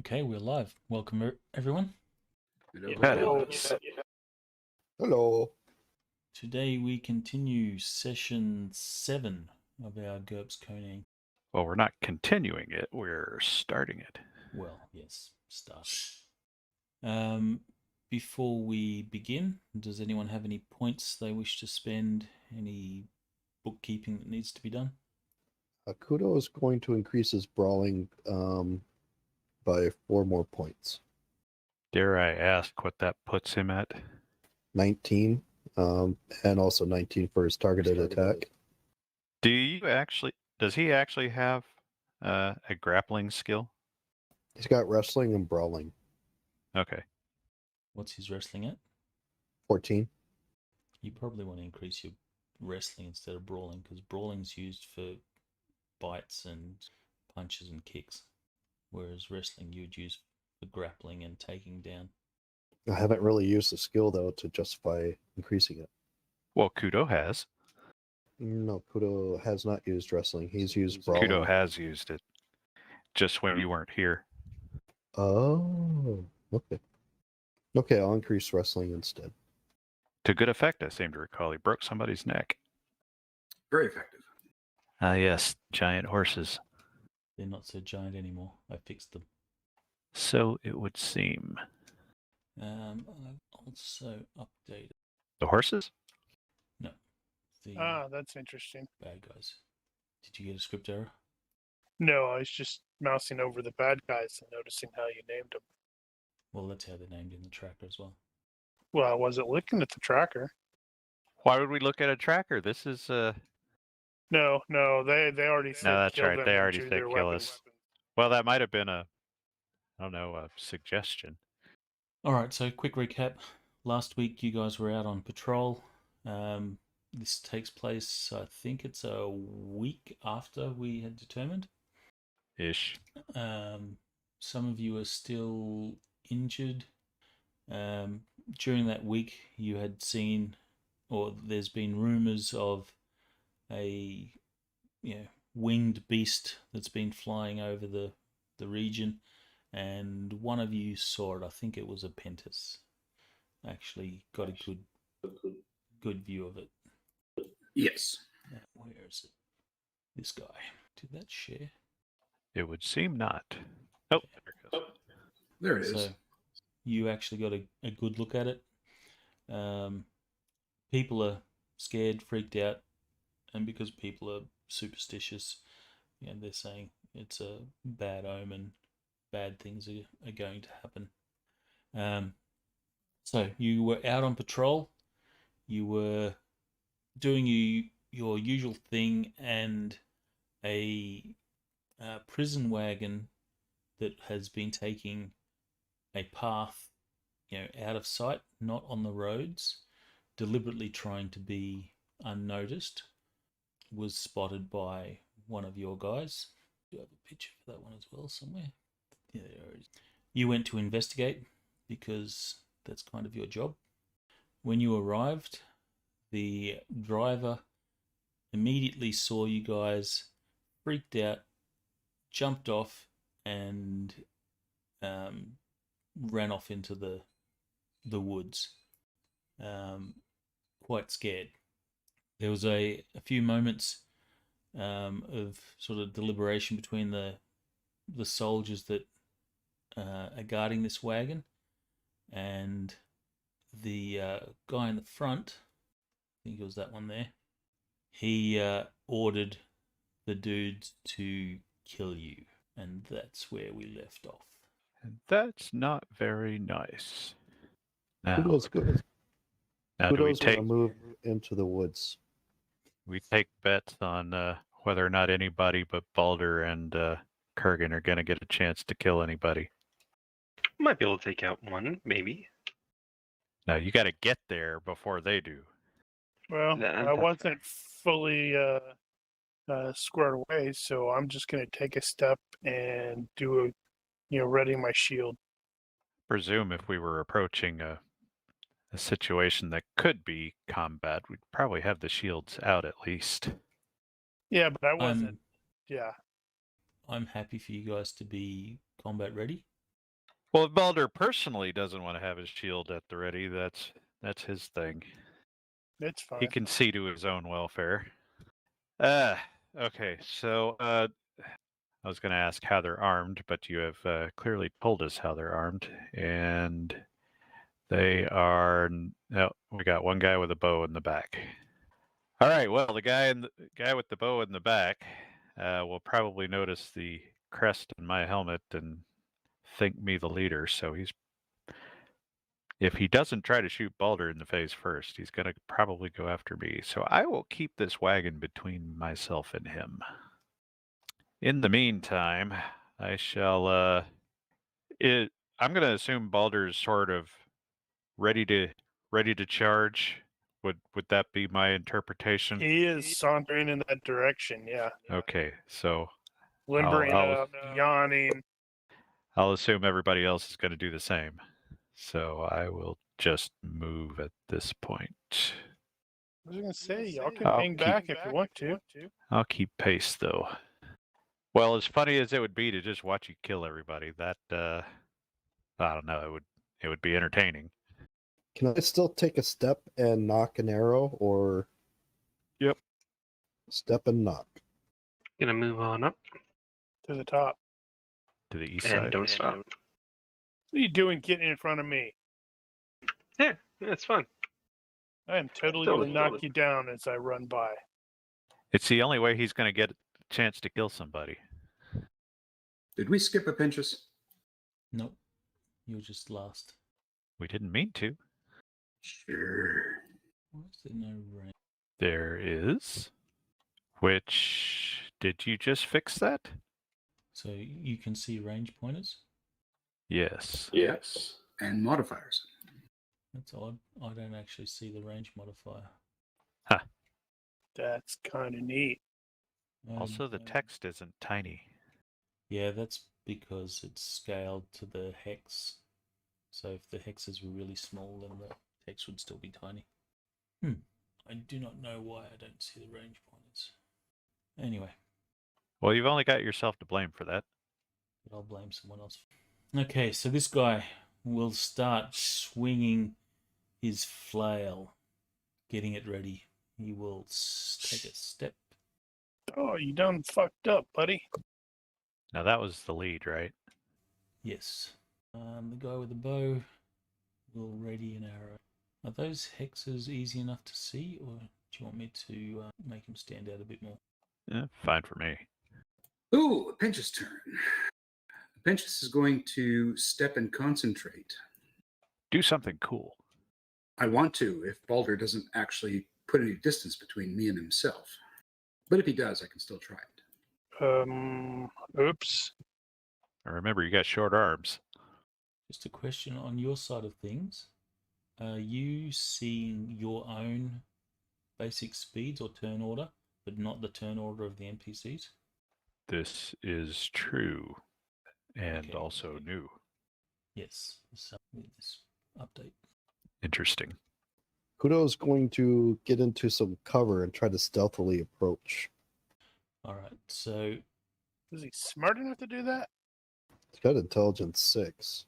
Okay, we're live. Welcome, everyone. Hello. Hello. Today we continue session 7 of our GURPS Conan. Well, we're not continuing it, we're starting it. Well, yes, start. Before we begin, does anyone have any points they wish to spend? Any bookkeeping that needs to be done? Kudo is going to increase his brawling by 4 more points. Dare I ask what that puts him at? 19, and also 19 for his targeted attack. Does he actually have a grappling skill? He's got wrestling and brawling. Okay. What's his wrestling at? 14. You probably want to increase your wrestling instead of brawling, because brawling's used for bites and punches and kicks, whereas wrestling you'd use for grappling and taking down. I haven't really used the skill, though, to justify increasing it. Well, Kudo has. No, Kudo has not used wrestling. He's used brawling. Kudo has used it. Just when you weren't here. Oh, okay. Okay, I'll increase wrestling instead. To good effect, I seem to recall. He broke somebody's neck. Very effective. Ah, yes. Giant horses. They're not so giant anymore. I fixed them. So it would seem. I've also updated. The horses? No. The That's interesting. bad guys. Did you get a script error? No, I was just mousing over the bad guys and noticing how you named them. Well, that's how they're named in the tracker as well. Well, I wasn't looking at the tracker. Why would we look at a tracker? This is No, they already said No, that's kill right. them They and already choose said their kill weapon. us. Well, that might have been a suggestion. All right, so quick recap. Last week you guys were out on patrol. This takes place, I think it's a week after we had determined. Ish. Some of you are still injured. During that week, you had seen, or there's been rumors of a winged beast that's been flying over the region, and one of you saw it. I think it was a pentis. Actually got a good view of it. Yes. Where is it? This guy. Did that share? It would seem not. Oh, there it goes. There it is. So you actually got a good look at it. People are scared, freaked out, and because people are superstitious, they're saying it's a bad omen, bad things are going to happen. So you were out on patrol, you were doing your usual thing, and a prison wagon that has been taking a path, out of sight, not on the roads, deliberately trying to be unnoticed, was spotted by one of your guys. Do you have a picture for that one as well somewhere? Yeah, there it is. You went to investigate because that's kind of your job. When you arrived, the driver immediately saw you guys, freaked out, jumped off, and ran off into the woods, quite scared. There was a few moments of sort of deliberation between the soldiers that are guarding this wagon, and the guy in the front, I think it was that one there, he ordered the dudes to kill you, and that's where we left off. And that's not very nice. Now, Kudo's good. now do we Kudo's going to take move into the woods. bets on whether or not anybody but Balder and Kurgan are going to get a chance to kill anybody? Might be able to take out one, maybe. Now you got to get there before they do. Well, That's I wasn't fully squared away, so I'm just going to take a step and do ready my shield. Presume if we were approaching a situation that could be combat, we'd probably have the shields out at least. Yeah, but I wasn't. Yeah. I'm happy for you guys to be combat ready. Well, if Baldur personally doesn't want to have his shield at the ready, that's his thing. It's fine. He can see to his own welfare. Okay, so I was going to ask how they're armed, but you have clearly told us how they're armed, and they are. No, we got one guy with a bow in the back. All right. Well, the guy with the bow in the back will probably notice the crest on my helmet and think me the leader. So if he doesn't try to shoot Baldur in the face first, he's going to probably go after me. So I will keep this wagon between myself and him. In the meantime, I shall. I'm going to assume Baldur's sort of ready to charge. Would that be my interpretation? He is sauntering in that direction. Yeah, Okay, so limbering I'll- up, yawning. I'll assume everybody else is going to do the same. So I will just move at this point. I was gonna say y'all can I'll hang back if you want to. I'll keep pace though. Well, as funny as it would be to just watch you kill everybody, that I don't know, it would be entertaining. Can I still take a step and knock an arrow, or? Yep. Step and knock. Gonna move on up To the top. To the east and side. don't stop. What are you doing getting in front of me? Yeah, it's fun. I am totally Totally, gonna knock totally. you down as I run by. It's the only way he's going to get a chance to kill somebody. Did we skip a Pinchas? Nope. You were just last. We didn't mean to. Sure. Why is there no range? There is. Which did you just fix that? So you can see range pointers? Yes. Yes. And modifiers. That's odd. I don't actually see the range modifier. That's kind of neat. Also, the text isn't tiny. Yeah, that's because it's scaled to the hex. So if the hexes were really small, then the text would still be tiny. I do not know why I don't see the range pointers. Anyway, Well, you've only got yourself to blame for that. but I'll blame someone else. Okay, so this guy will start swinging his flail, getting it ready. He will take a step. Oh, you done fucked up, buddy. Now, that was the lead, right? Yes. The guy with the bow will ready an arrow. Are those hexes easy enough to see, or do you want me to make him stand out a bit more? Fine for me. Ooh, Pinchas' turn. Pinchas is going to step and concentrate. Do something cool. I want to, if Baldur doesn't actually put any distance between me and himself. But if he does, I can still try it. Oops. And remember, you got short arms. Just a question on your side of things. Are you seeing your own basic speeds or turn order, but not the turn order of the NPCs? This is true. And Okay. also new. Yes, so with this update. Interesting. Kudo's going to get into some cover and try to stealthily approach. All right, so Is he smart enough to do that? He's got intelligence 6.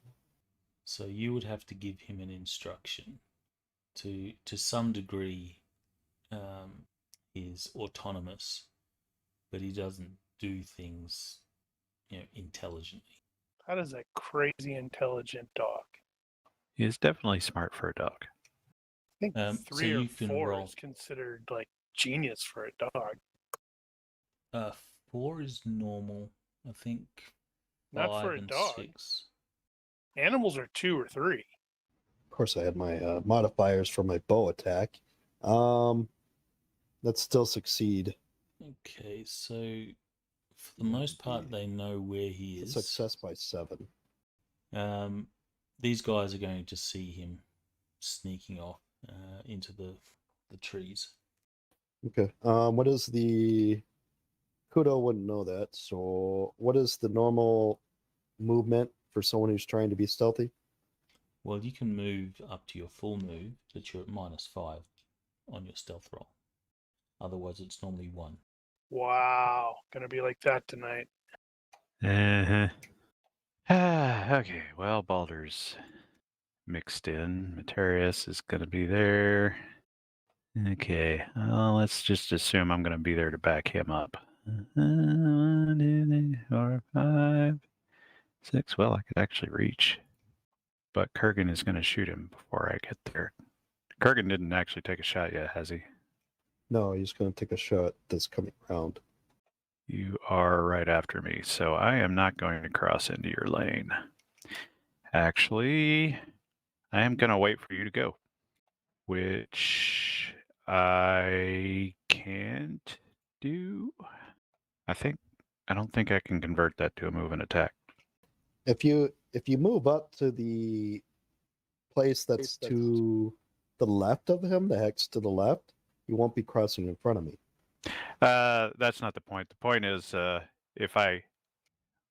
you would have to give him an instruction. To some degree, is autonomous, but he doesn't do things, intelligently. That is a crazy intelligent dog. He is definitely smart for a dog. I think So 3 or you can 4 roll. is considered like genius for a dog. 4 is normal. I think Not 5 for a and dog. 6. Animals are 2 or 3. Of course, I had my modifiers for my bow attack. Let's still succeed. Okay, so for the most part, they know where he is. Success by 7. These guys are going to see him sneaking off into the trees. Okay. What is the... Kudo wouldn't know that. So what is the normal movement for someone who's trying to be stealthy? Well, you can move up to your full move, but you're at -5 on your stealth roll. Otherwise, it's normally 1. Wow. Gonna be like that tonight. Uh-huh. Okay, well, Baldur's mixed in. Materius is going to be there. Okay, well, let's just assume I'm going to be there to back him up. 1, 2, 3, 4, 5, 6. Well, I could actually reach. But Kurgan is going to shoot him before I get there. Kurgan didn't actually take a shot yet, has he? No, he's going to take a shot that's coming around. You are right after me, so I am not going to cross into your lane. Actually, I am going to wait for you to go, which I can't do. I don't think I can convert that to a move and attack. If you move up to the place that's to the left of him, the hex to the left, you won't be crossing in front of me. That's not the point. The point is, if I,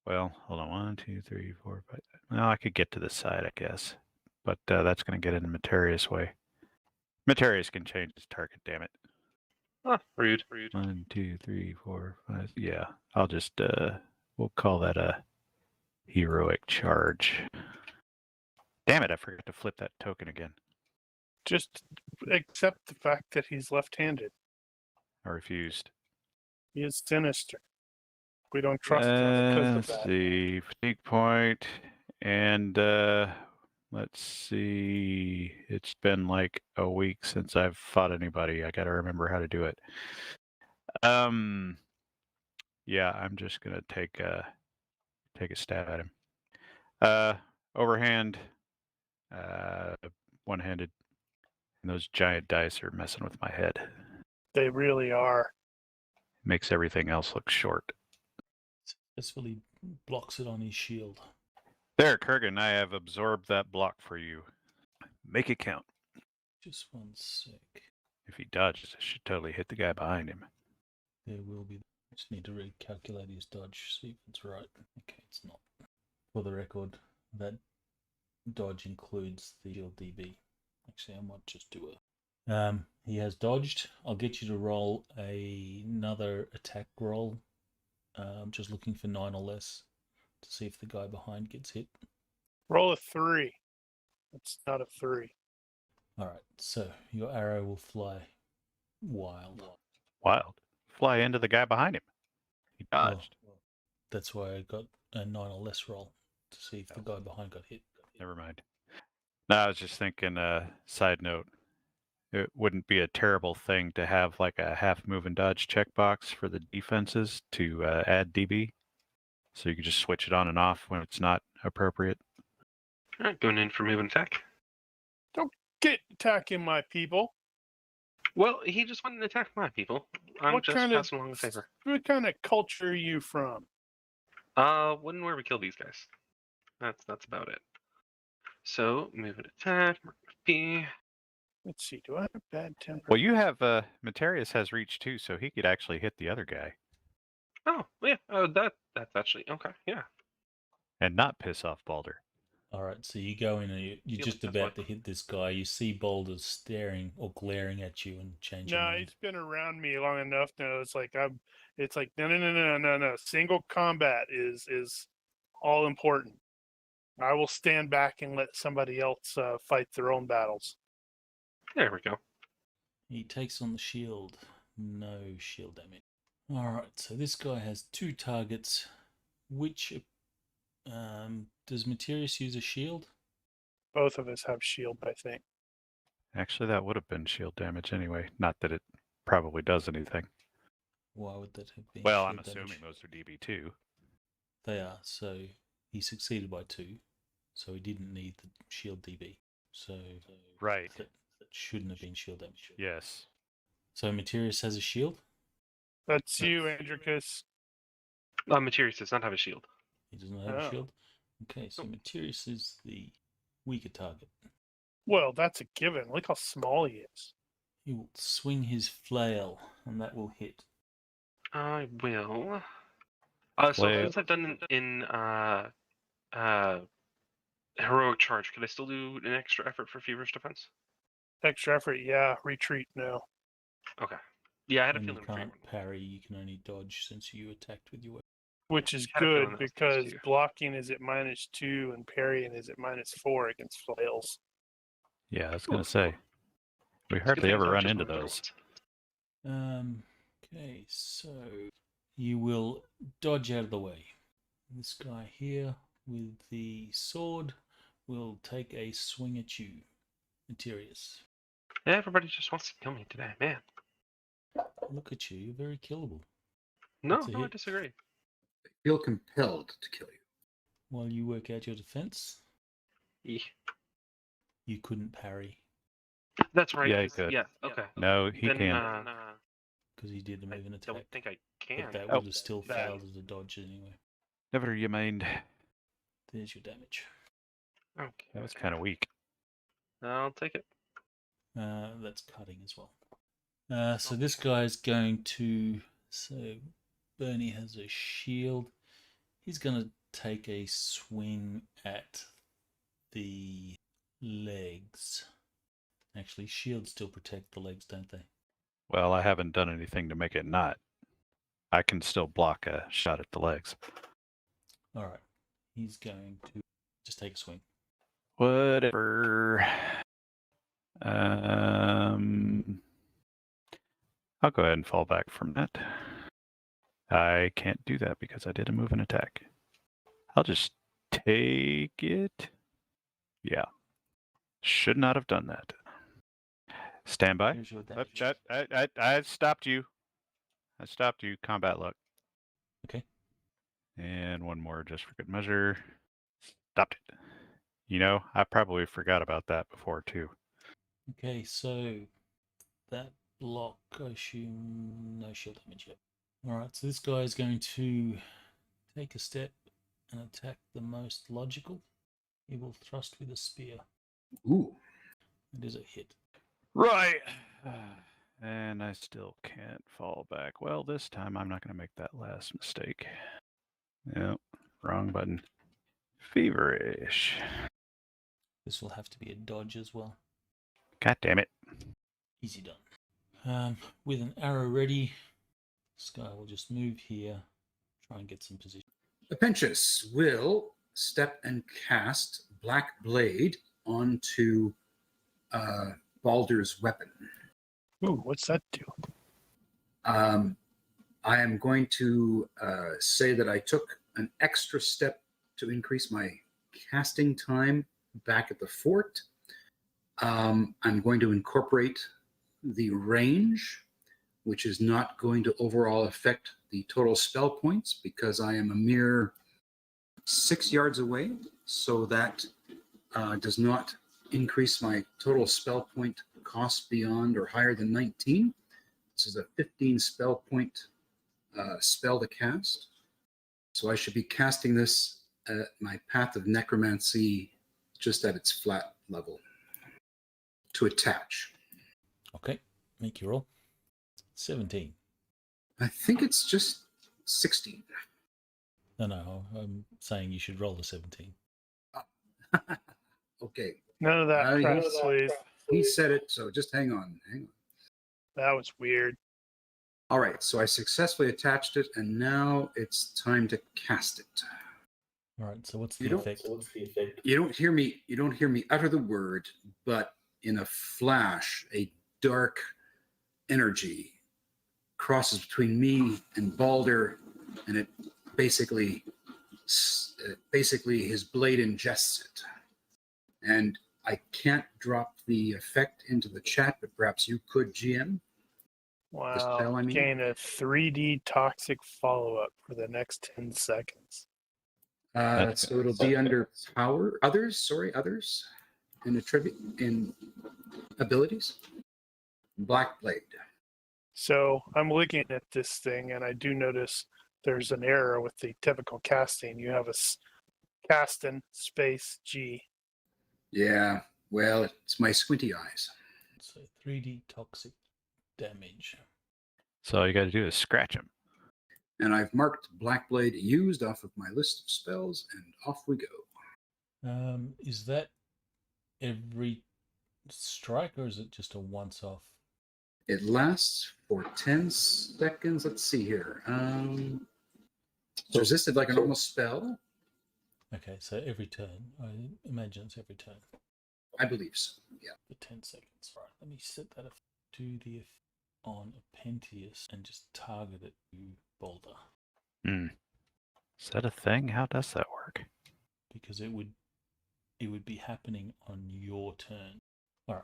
well, hold on, 1, 2, 3, 4, 5. Well, I could get to this side, I guess, but that's going to get in Materius' way. Materius can change his target. Damn it. Ah, rude. 1, 2, 3, 4, 5. Yeah, I'll just we'll call that a heroic charge. Damn it! I forgot to flip that token again. Just accept the fact that he's left-handed. I refused. He is sinister. We don't trust him because of Let's that. see, fatigue point, and let's see. It's been like a week since I've fought anybody. I got to remember how to do it. Yeah, I'm just gonna take a stab at him. Overhand, one-handed. And those giant dice are messing with my head. They really are. Makes everything else look short. Successfully blocks it on his shield. There, Kurgan, I have absorbed that block for you. Make it count. Just 1 sec. If he dodges, it should totally hit the guy behind him. There will be. Just need to recalculate his dodge, see if it's right. Okay, it's not. For the record, that dodge includes the shield DB. Actually, I might just do it. He has dodged. I'll get you to roll another attack roll. Just looking for 9 or less to see if the guy behind gets hit. Roll a 3. It's not a 3. All right, so your arrow will fly wild. Wild. Fly into the guy behind him. He dodged. Well, that's why I got a 9 or less roll to see if the guy behind got hit. Never mind. No, I was just thinking, side note, it wouldn't be a terrible thing to have like a half move and dodge checkbox for the defenses to add DB. So you could just switch it on and off when it's not appropriate. All right, going in for move and attack. Get attacking my people. Well, he just went and attacked my people. I'm What just kind of- passing along the favor. What kind of culture are you from? When where we kill these guys. That's about it. So move and attack. Mark P. Let's see. Do I have a bad temper? Well, you have Materius has reach too, so he could actually hit the other guy Oh yeah. Oh, that's actually okay. Yeah. and not piss off Baldur. All right, so you go in and you're Yeah, just that's about what- to hit this guy. You see Boulder staring or glaring at you and changing. No, he's been around me long enough now. It's like no. Single combat is all important. I will stand back and let somebody else fight their own battles. There we go. He takes on the shield. No shield damage. All right, so this guy has 2 targets. Which does Materius use a shield? Both of us have shield, I think. Actually, that would have been shield damage anyway. Not that it probably does anything. Why would that have been? Well, I'm shield assuming damage? those are DB2. They are. So he succeeded by 2, so he didn't need the shield DB. So Right. that shouldn't have been shield damage. Yes. So Materius has a shield. That's you, Andricus. Materius does not have a shield. He doesn't have Oh. a shield. Okay, so Materius is the weaker target. Well, that's a given. Look how small he is. He will swing his flail, and that will hit. I will. So Flail. since I've done in heroic charge, could I still do an extra effort for feverish defense? Extra effort, yeah. Retreat, no. Okay. Yeah, I had a And you feeling. can't parry. You can only dodge since you attacked with your weapon. Which is Had a feeling good that was because too. blocking is at -2 and parrying is at -4 against flails. Yeah, I was Ooh, going to say. We It's a good hardly thing ever it's not run just into one of those. ones. Okay, so you will dodge out of the way. This guy here with the sword will take a swing at you, Materius. Everybody just wants to kill me today, man. Look at you, you're very killable. No, That's a no, I hit. disagree. I feel compelled to kill you. While you work out your defense, Eeh. you couldn't parry That's right. Yeah, he 'cause- could. Yeah, okay. No, he Then, can. because he did move an I attack. don't think I But can. that Oh. would have still failed as a dodge anyway. Never you mind. There's your damage. Okay. That was kind of weak. I'll take it. That's cutting as well. So this guy's going to. So Bernie has a shield. He's going to take a swing at the legs. Actually, shields still protect the legs, don't they? Well, I haven't done anything to make it not. I can still block a shot at the legs. All right. He's going to just take a swing. Whatever. I'll go ahead and fall back from that. I can't do that because I did a move and attack. I'll just take it. Yeah. Should not have done that. Stand by. Here's your Oh, damage. I stopped you. I stopped you. Combat luck. Okay. And one more just for good measure. Stopped it. You know, I probably forgot about that before too. Okay, so that block, I assume, no shield damage yet. All right, so this guy is going to take a step and attack the most logical. He will thrust with a spear. Ooh. It is a hit. Right. And I still can't fall back. Well, this time I'm not going to make that last mistake. Yep, wrong button. Feverish. This will have to be a dodge as well. God damn it. Easy done. With an arrow ready, this guy will just move here, try and get some position. Apentius will step and cast Black Blade onto Baldur's weapon. Ooh, what's that do? I am going to say that I took an extra step to increase my casting time back at the fort. I'm going to incorporate the range, which is not going to overall affect the total spell points because I am a mere 6 yards away. So that does not increase my total spell point cost beyond or higher than 19. This is a 15 spell point spell to cast. So I should be casting this at my Path of Necromancy just at its flat level to attach. Okay, make your roll. 17. I think it's just 16. No, I'm saying you should roll a 17. Okay. None of that he- press, please. He said it, so just hang on. That was weird. All right, so I successfully attached it, and now it's time to cast it. All right, so what's You the don't- effect? You don't hear me utter the word, but in a flash, a dark energy crosses between me and Baldur, and it basically his blade ingests it. And I can't drop the effect into the chat, but perhaps you could, GM. Wow. spell, I mean? Gain a 3D toxic follow-up for the next 10 seconds. That's So it'll be under power. Others, in attribute in abilities. Black Blade. So I'm looking at this thing, and I do notice there's an error with the typical casting. You have a casting space G. Yeah, well, it's my squinty eyes. So 3D toxic damage. So all you got to do is scratch him. And I've marked Black Blade used off of my list of spells, and off we go. Is that every strike, or is it just a once-off? It lasts for 10 seconds. Let's see here. It's resisted like a normal spell? Okay, so every turn. I imagine it's every turn I believe so. Yeah. for 10 seconds. Right, let me set that up. Do the effect on Apentius and just target it to Boulder. Is that a thing? How does that work? Because it would be happening on your turn. All right,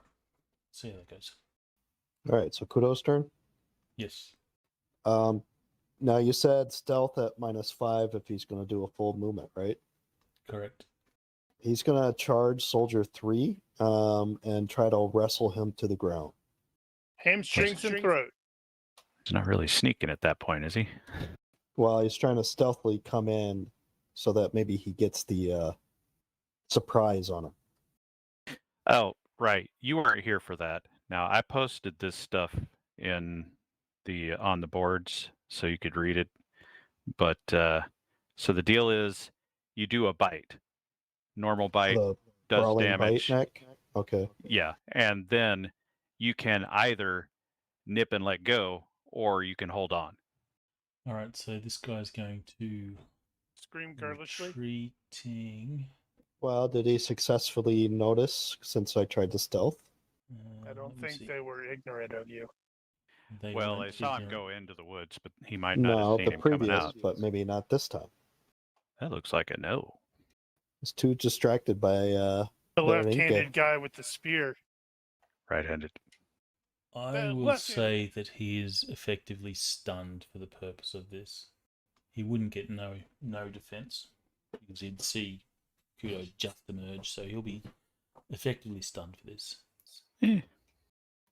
see how that goes. All right, so Kudo's turn. Yes. Now you said stealth at -5 if he's going to do a full movement, right? Correct. He's going to charge Soldier 3 and try to wrestle him to the ground. Hamstrings and throat. He's not really sneaking at that point, is he? Well, he's trying to stealthily come in so that maybe he gets the surprise on him. Oh, right. You weren't here for that. Now, I posted this stuff in the on the boards so you could read it. But so the deal is you do a bite. Normal bite The does brawling damage. bite neck. Okay. Yeah, and then you can either nip and let go or you can hold on. All right, so this guy's going to Scream girlishly. retreating. Well, did he successfully notice since I tried to stealth? I don't think they were ignorant of you. Well, weren't they saw him ignorant. go into the woods, but he might not No, have seen the him coming previous, out. but maybe not this time. That looks like a no. He's too distracted by The There you left-handed go. guy with the spear. Right-handed. I will left-handed. say that he is effectively stunned for the purpose of this. He wouldn't get no defense because he'd see Kudo just emerge, so he'll be effectively stunned for this. Eh.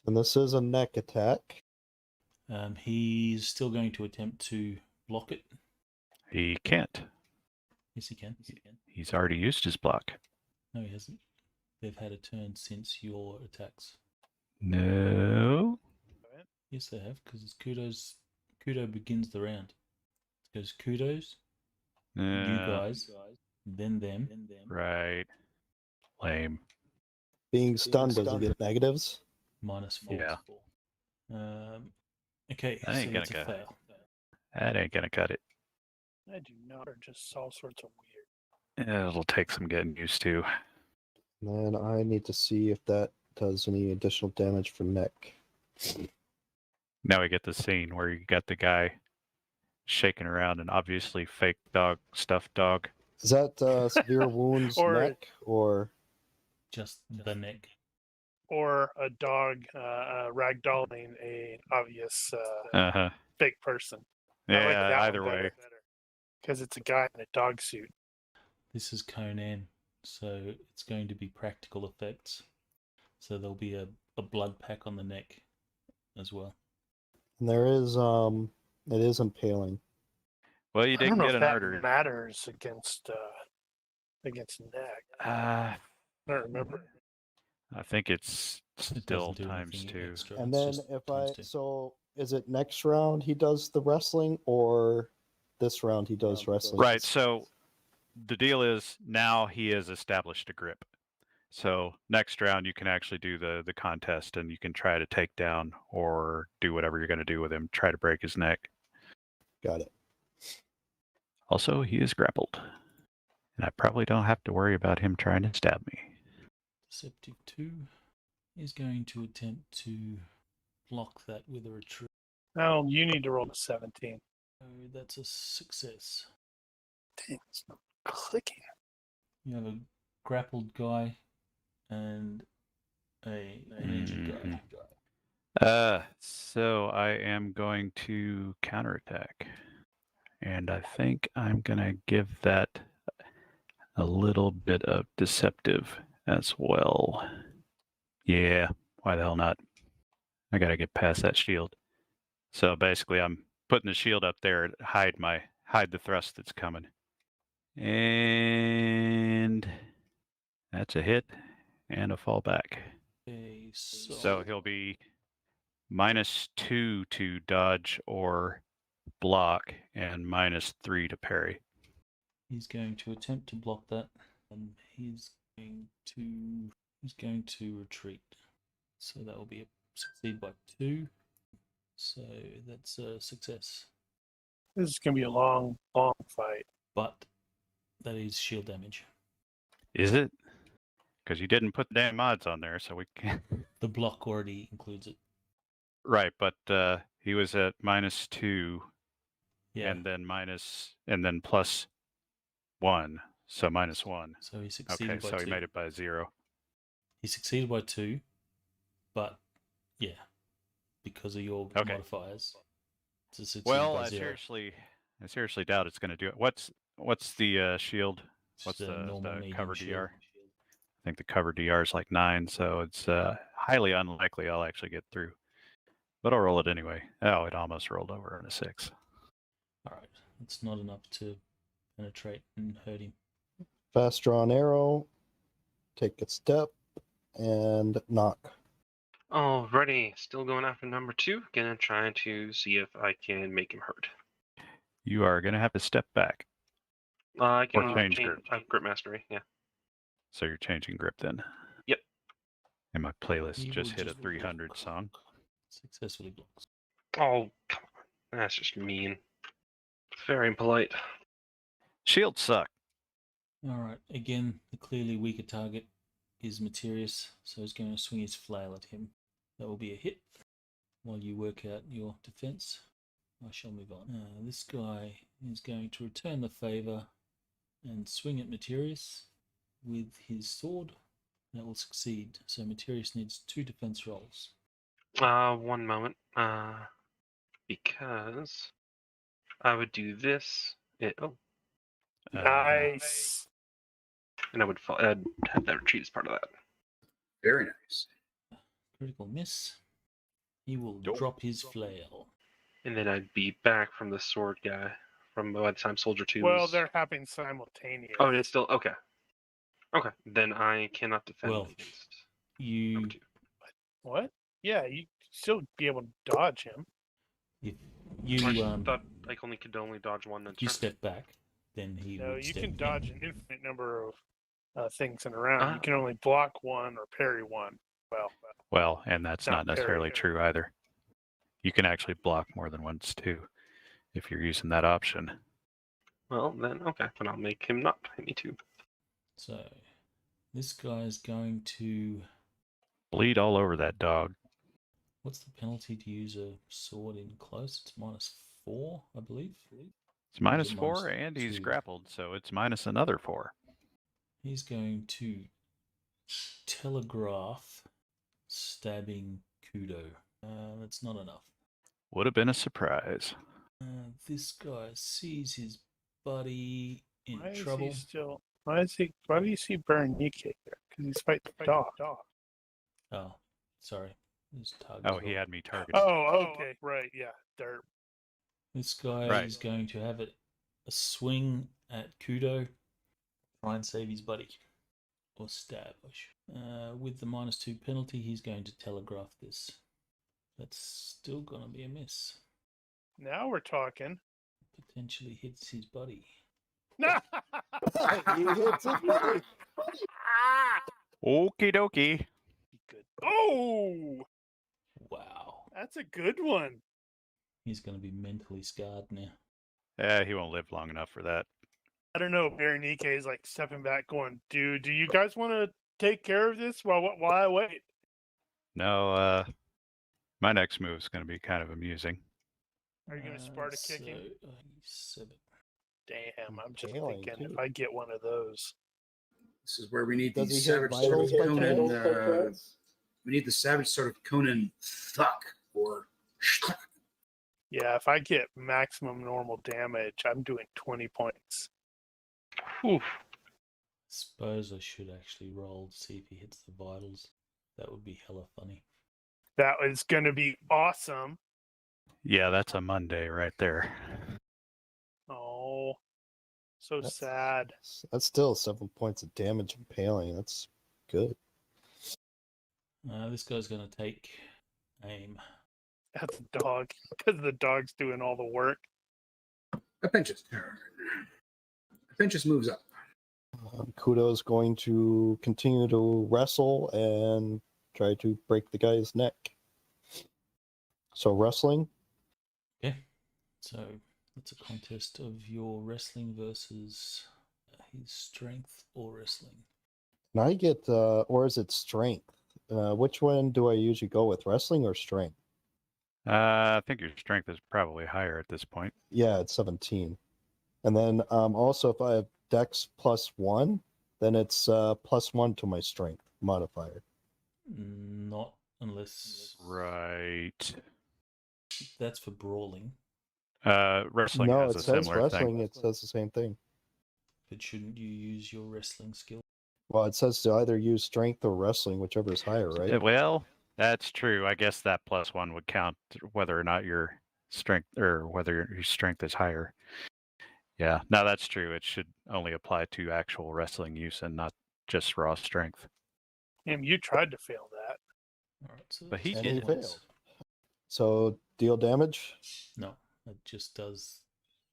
And this is a neck attack. He's still going to attempt to block it. He can't. Yes, he can. Yes, he can. He's already used his block. No, he hasn't. They've had a turn since your attacks. No. Yes, they have, because it's Kudo begins the round. It goes Kudos, you guys, then them. Right. Lame. Being stunned doesn't get negatives. -4. Yeah. Okay, That ain't so that's gonna a go. fail. That ain't gonna cut it. I do not. They're just all sorts of weird. It'll take some getting used to. And I need to see if that does any additional damage for neck. Now we get the scene where you got the guy shaking around and obviously fake dog, stuffed dog. Is that severe wounds Or- neck or Just the neck. Or a dog ragdolling a obvious Uh-huh. fake person. Yeah, I like that either one way. because it's a guy in a dog suit. This is Conan, so it's going to be practical effects. So there'll be a blood pack on the neck as well. and there is it is impaling. Well, you I don't didn't know get if an that artery. matters against neck. I don't remember. I think it's It still doesn't do times anything 2. extra. And it's then just if times 2. so is it next round he does the wrestling or this round he does wrestling? Right, so the deal is now he has established a grip. So next round you can actually do the contest and you can try to take down or do whatever you're going to do with him, try to break his neck. Got it. Also, he is grappled. And I probably don't have to worry about him trying to stab me. Deceptive 2 is going to attempt to block that with a retreat. No, you need to roll a 17. So that's a success. Dang, it's not clicking. You have a grappled guy and an injured guy. So I am going to counterattack. And I think I'm going to give that a little bit of deceptive as well. Yeah, why the hell not? I got to get past that shield. So basically I'm putting the shield up there to hide the thrust that's coming. And that's a hit and a fallback. Okay, So he'll be -2 to dodge or block and -3 to parry. he's going to attempt to block that, and he's going to retreat. So that will be succeed by 2. So that's a success. This is gonna be a long, long fight. but that is shield damage. Is it? Because you didn't put the damn mods on there, so we can't. The block already includes it. Right, but he was at -2 Yeah. and then +1, so -1. So he succeeded Okay, by so 2. he made it by 0. He succeeded by 2, but yeah, because of your Okay. modifiers. To succeed Well, by I 0. seriously doubt it's going to do it. What's the shield? It's What's just a normal the medium cover shield. DR? I think the cover DR is like 9, so it's highly unlikely I'll actually get through. But I'll roll it anyway. Oh, it almost rolled over in a 6. Alright, it's not enough to penetrate and hurt him. Fast drawn arrow. Take a step and knock. Alrighty, still going after number 2. Gonna try to see if I can make him hurt. You are going to have to step back. I can Or change grip. grip mastery. Yeah. So you're changing grip then? Yep. And my playlist He just will hit a just 300 block. song. Successfully blocks. Oh, come on. That's just mean. Very impolite. Shields suck. Alright, again, the clearly weaker target is Materius, so he's going to swing his flail at him. That will be a hit. While you work out your defense, I shall move on. This guy is going to return the favor and swing at Materius with his sword. That will succeed. So Materius needs 2 defense rolls. 1 moment. Because I would do this. Nice. And I'd have that retreat as part of that. Very nice. Critical miss. He will Nope. drop his flail. And then I'd be back from the sword guy from by the time Soldier 2 Well, was... they're happening simultaneous. Oh, it's still... Okay. Okay, then I cannot defend Well, against You, number 2. What? Yeah, you still be able to dodge him. if I you thought I could only dodge 1 if you turn. step back, then he No, would you step can in. dodge an infinite number of things in a round. Ah. You can only block 1 or parry 1. Well, and that's not Not necessarily parry. true either. You can actually block more than once too, if you're using that option. Well, then, okay. Then I'll make him not hit me too. So this guy is going to. Bleed all over that dog. What's the penalty to use a sword in close? It's -4, I believe. It's -4, minus and he's 2? grappled, so it's minus another 4. He's going to telegraph stabbing Kudo. That's not enough. Would have been a surprise. This guy sees his buddy in Why trouble. is he still? Why do you see Berenice there? Because he's fighting the dog. Oh, sorry. His target Oh, as he well. had me targeted. Oh, okay, right, yeah, derp. This guy Right. is going to have a swing at Kudo. Try and save his buddy. Or stab. With the -2 penalty, he's going to telegraph this. That's still going to be a miss. Now we're talking. Potentially hits his buddy. No. He hits his buddy. Okie dokie. Good. Oh, Wow. that's a good one. He's going to be mentally scarred now. He won't live long enough for that. I don't know. Berenice is like stepping back, going, "Dude, do you guys want to take care of this while I wait?" No, my next move is going to be kind of amusing. Are you gonna Sparta kick him? 7. Damn, I'm just Failing, thinking too. if I get one of those. This is where we need Does the he hit savage sort vitals of by Conan. chance? We need the savage sort of Conan thuck or schluck. Yeah, if I get maximum normal damage, I'm doing 20 points. Whew. Suppose I should actually roll to see if he hits the vitals. That would be hella funny. That is gonna be awesome. Yeah, that's a Monday right there. Oh, so That's- sad. That's still 7 points of damage impaling. That's good. This guy's going to take aim. That's a dog, because the dog's doing all the work. Appentis turn. Appentis moves up. Kudo's going to continue to wrestle and try to break the guy's neck. So wrestling. Okay. So It's a contest of your wrestling versus his strength or wrestling. Can I get, or is it strength? Which one do I usually go with, wrestling or strength? I think your strength is probably higher at this point. Yeah, it's 17. And then also if I have Dex +1, then it's +1 to my strength modifier. Not unless Right. that's for brawling. Wrestling No, has it a says similar wrestling. thing. It says the same thing. But shouldn't you use your wrestling skill? Well, it says to either use strength or wrestling, whichever is higher, right? Well, that's true. I guess that +1 would count whether or not your strength or whether your strength is higher. Yeah, no, that's true. It should only apply to actual wrestling use and not just raw strength. You tried to fail that. All right, so But he that's And he 10 points. failed. So deal damage. No, it just does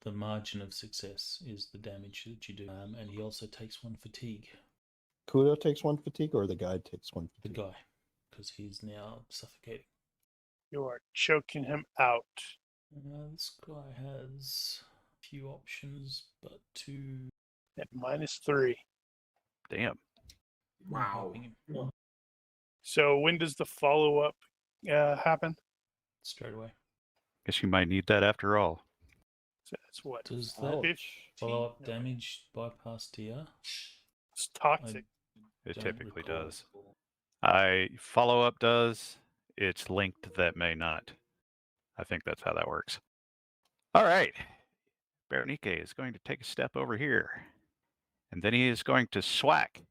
the margin of success is the damage that you do. And he also takes 1 fatigue, Kudo takes 1 fatigue, or the guide takes 1 the fatigue. guy, because he's now suffocating. You are choking him out. This guy has a few options, but 2 At -3. Damn. not Wow. helping him So when does the follow-up happen? straight away. Guess you might need that after all. So that's what? Does that Ouch. follow-up No, damage bypass TR? It's toxic. It Don't typically recall. does. Follow-up does. It's linked that may not. I think that's how that works. All right. Berenice is going to take a step over here. And then he is going to swack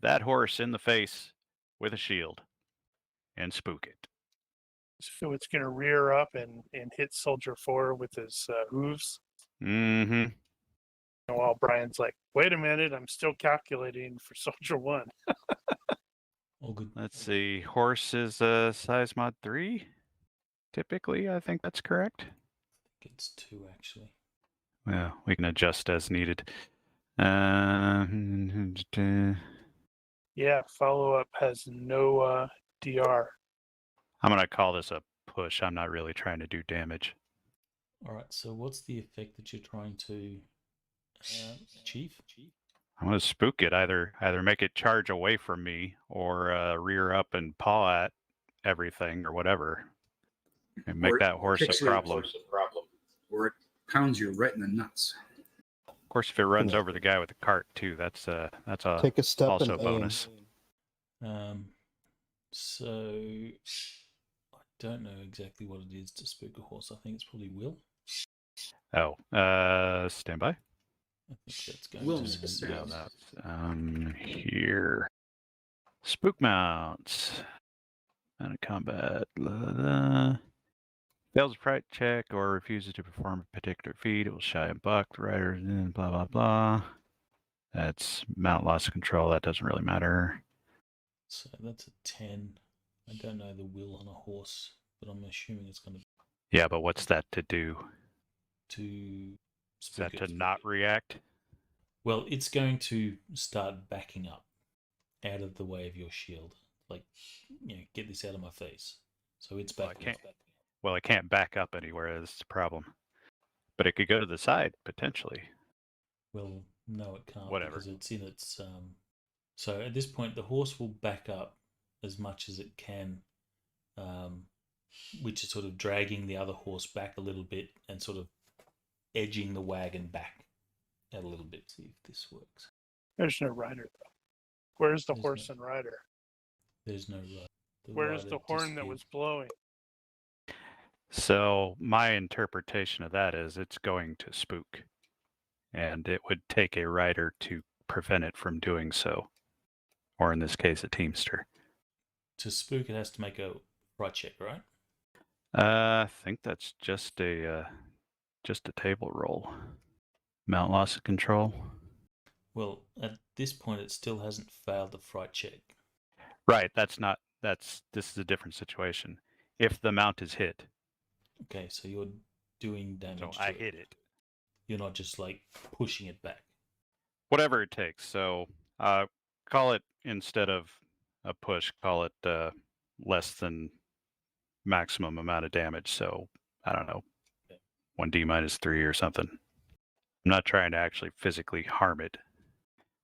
that horse in the face with a shield and spook it. So it's going to rear up and hit Soldier 4 with his hooves. Mm-hmm. While Brian's like, wait a minute, I'm still calculating for Soldier 1. All good. Let's see. Horse is a size mod 3. Typically, I think that's correct. I think it's 2 actually. Well, we can adjust as needed. Yeah, follow-up has no DR. I'm going to call this a push. I'm not really trying to do damage. All right. So what's the effect that you're trying to achieve? I'm going to spook it. Either make it charge away from me or rear up and paw at everything or whatever. And make Or that horse kicks a you- problem. Or it pounds you right in the nuts. Of course, if it runs over the guy with the cart too, that's a Take a step also and a bonus. So I don't know exactly what it is to spook a horse. I think it's probably will. Oh, stand by. I think that's going Will to make a sound. Here. Spook mounts. Out of combat. Blah, blah. Fails a fright check or refuses to perform a particular feat. It will shy and buck. The rider, blah, blah, blah. That's mount loss of control. That doesn't really matter. So that's a 10. I don't know the will on a horse, but I'm assuming it's going to Yeah, but what's that to do? to Is that spook to it. not react? Well, it's going to start backing up out of the way of your shield. Like, get this out of my face. So it's Well, I backing can't- up. Well, it can't back up anywhere. That's the problem. But it could go to the side, potentially. Well, no, it can't Whatever. because it's in its. So at this point, the horse will back up as much as it can, which is sort of dragging the other horse back a little bit and sort of edging the wagon back a little bit. See if this works. There's no rider, though. Where's the There's horse no- and rider? There's no rider. Where's rider the horn that disappeared. was blowing? So my interpretation of that is it's going to spook. And it would take a rider to prevent it from doing so. Or in this case, a teamster. To spook? It has to make a fright check, right? I think that's just a table roll. Mount loss of control. Well, at this point, it still hasn't failed the fright check. Right, this is a different situation. If the mount is hit, Okay, so you're doing damage. so I to hit it. You're not just like pushing it back. Whatever it takes. So call it, instead of a push, call it less than maximum amount of damage. So I don't know, 1d minus 3 or something. I'm not trying to actually physically harm it.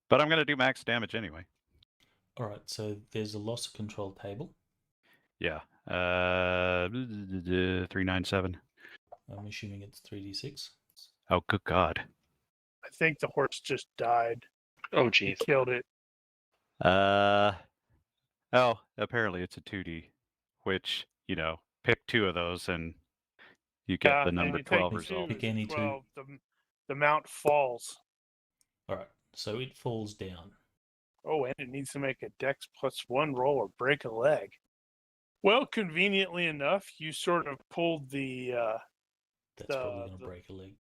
But I'm going to do max damage anyway. All right, so there's a loss of control table. Yeah. 397. I'm assuming it's 3d6. Oh, good God. I think the horse just died. Oh, He jeez. killed it. Oh, apparently it's a 2d, which, pick 2 of those and you get the And number you take 12 two result. Pick is a any two. 12. The mount falls. All right, so it falls down. Oh, and it needs to make a Dex +1 roll or break a leg. Well, conveniently enough, you sort of pulled the. That's probably going to break a leg.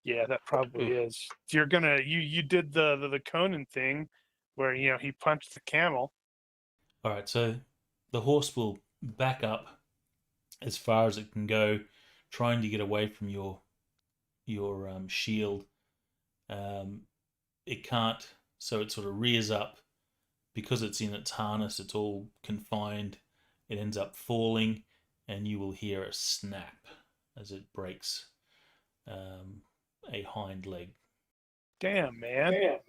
Yeah, that probably is. You're gonna you did the Conan thing, where he punched the camel. All right, so the horse will back up as far as it can go, trying to get away from your shield. It can't, so it sort of rears up. Because it's in its harness, it's all confined. It ends up falling, and you will hear a snap as it breaks a hind leg. Damn, man.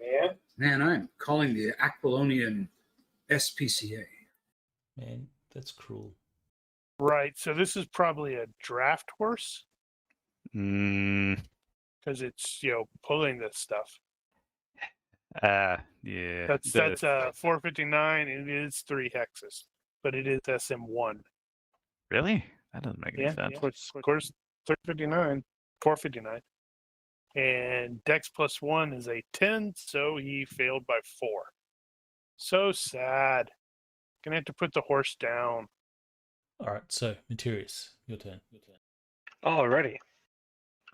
Man, I'm calling the Aquilonian SPCA. Man, that's cruel. Right. So this is probably a draft horse Mm, because it's pulling this stuff. yeah. That's 459, and it is 3 hexes, but it is SM1. Really? That doesn't make any sense. Of course, 359, 459, and Dex +1 is a 10, so he failed by 4. So sad. Gonna have to put the horse down. All right, so Materius, your turn. Alrighty.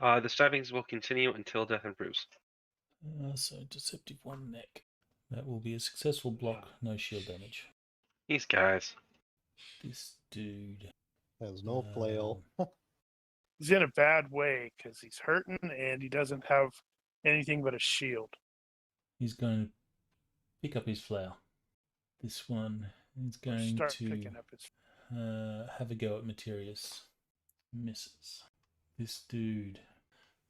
The stabbings will continue until death improves. So Deceptive 1 neck. That will be a successful block, no shield damage. These guys. This dude Has no flail. He's in a bad way because he's hurting and he doesn't have anything but a shield. He's going to pick up his flower. This one is going Start to picking up his. have a go at Materius. Misses. This dude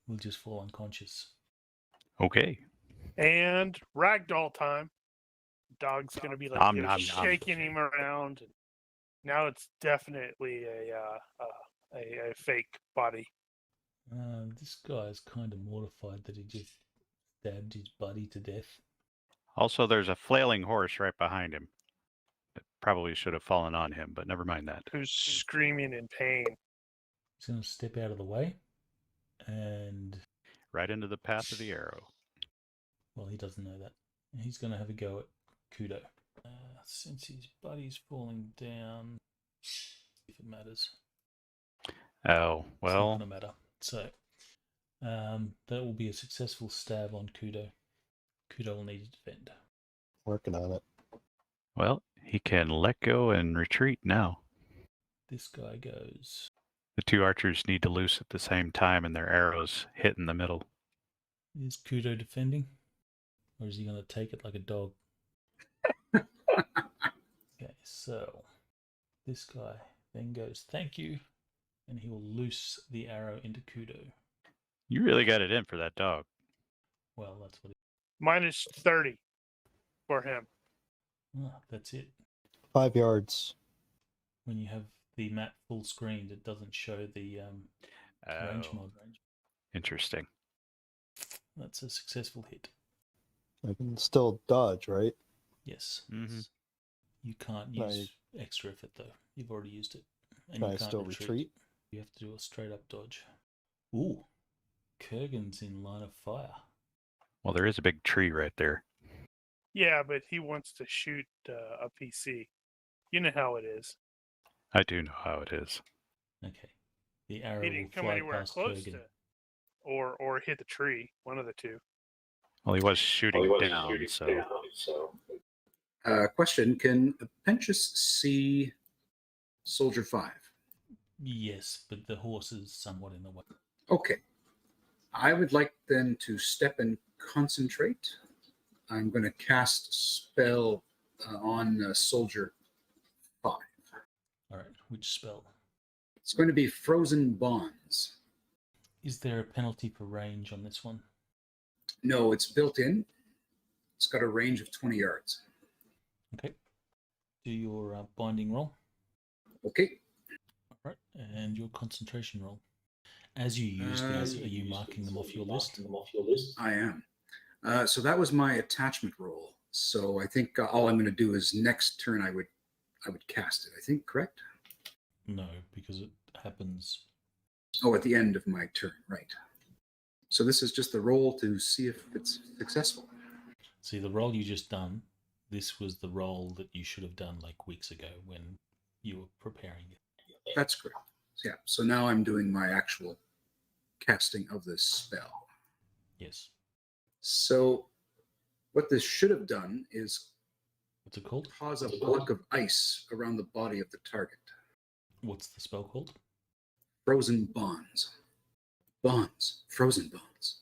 will just fall unconscious. Okay. And ragdoll time. Dog's gonna be like Nom, nom, nom. shaking him around. And now it's definitely a fake body. This guy is kind of mortified that he just stabbed his buddy to death. Also, there's a flailing horse right behind him. That probably should have fallen on him, but never mind that. Who's screaming in pain. He's going to step out of the way and... Right into the path of the arrow. Well, he doesn't know that. He's going to have a go at Kudo. Since his buddy's falling down, if it matters. Oh, It's not well. going to matter. So, that will be a successful stab on Kudo. Kudo will need to defend. Working on it. Well, he can let go and retreat now. This guy goes... The 2 archers need to loose at the same time and their arrows hit in the middle. Is Kudo defending? Or is he going to take it like a dog? Okay, so this guy then goes, thank you, and he will loose the arrow into Kudo. You really got it in for that dog. Well, that's what Minus 30 for him. that's it. 5 yards. When you have the map full screened, it doesn't show the range mod. Interesting. That's a successful hit. I can still dodge, right? Yes. Mm-hmm. You can't use extra effort though. You've already used it. And Can you I can't still retreat? You have to do a straight up dodge. Ooh. Kurgan's in line of fire. Well, there is a big tree right there. Yeah, but he wants to shoot a PC. You know how it is. I do know how it is. Okay. The arrow He will didn't come fly anywhere past close Kurgan. to, or hit the tree. One of the two. Well, he was shooting down, so... Question: can Penchus see Soldier 5? Yes, but the horse is somewhat in the way. Okay. I would like then to step and concentrate. I'm going to cast spell on Soldier 5. All right, which spell? It's going to be Frozen Bonds. Is there a penalty for range on this one? No, it's built in. It's got a range of 20 yards. Okay. Do your binding roll. Okay. All right. And your concentration roll. As you use these, are you marking them off your list? I am. So that was my attachment roll. So I think all I'm going to do is next turn I would cast it. I think, correct? No, because it happens. Oh, at the end of my turn, right. So this is just the roll to see if it's successful. See, the roll you just done, this was the roll that you should have done like weeks ago when you were preparing it. That's correct. Yeah. So now I'm doing my actual casting of this spell. Yes. So what this should have done is What's it called? cause a block of ice around the body of the target. What's the spell called? Frozen bonds. Bonds. Frozen bonds.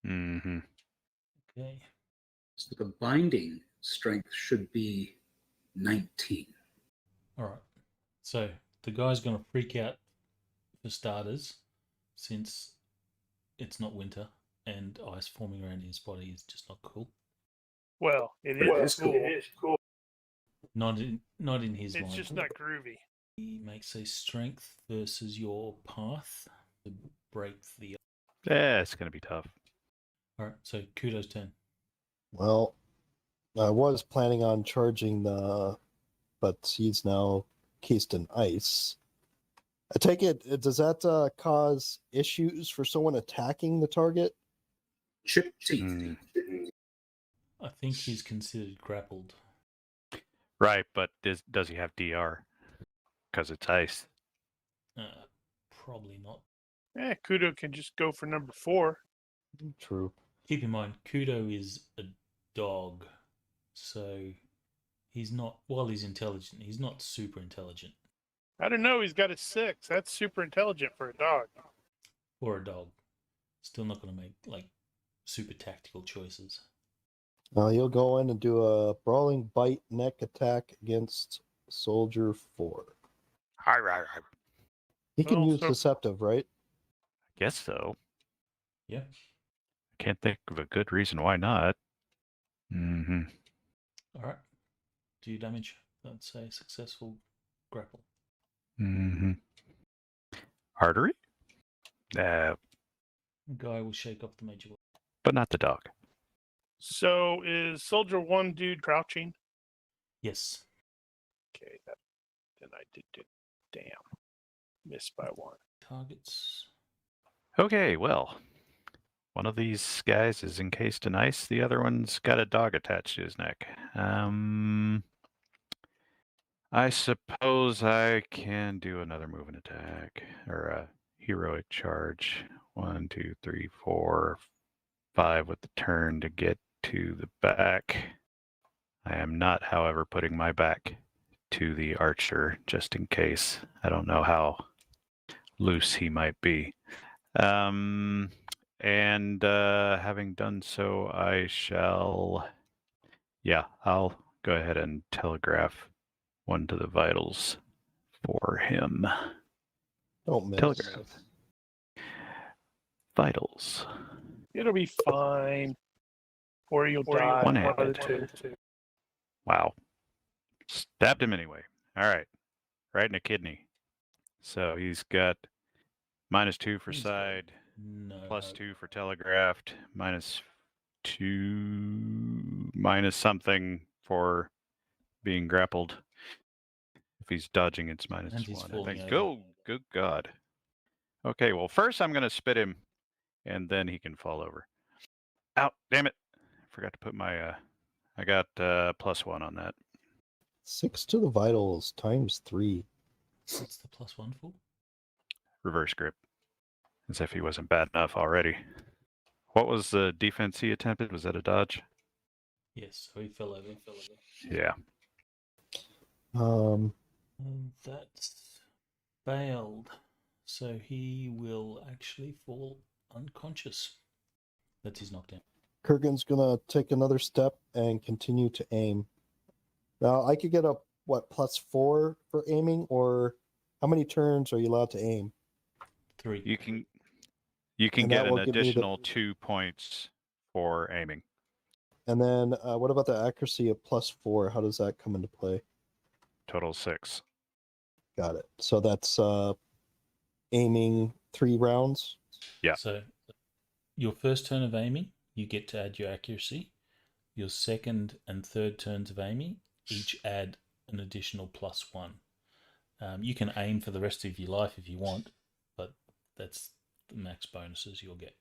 Mm-hmm. Okay. So the binding strength should be 19. All right. So the guy's going to freak out for starters, since it's not winter and ice forming around his body is just not cool. Well, it is cool. It is cool. Not in his It's mind. just not groovy. He makes a strength versus your path to break the. Yeah, it's going to be tough. All right. So Kudo's turn. Well, I was planning on charging but he's now cased in ice. I take it, does that cause issues for someone attacking the target? Chip teeth. Mm. I think he's considered grappled. Right, but does he have DR? Because it's ice. Probably not. Kudo can just go for number 4. True. Keep in mind, Kudo is a dog, so he's not. While he's intelligent, he's not super intelligent. I don't know. He's got a 6. That's super intelligent for a dog. For a dog, still not going to make like super tactical choices. He'll go in and do a brawling bite neck attack against Soldier 4. He can Well, use so- deceptive, right? Guess so. Yeah. Can't think of a good reason why not. Mm-hmm. All right. Do you damage? That's a successful grapple. Mm-hmm. Artery? The guy will shake off the major. But not the dog. So is Soldier 1 dude crouching? Yes. Okay, then I did it. Damn. Missed by 1. Targets. Okay, well, one of these guys is encased in ice. The other one's got a dog attached to his neck. I suppose I can do another movement attack or a heroic charge. 1, 2, 3, 4, 5 with the turn to get to the back. I am not, however, putting my back to the archer just in case. I don't know how loose he might be. And having done so, I shall. Yeah, I'll go ahead and telegraph one to the vitals for him. Don't miss. Telegraph. Vitals. It'll be fine. Or you'll die. One One hand. of the two. Wow. Stabbed him anyway. All right. Right in the kidney. So he's got -2 for He's side, No. +2 for telegraphed, -2 minus something for being grappled. If he's dodging, it's And he's -1. I falling think. over. Good God. Okay, well, first I'm going to spit him, and then he can fall over. Ow, damn it. Forgot to put my, I got +1 on that. 6 to the vitals times 3. What's the +1 for? Reverse grip. As if he wasn't bad enough already. What was the defense he attempted? Was that a dodge? Yes, so he fell over. Yeah. That's failed. So he will actually fall unconscious. That's his knockdown. Kurgan's gonna take another step and continue to aim. Now I could get a +4 for aiming, or how many turns are you allowed to aim? 3. You can You can And get that an will give me the- additional 2 points for aiming. And then what about the accuracy of +4? How does that come into play? Total 6. Got it. So that's aiming 3 rounds. Yeah. So your first turn of aiming, you get to add your accuracy. Your second and third turns of aiming, each add an additional +1. You can aim for the rest of your life if you want, but that's the max bonuses you'll get.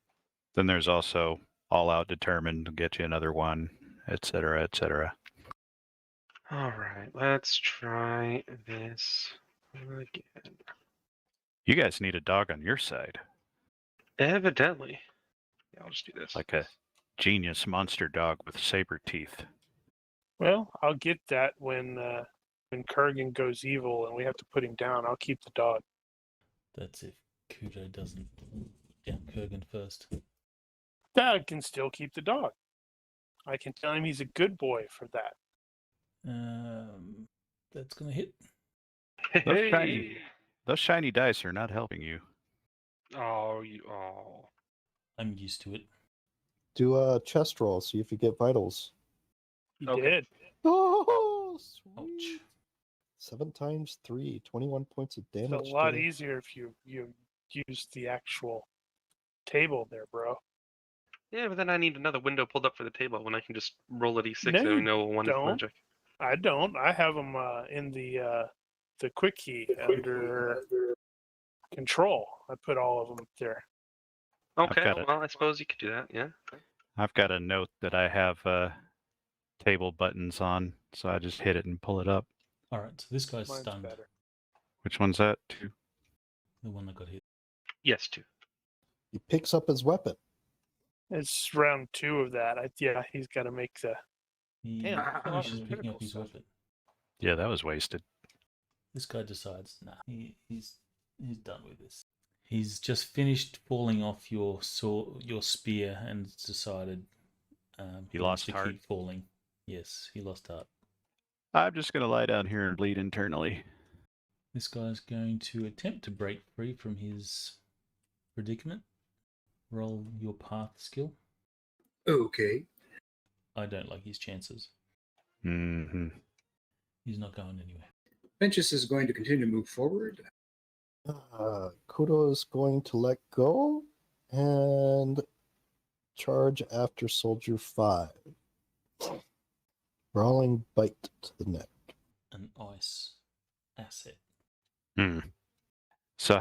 Then there's also all out determined to get you another 1, etc., etc. All right, let's try this again. You guys need a dog on your side, Evidently. Yeah, I'll just do this. like a genius monster dog with saber teeth. Well, I'll get that when Kurgan goes evil and we have to put him down. I'll keep the dog. That's if Kudo doesn't down Kurgan first. Dad can still keep the dog. I can tell him he's a good boy for that. That's gonna hit. Hey! Those shiny dice are not helping you. Oh, you. Oh. I'm used to it. Do a chest roll, see if you get vitals. He Okay. did. Oh, sweet. Ouch. 7 times 3, 21 points of It's damage. a lot to- easier if you use the actual table there, bro. Yeah, but then I need another window pulled up for the table when I can just roll a d6 No, and we you know one is don't. magic. I don't. I have them in the quick key under control. I put all of them there. Okay, got it. well, I suppose you could do that, yeah. I've got a note that I have table buttons on, so I just hit it and pull it up. All right, so this guy's Mine's stunned. better. Which one's that? 2. The one that got hit. Yes, 2. He picks up his weapon. It's round 2 of that. Yeah, he's got to make the. He Damn, that's a lot of finishes picking critical up his stuff. weapon. Yeah, that was wasted. This guy decides, nah, he's done with this. He's just finished falling off your spear and decided He wants lost to heart. keep falling. Yes, he lost heart. I'm just going to lie down here and bleed internally. This guy's going to attempt to break free from his predicament. Roll your path skill. Okay. I don't like his chances. Mm-hmm. He's not going anywhere. Ventius is going to continue to move forward. Kudo is going to let go and charge after Soldier 5. Brawling bite to the neck. An ice asset. Hmm. So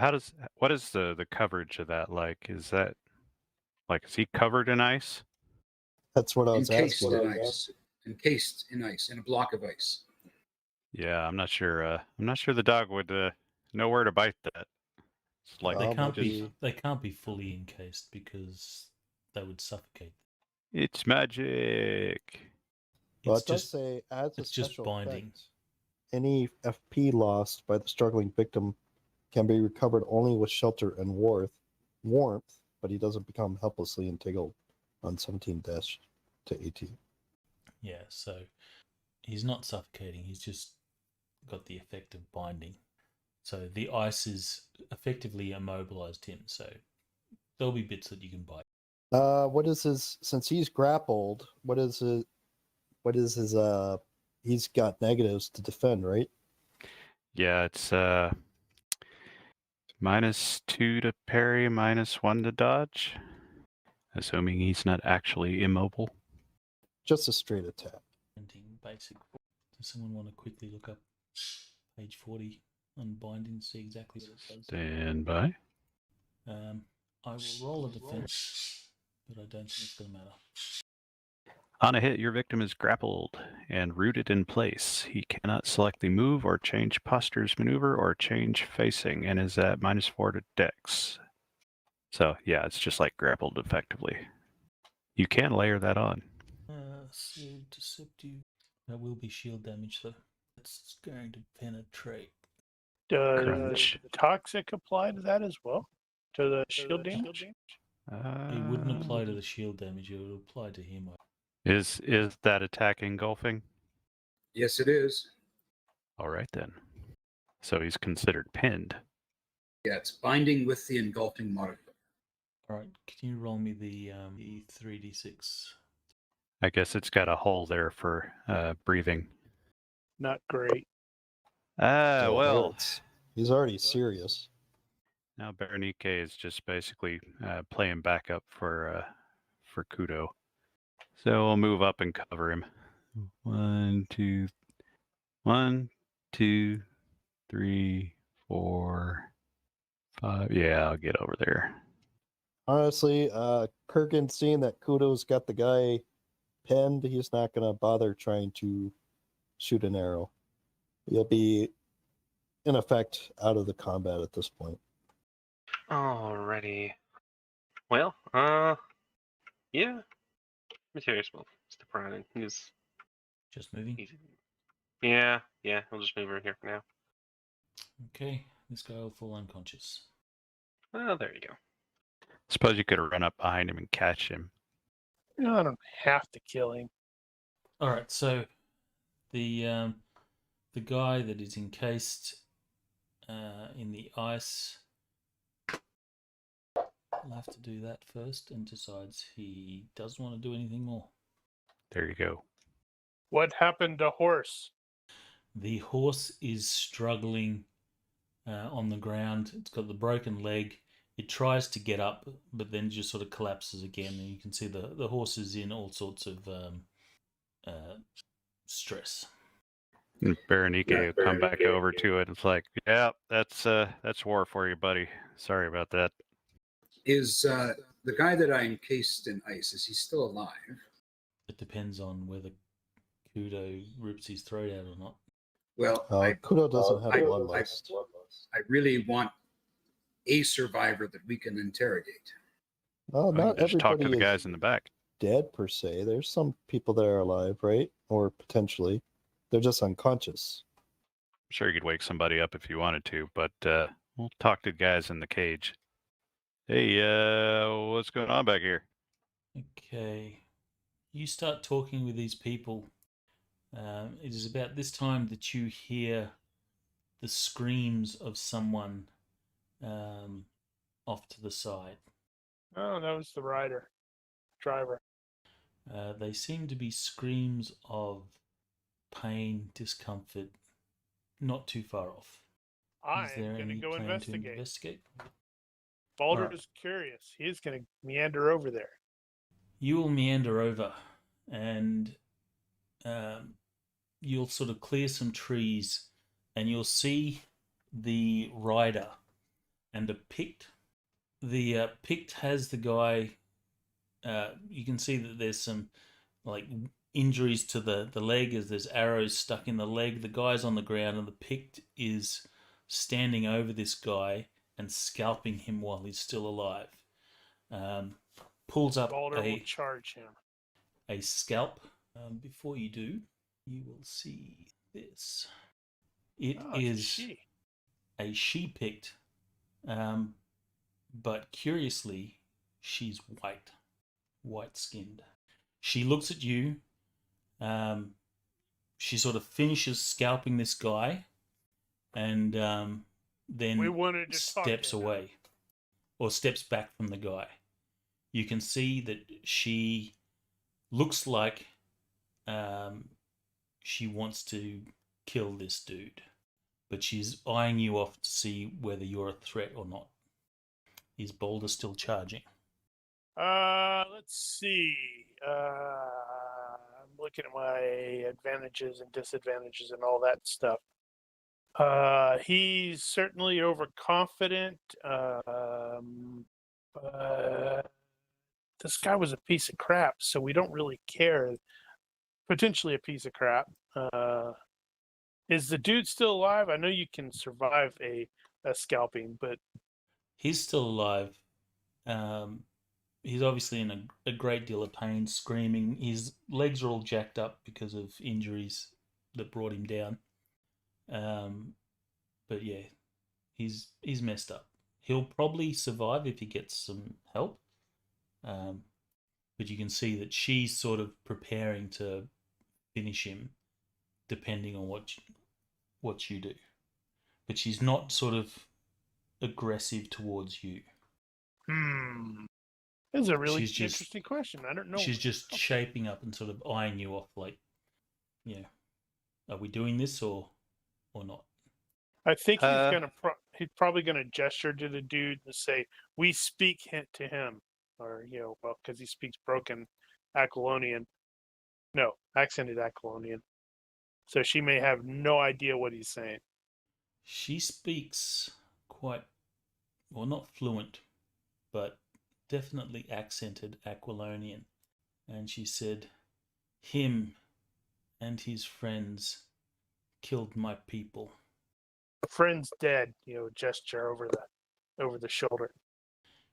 what is the coverage of that like? Is he covered in ice? That's what I was Encased asking. in ice. Encased in ice, in a block of ice. Yeah, I'm not sure. I'm not sure the dog would know where to bite that. It's like They Oh, can't maybe- be. They can't be fully encased because they would suffocate. it's magic. Well, It's it does just say adds a it's just special binding. effect. Any FP lost by the struggling victim can be recovered only with shelter and warmth, but he doesn't become helplessly entangled on 17-18. Yeah, so he's not suffocating. He's just got the effect of binding. So the ice is effectively immobilized him. So there'll be bits that you can bite. What is his? Since he's grappled, what is his? He's got negatives to defend, right? Yeah, it's -2 to parry, -1 to dodge. Assuming he's not actually immobile. Just a straight attack. Binding basic. Does someone want to quickly look up page 40 on binding, see exactly what it does? Stand by. I will roll a defense, but I don't think it's going to matter. On a hit, your victim is grappled and rooted in place. He cannot select the move or change posture's maneuver or change facing and is at -4 to dex. So, yeah, it's just like grappled effectively. You can layer that on. So deceptive. That will be shield damage, though. It's going to penetrate. Does Crunch. toxic apply to that as well? To the shield damage? It wouldn't apply to the shield damage, it would apply to him. Is that attack engulfing? Yes, it is. All right, then. So he's considered pinned. Yeah, it's binding with the engulfing modifier. All right, can you roll me the 3d6? I guess it's got a hole there for breathing. Not great. Ah, Oh, it well, hurts. He's already serious. now Berenice is just basically playing backup for Kudo. So we'll move up and cover him. 1, 2, 1, 2, 3, 4, 5. Yeah, I'll get over there. Honestly, Kurgan seeing that Kudo's got the guy pinned, he's not going to bother trying to shoot an arrow. He'll be, in effect, out of the combat at this point. Alrighty. Well, yeah. Materius will step around and he's Just moving. easy. Yeah, I'll just move over here for now. Okay, this guy will fall unconscious. Oh, there you go. Suppose you could run up behind him and catch him. No, I don't have to kill him. All right, so the guy that is encased in the ice will have to do that first and decides he doesn't want to do anything more. There you go. What happened to horse? The horse is struggling on the ground. It's got the broken leg. It tries to get up, but then just sort of collapses again. And you can see the horse is in all sorts of stress. And Berenice will come back over to it. It's like, yeah, that's war for you, buddy. Sorry about that. Is the guy that I encased in ice, is he still alive? It depends on whether Kudo rips his throat out or not. Well, Kudo doesn't have I- bloodlust. I really want a survivor that we can interrogate. Well, You not can just talk to everybody the is guys in the back. dead per se. There's some people that are alive, right? Or potentially. They're just unconscious. I'm sure you could wake somebody up if you wanted to, but we'll talk to the guys in the cage. Hey, what's going on back here? Okay. You start talking with these people. It is about this time that you hear the screams of someone off to the side. Oh, that was the driver. They seem to be screams of pain, discomfort, not too far off. I'm Is there going to any go plan investigate. to investigate? Baldur Alright. is curious. He's going to meander over there. You will meander over and you'll sort of clear some trees and you'll see the rider and a Pict. The Pict has the guy. You can see that there's some like injuries to the leg as there's arrows stuck in the leg. The guy's on the ground and the Pict is standing over this guy and scalping him while he's still alive. Pulls up Baldur will charge him. a scalp. Before you do, you will see this. It is a she Pict, but curiously, she's white-skinned. She looks at you. She sort of finishes scalping this guy, and then We wanted to talk steps to him. away, or steps back from the guy. You can see that she looks like she wants to kill this dude, but she's eyeing you off to see whether you're a threat or not. Is Baldur still charging? Let's see. I'm looking at my advantages and disadvantages and all that stuff. He's certainly overconfident. This guy was a piece of crap, so we don't really care. Potentially a piece of crap. Is the dude still alive? I know you can survive a scalping, but He's still alive. He's obviously in a great deal of pain, screaming. His legs are all jacked up because of injuries that brought him down. But yeah, he's messed up. He'll probably survive if he gets some help. But you can see that she's sort of preparing to finish him, depending on what you do. But she's not sort of aggressive towards you. That's a really She's just- interesting question. I don't know. She's just shaping up and sort of eyeing you off, like, are we doing this or not? I think he's Uh, gonna. He's probably gonna gesture to the dude and say, "We speak to him," or because he speaks broken Aquilonian. No, accented Aquilonian. So she may have no idea what he's saying. She speaks quite, well, not fluent, but definitely accented Aquilonian. And she said, him and his friends killed my people. A friend's dead. Gesture over the shoulder.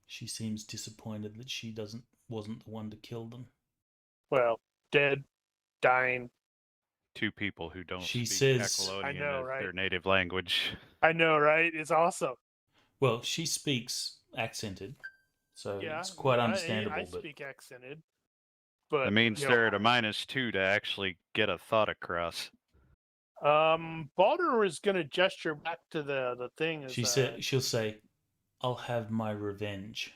She seems disappointed that she wasn't the one to kill them. Well, dead, dying. Two people who don't She speak says- Aquilonian I know, as right? their native language. I know, right? It's awesome. Well, she speaks accented, so Yeah, it's quite I understandable. But speak accented, but It means they're at a -2 to actually get a thought across. Baldur is going to gesture back to the thing. she'll say, "I'll have my revenge,"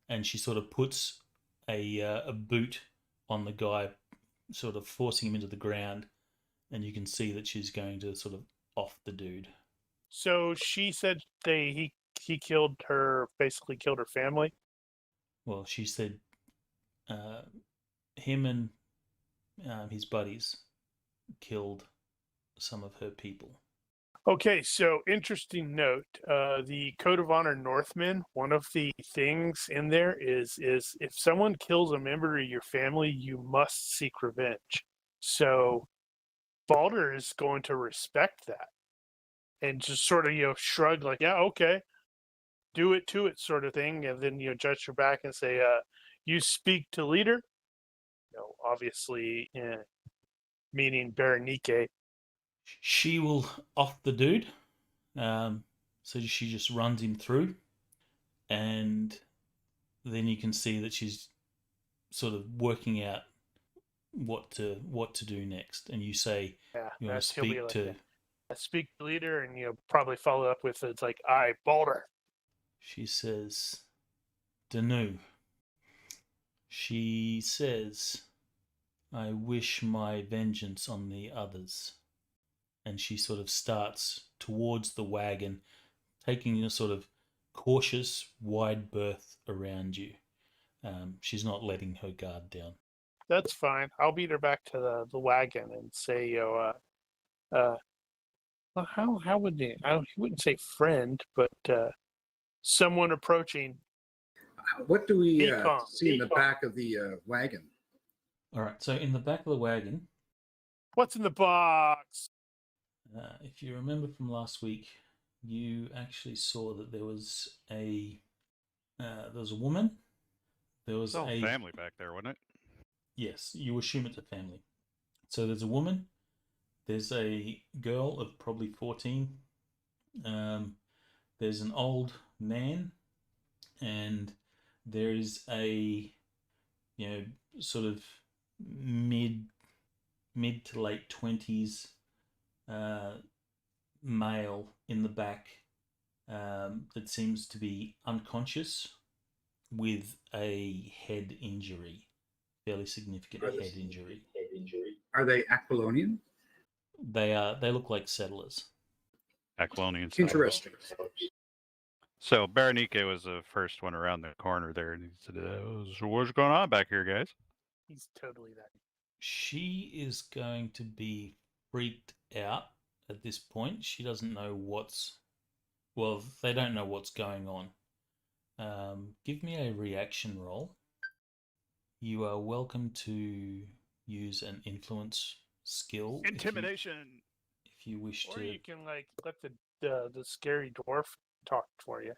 and she sort of puts a boot on the guy, sort of forcing him into the ground, and you can see that she's going to sort of off the dude. So she said he killed her, basically killed her family. Well, she said him and his buddies killed some of her people. Okay, so interesting note. The Code of Honor Northmen, one of the things in there is if someone kills a member of your family, you must seek revenge. So Baldur is going to respect that and just sort of shrug like, yeah, okay, do it to it, sort of thing, and then gesture back and say, you speak to leader. Obviously, meaning Berenike. She will off the dude. So she just runs him through, and then you can see that she's sort of working out what to do next. And you say, Yeah, you want to he'll be speak like to. that. Speak to leader, and probably follow up with it's like, "I Baldur." She says, "Danu." She says, "I wish my vengeance on the others." And she sort of starts towards the wagon, taking a sort of cautious, wide berth around you. She's not letting her guard down. That's fine. I'll beat her back to the wagon and say, well, how would he? He wouldn't say friend, but someone approaching. What do we Decom, see in the decom. back of the wagon? All right, so in the back of the wagon, What's in the box? if you remember from last week, you actually saw that there was a woman. There was It's all a family back there, wasn't it? Yes, you assume it's a family. So there's a woman. There's a girl of probably 14. There's an old man, and there is a sort of mid to late 20s male in the back that seems to be unconscious with a head injury, fairly significant head injury. Are they Aquilonian? They look like settlers. Aquilonian. Interesting. So Berenike was the first one around the corner there, and he said, "So what's going on back here, guys?" He's totally that. She is going to be freaked out at this point. She doesn't know they don't know what's going on. Give me a reaction roll. You are welcome to use an influence skill. Intimidation. If you wish Or to. you can let the scary dwarf talk for you.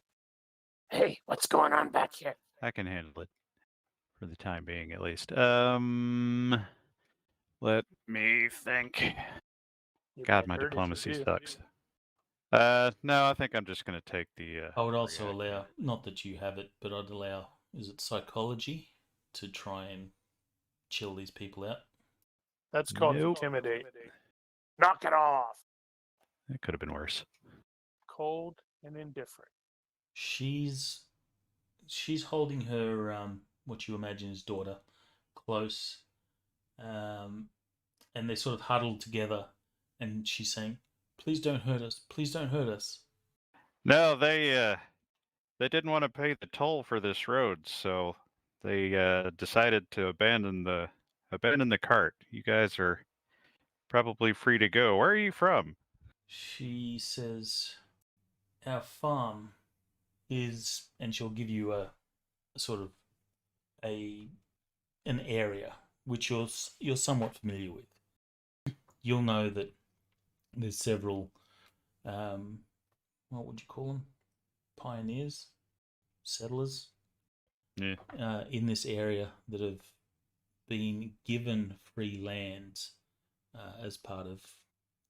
Hey, what's going on back here? I can handle it for the time being, at least. Let me think. You God, might my hurt if you diplomacy do. sucks. No, I think I'm just going to take the. I would also react. allow, not that you have it, but I'd allow, is it psychology, to try and chill these people out? That's called Nope. intimidate. Knock it off. It could have been worse. Cold and indifferent. She's she's holding her what you imagine is daughter close, and they're sort of huddled together, and she's saying, "Please don't hurt us. Please don't hurt us." No, they didn't want to pay the toll for this road, so they decided to abandon the cart. You guys are probably free to go. Where are you from? She says, "Our farm is," and she'll give you a sort of an area which you're somewhat familiar with. You'll know that there's several, what would you call them? Pioneers, settlers, Yeah. in this area that have been given free lands as part of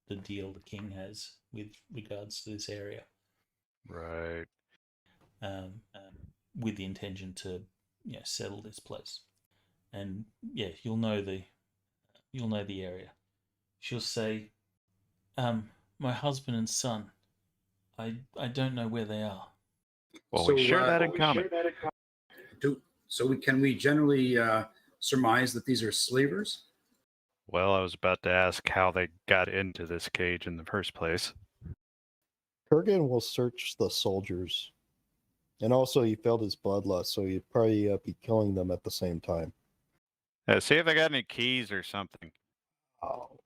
the deal the king has with regards to this area, Right. with the intention to settle this place. And yeah, you'll know the area. She'll say, my husband and son, I don't know where they are. Well, we share that in common. Can we generally surmise that these are slavers? Well, I was about to ask how they got into this cage in the first place. Kurgan will search the soldiers. And also, he failed his bloodlust, so he'd probably be killing them at the same time. See if they got any keys or something. Oh.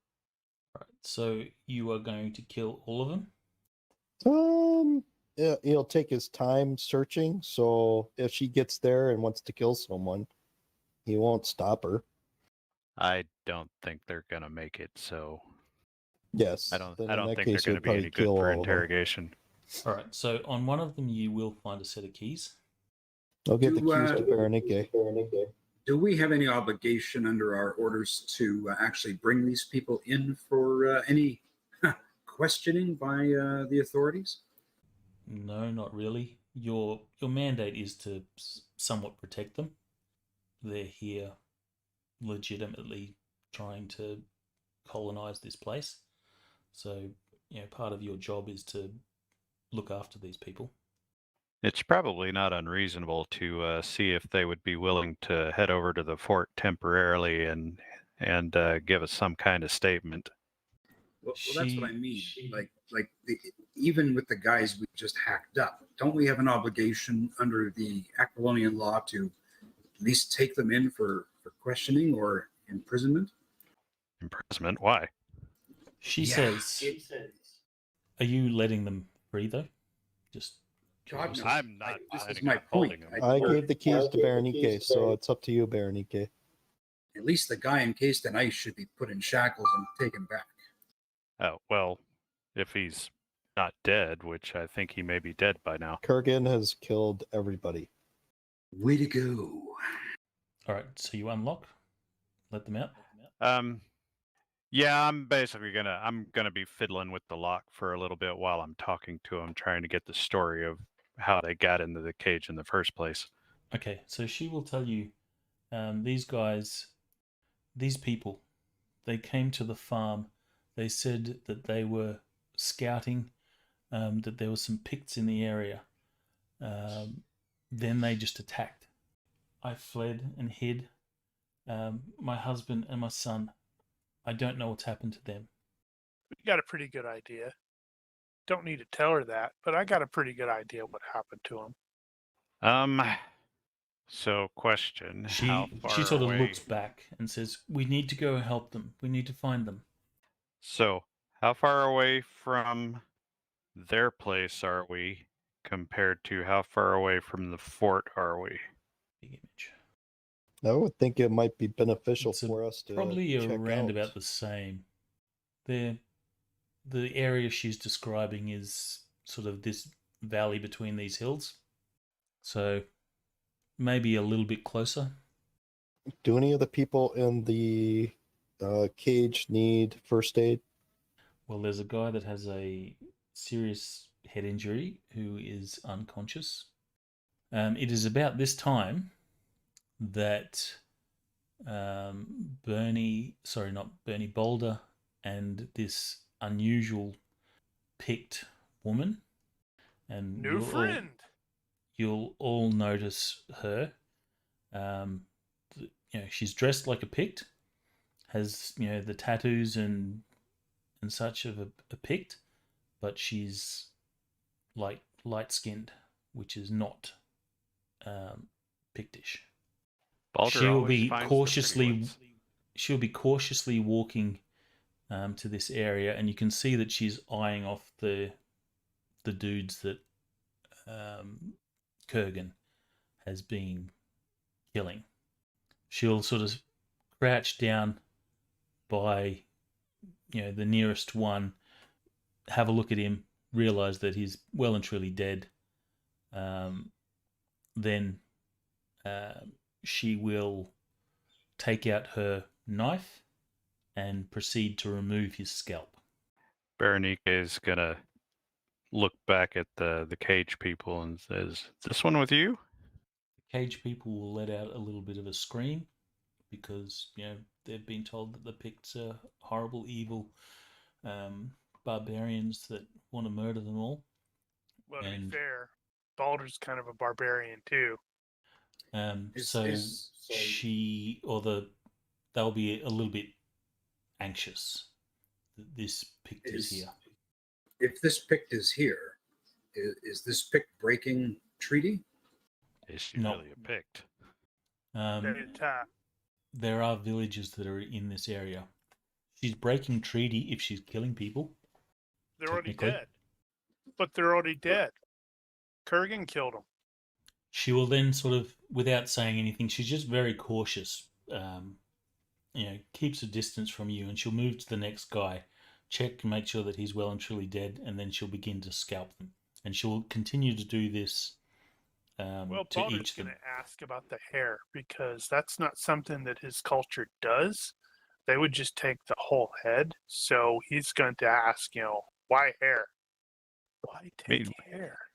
Right. So you are going to kill all of them? Yeah, he'll take his time searching, so if she gets there and wants to kill someone, he won't stop her. I don't think they're gonna make it, so Yes. I don't then I in don't that think they're case, gonna he'll be any probably good kill for all of them. interrogation. All right. So on one of them, you will find a set of keys. I'll give the Do, keys to Berenike. Do we have any obligation under our orders to actually bring these people in for any questioning by the authorities? No, not really. Your mandate is to somewhat protect them. They're here legitimately trying to colonize this place. So, part of your job is to look after these people. It's probably not unreasonable to see if they would be willing to head over to the fort temporarily and give us some kind of statement. Well, that's what I mean. Even with the guys we just hacked up, don't we have an obligation under the Aquilonian law to at least take them in for questioning or imprisonment? Imprisonment? Why? She says, "Are you letting them free though?" Just God, no. I'm not. This is planning my on point. holding them. I gave the keys to Berenike, so it's up to you, Berenike. At least the guy encased in ice should be put in shackles and taken back. Oh, well, if he's not dead, which I think he may be dead by now. Kurgan has killed everybody. Way to go. all right. So you unlock, let them out. Yeah, I'm basically gonna be fiddling with the lock for a little bit while I'm talking to him, trying to get the story of how they got into the cage in the first place. Okay. So she will tell you, these guys, these people, they came to the farm. They said that they were scouting, that there were some Picts in the area. Then they just attacked. I fled and hid. My husband and my son, I don't know what's happened to them. We got a pretty good idea. Don't need to tell her that, but I got a pretty good idea what happened to him. So question, She how far sort of away... looks back and says, "We need to go help them. We need to find them." So, how far away from their place are we compared to how far away from the fort are we? Big image. I would think it might be beneficial It's for us to probably check around out. about the same. The area she's describing is sort of this valley between these hills. So maybe a little bit closer. Do any of the people in the cage need first aid? Well, there's a guy that has a serious head injury who is unconscious. It is about this time that Bernie Boulder and this unusual picked woman, and New friend. you'll all notice her. She's dressed like a Pict, has the tattoos and such of a Pict, but she's like light skinned, which is not Pictish. Baldur She'll always be finds the pretty cautiously ones. she'll be cautiously walking to this area, and you can see that she's eyeing off the dudes that Kurgan has been killing. She'll sort of crouch down by the nearest one, have a look at him, realize that he's well and truly dead. Then she will take out her knife and proceed to remove his scalp. Berenike is gonna look back at the cage people and says, "This one with you?" The cage people will let out a little bit of a scream because they've been told that the Picts are horrible, evil barbarians that want to murder them all. Well, to be fair, Baldur's kind of a barbarian too. They'll be a little bit anxious that this Pict is here. If this Pict is here, is this Pict breaking treaty? Is she really a Pict? There are villages that are in this area. She's breaking treaty if she's killing people. They're already dead. But they're already dead. Kurgan killed them. She will then sort of, without saying anything, she's just very cautious. Keeps a distance from you, and she'll move to the next guy, check and make sure that he's well and truly dead, and then she'll begin to scalp them. And she'll continue to do this to Baldur's going to ask about the hair, because that's not something that his culture does. They would just take the whole head. So he's going to ask, why hair? Why take hair?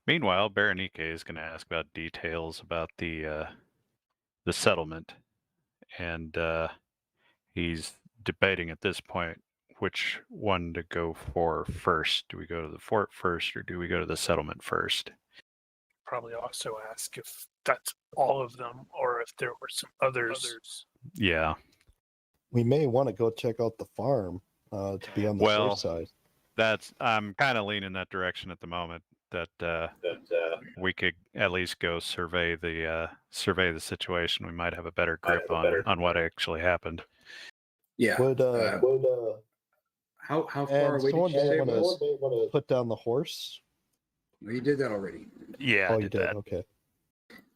Meanwhile, Berenike is going to ask about details about the settlement, and he's debating at this point which one to go for first. Do we go to the fort first, or do we go to the settlement first? Probably also ask if that's all of them, or if there were some others. Yeah. We may want to go check out the farm to be on the safe side. I'm kind of leaning that direction at the moment. That we could at least go survey the situation. We might have a better grip on what actually happened. Yeah. How far away did you say it was? Want to put down the horse? Well, you did that already. Yeah, you did. Okay.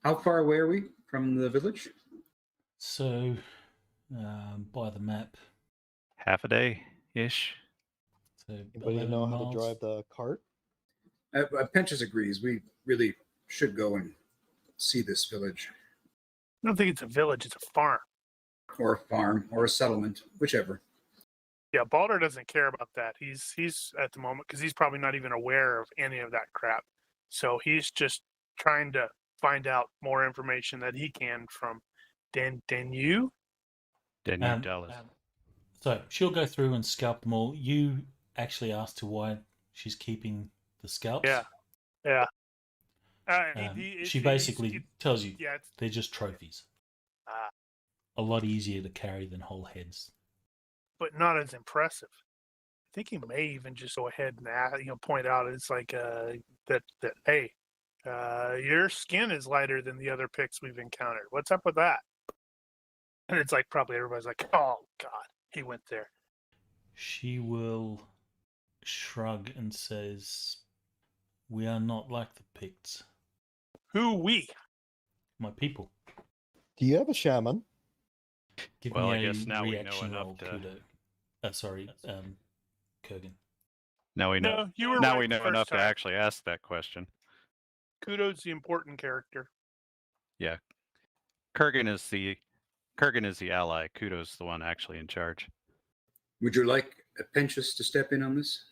How far away are we from the village? So, by the map, half a day ish. So anybody know how to drive the cart? Penchas agrees. We really should go and see this village. I don't think it's a village, it's a farm. Or a farm, or a settlement, whichever. Yeah, Baldur doesn't care about that. He's at the moment, because he's probably not even aware of any of that crap. So he's just trying to find out more information that he can from Danu Dallas. So she'll go through and scalp them all. You actually asked her why she's keeping the scalps. Yeah. She basically tells you they're just trophies. A lot easier to carry than whole heads. But not as impressive. I think he may even just go ahead and point out it's like that hey, your skin is lighter than the other Picts we've encountered. What's up with that? And it's like probably everybody's like, oh God, he went there. She will shrug and says, "We are not like the Picts." Who we? My people. Do you have a shaman? Give well, me I guess now we know reaction enough roll, to. Kurgan. Now we know. No, you were now right we know first enough time. to actually ask that question. Kudo's the important character. Yeah, Kurgan is the ally. Kudo's the one actually in charge. Would you like Penchas to step in on this?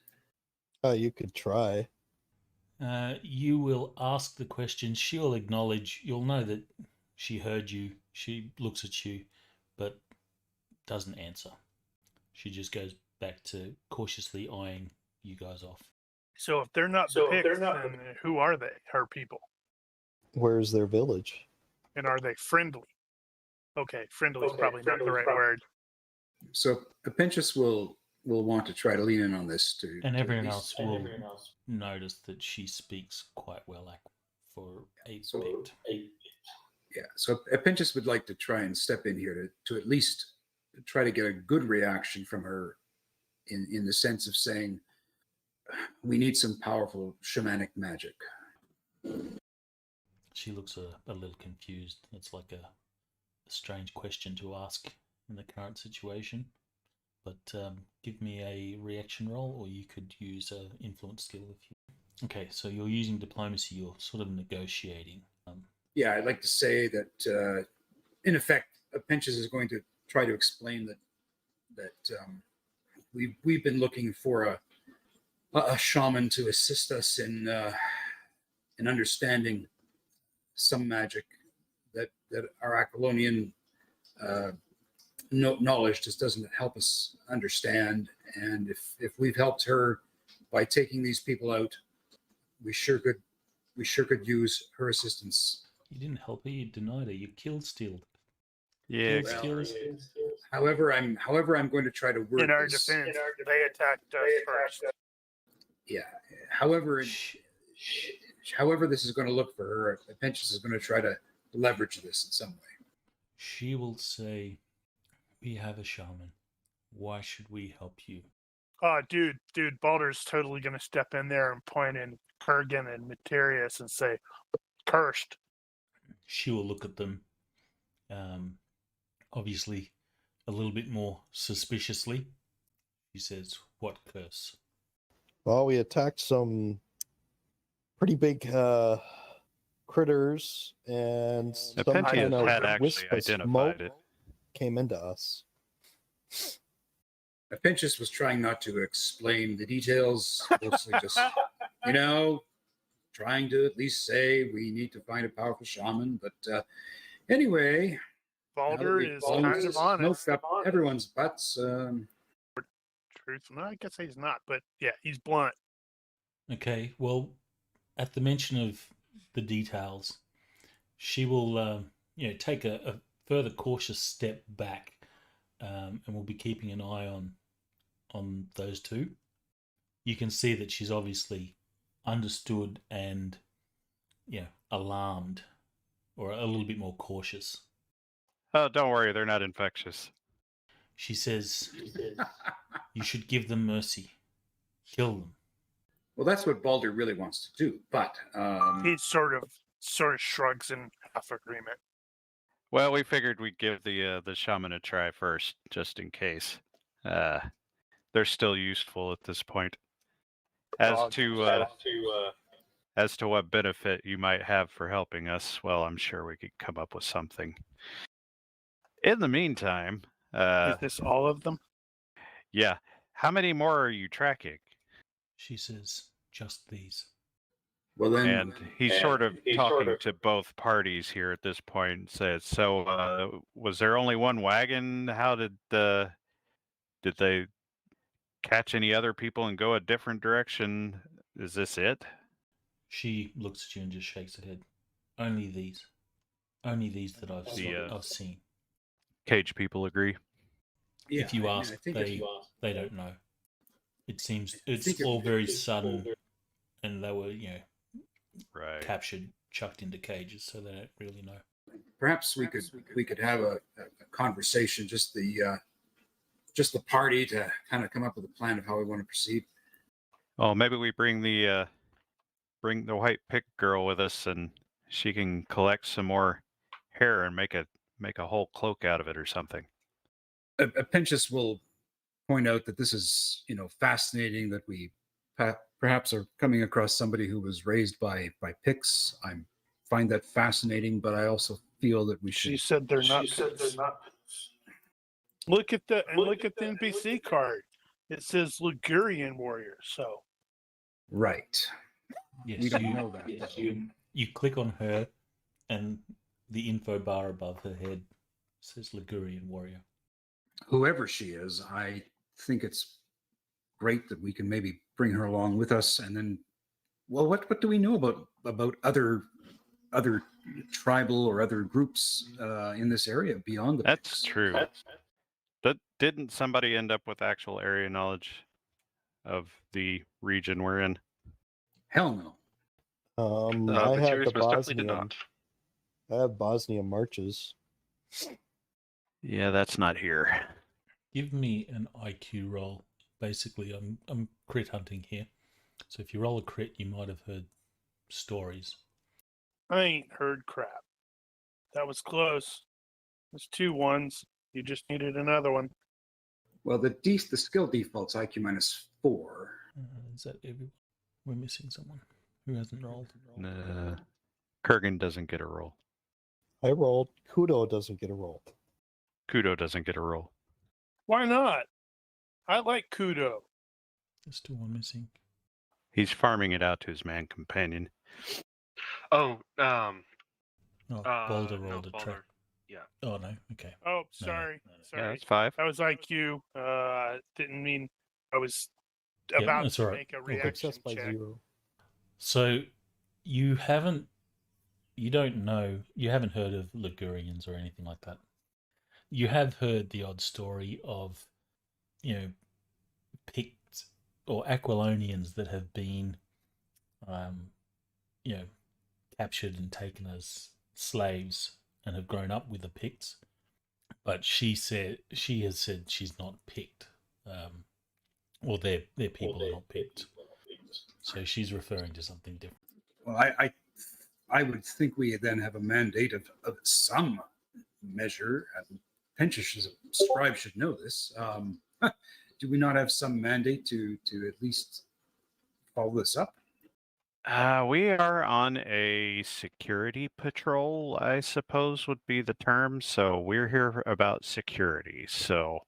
You could try. You will ask the question. She'll acknowledge. You'll know that she heard you. She looks at you, but doesn't answer. She just goes back to cautiously eyeing you guys off. So if they're not the Picts, then who are they? Her people. Where's their village? And are they friendly? Okay, friendly is probably not the right word. So Apentius will want to try to lean in on this to And to at everyone least- else will notice that she speaks quite well for a So- bit. Yeah, so Apentius would like to try and step in here to at least try to get a good reaction from her in the sense of saying, we need some powerful shamanic magic. She looks a little confused. It's like a strange question to ask in the current situation. But give me a reaction roll, or you could use an influence skill if you. Okay, so you're using diplomacy. You're sort of negotiating. Yeah, I'd like to say that in effect, Apentius is going to try to explain that we've been looking for a shaman to assist us in understanding some magic that our Accolonian knowledge just doesn't help us understand. And if we've helped her by taking these people out, we sure could use her assistance. You didn't help her. You denied her. You killed Steele. Yeah, Kill Well, stealers. However, I'm going to try to word In our this. defense, they attacked us first. Yeah. However, Shh. however this is going to look for her, Apentius is going to try to leverage this in some way. She will say, "We have a shaman. Why should we help you?" Oh, dude, Baldur's totally gonna step in there and point in Kurgan and Materius and say, "Cursed." She will look at them, obviously a little bit more suspiciously. She says, "What curse?" Well, we attacked some pretty big critters, and some Apentius kind of had actually wisp of identified smoke it. came into us. Apentius was trying not to explain the details, mostly just, trying to at least say we need to find a powerful shaman. But anyway, Baldur is kind of honest. smoked up everyone's butts. Truth, well, I guess he's not, but yeah, he's blunt. Okay, well, at the mention of the details, she will, take a further cautious step back, and will be keeping an eye on those two. You can see that she's obviously understood and, alarmed, or a little bit more cautious. Oh, don't worry, they're not infectious. She says, "You should give them mercy. Kill them." Well, that's what Baldur really wants to do, but He sort of shrugs in half agreement. Well, we figured we'd give the shaman a try first, just in case. They're still useful at this point. As to what benefit you might have for helping us, well, I'm sure we could come up with something. In the meantime, Is this all of them? yeah, how many more are you tracking? She says, "Just these." well then, And he's sort of talking to both parties here at this point and says, so was there only one wagon? How did they catch any other people and go a different direction? Is this it? She looks at you and just shakes her head. Only these. Only these that I've seen. Cage people agree. yeah, If you I mean, ask, I think they don't know. It seems think it's all very sudden, and they were, Right. captured, chucked into cages, so they don't really know. perhaps we could have a conversation, just the party, to kind of come up with a plan of how we want to proceed. Oh, maybe we bring the white pick girl with us, and she can collect some more hair and make a whole cloak out of it or something. Apentius will point out that this is, fascinating that we perhaps are coming across somebody who was raised by Picts. I find that fascinating, but I also feel that we She should. said they're not. Look at the NPC card. It says Ligurian warrior. So Right. Yes, We don't know that. You click on her, and the info bar above her head says Ligurian warrior. Whoever she is, I think it's great that we can maybe bring her along with us, and then, well, what do we know about other other tribal or other groups in this area beyond the That's Picts. true. Didn't somebody end up with actual area knowledge of the region we're in? Hell no. Uh, I The have series the most definitely did Bosnian. not. I have Bosnian marches. Yeah, that's not here. Give me an IQ roll. Basically, I'm crit hunting here. So if you roll a crit, you might have heard stories. I ain't heard crap. That was close. There's 2 1s. You just needed another one. Well, the skill default's IQ -4. Is that everyone? We're missing someone who hasn't rolled. Kurgan doesn't get a roll. I rolled. Kudo doesn't get a roll. Kudo doesn't get a roll. Why not? I like Kudo. There's still one missing. He's farming it out to his man companion. Oh, Oh, Boulder no, rolled a track. Boulder. Yeah. Oh, no. Okay. Oh, sorry. Yeah, Sorry. that's 5. That was IQ. Didn't mean I was Yeah, about that's to all right. make a Okay. reaction Success by check. 0. So you don't know, you haven't heard of Ligurians or anything like that. You have heard the odd story of, Picts or Aquilonians that have been, captured and taken as slaves and have grown up with the Picts. But she has said she's not Pict. Or their people are not Pict. So she's referring to something different. Well, I would think we then have a mandate of some measure. Pentish as a scribe should know this. Do we not have some mandate to at least follow this up? We are on a security patrol, I suppose would be the term. So we're here about security. So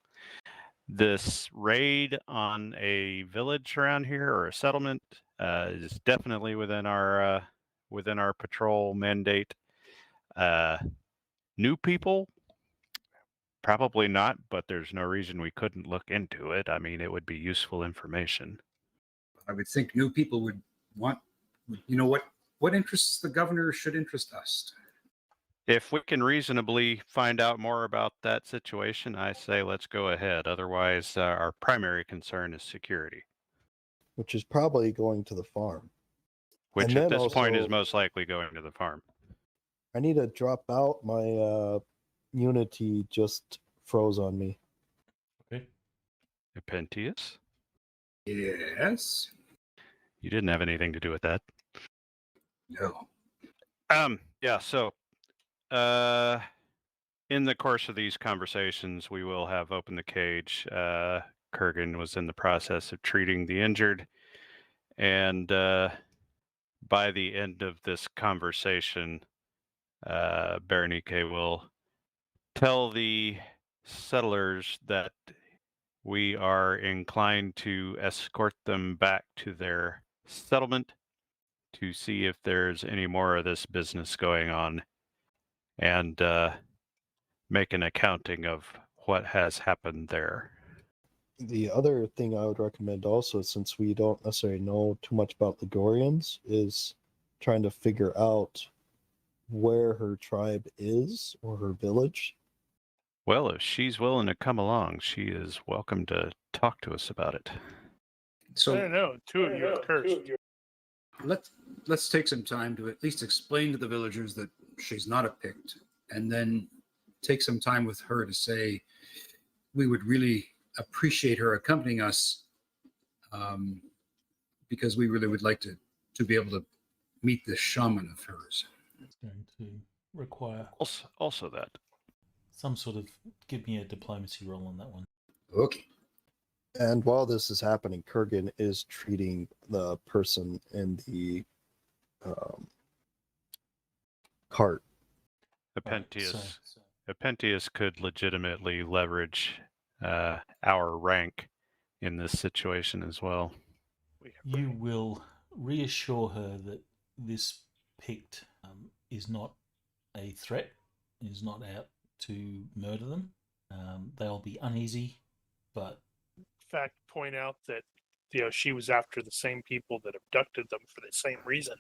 this raid on a village around here or a settlement is definitely within our patrol mandate. New people, probably not, but there's no reason we couldn't look into it. I mean, it would be useful information. I would think new people would want, what interests the governor should interest us. If we can reasonably find out more about that situation, I say let's go ahead. Otherwise, our primary concern is security, Which is probably going to the farm. which And at then this point is also- most likely going to the farm. I need to drop out. My Unity just froze on me. Okay. Epentius, Yes. you didn't have anything to do with that. No. Yeah, so in the course of these conversations, we will have opened the cage. Kurgan was in the process of treating the injured, and by the end of this conversation, Berenike will tell the settlers that we are inclined to escort them back to their settlement to see if there's any more of this business going on, and make an accounting of what has happened there. The other thing I would recommend also, since we don't necessarily know too much about Ligurians, is trying to figure out where her tribe is or her village. Well, if she's willing to come along, she is welcome to talk to us about it. I So don't know. 2 of you are cursed. let's take some time to at least explain to the villagers that she's not a Pict, and then take some time with her to say we would really appreciate her accompanying us, because we really would like to be able to meet this shaman of hers. It's going to require Also that. some sort of, give me a diplomacy roll on that one. Okay. And while this is happening, Kurgan is treating the person in the cart. Epentius. Epentius could legitimately leverage our rank in this situation as well. You will reassure her that this Pict is not a threat, is not out to murder them. They'll be uneasy, but In fact, point out that she was after the same people that abducted them for the same reason.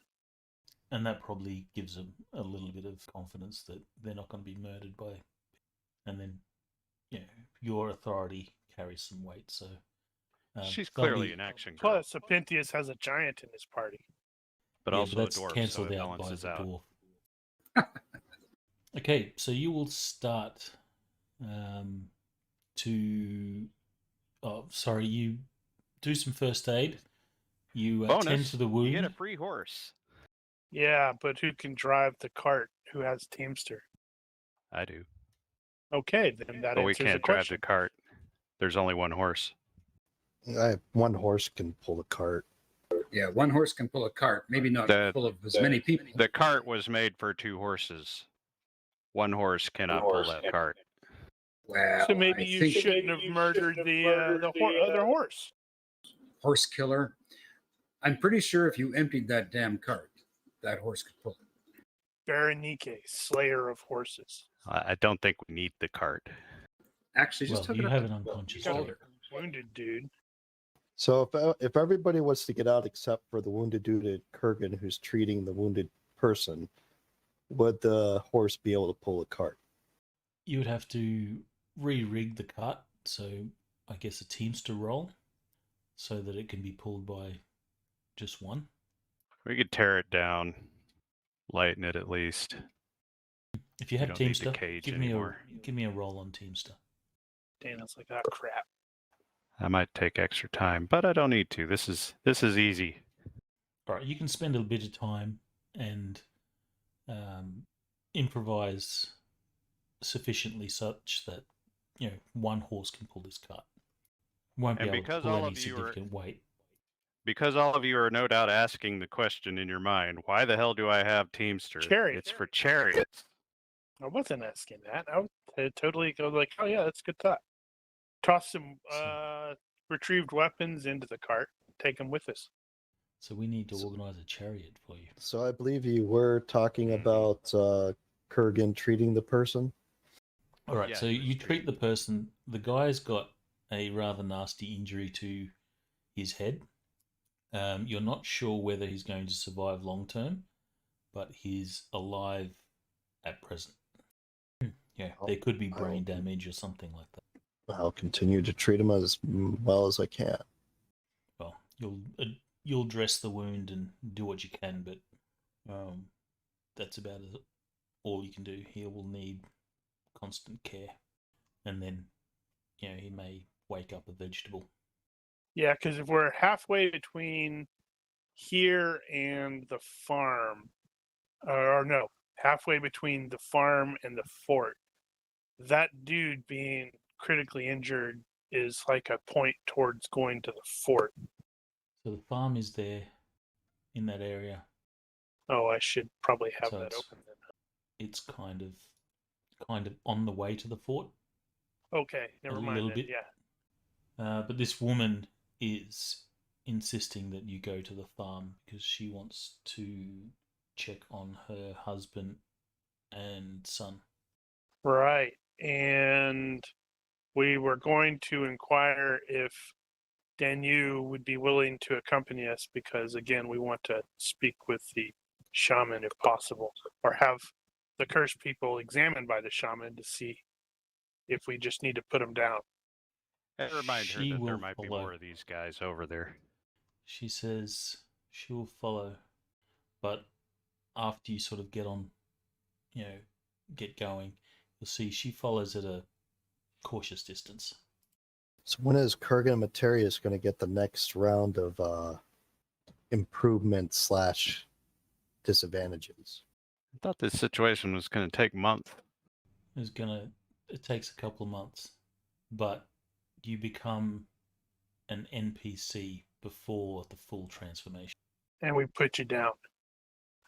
and that probably gives them a little bit of confidence that they're not going to be murdered by. And then, your authority carries some weight. So She's they'll clearly be- an action girl, Plus, Apintius has a giant in his party. but yeah, also but that's a dwarf, so cancelled it out by balances the out. dwarf. Okay, so you will start to. Oh, sorry. You do some first aid. You tend Bonus, to the wound. you get a free horse. Yeah, but who can drive the cart? Who has Teamster? I do. Okay, then that But we answers can't the drive question. the cart. There's only one horse. One horse can pull the cart. Yeah, one horse can pull a cart, maybe not The- full of as many people. The cart was made for 2 horses. One horse cannot pull that cart. Well, So maybe I you think shouldn't have murdered the other horse. horse killer. I'm pretty sure if you emptied that damn cart, that horse could pull it. Berenike, slayer of horses. I don't think we need the cart. Actually, just Well, hook you it up have to an unconscious Got a dude. wounded dude. So if everybody was to get out except for the wounded dude at Kurgan who's treating the wounded person, would the horse be able to pull a cart? You would have to re-rig the cart, so I guess a teamster roll, so that it can be pulled by just one. We could tear it down, lighten it at least. If you We have don't need the teamster, cage give anymore. me a roll on teamster. Dana's like, oh crap. I might take extra time, but I don't need to. This is easy. All right, you can spend a bit of time and improvise sufficiently such that one horse can pull this cart. Won't be And able to because pull all any of you are significant weight. Because all of you are no doubt asking the question in your mind, why the hell do I have Teamster? Chariot. It's for chariots. I wasn't asking that. I would totally go like, oh yeah, that's a good thought. Toss some retrieved weapons into the cart. Take them with us. So we need to organize a chariot for you. So I believe you were talking about Kurgan treating the person. All right, Yeah, so he was you treat treating- the person. The guy's got a rather nasty injury to his head. You're not sure whether he's going to survive long term, but he's alive at present. Yeah, there could be brain damage or something like that. I'll continue to treat him as well as I can. Well, you'll dress the wound and do what you can, but that's about all you can do. He will need constant care, and then he may wake up a vegetable. Yeah, because if we're halfway between here and the farm, or no, halfway between the farm and the fort, that dude being critically injured is like a point towards going to the fort. So the farm is there in that area. Oh, I should probably have So that it's- open then. It's kind of on the way to the fort. Okay, never mind little then. bit. Yeah. But this woman is insisting that you go to the farm because she wants to check on her husband and son. Right. And we were going to inquire if Danu would be willing to accompany us because, again, we want to speak with the shaman if possible, or have the cursed people examined by the shaman to see if we just need to put them down. And remind her She that there will might be follow. more of these guys over there. She says she will follow, but after you sort of get on, get going, you'll see she follows at a cautious distance. So when is Kurgan Materius going to get the next round of improvement / disadvantages? I thought this situation was going to take months. It takes a couple of months, but you become an NPC before the full transformation. And we put you down.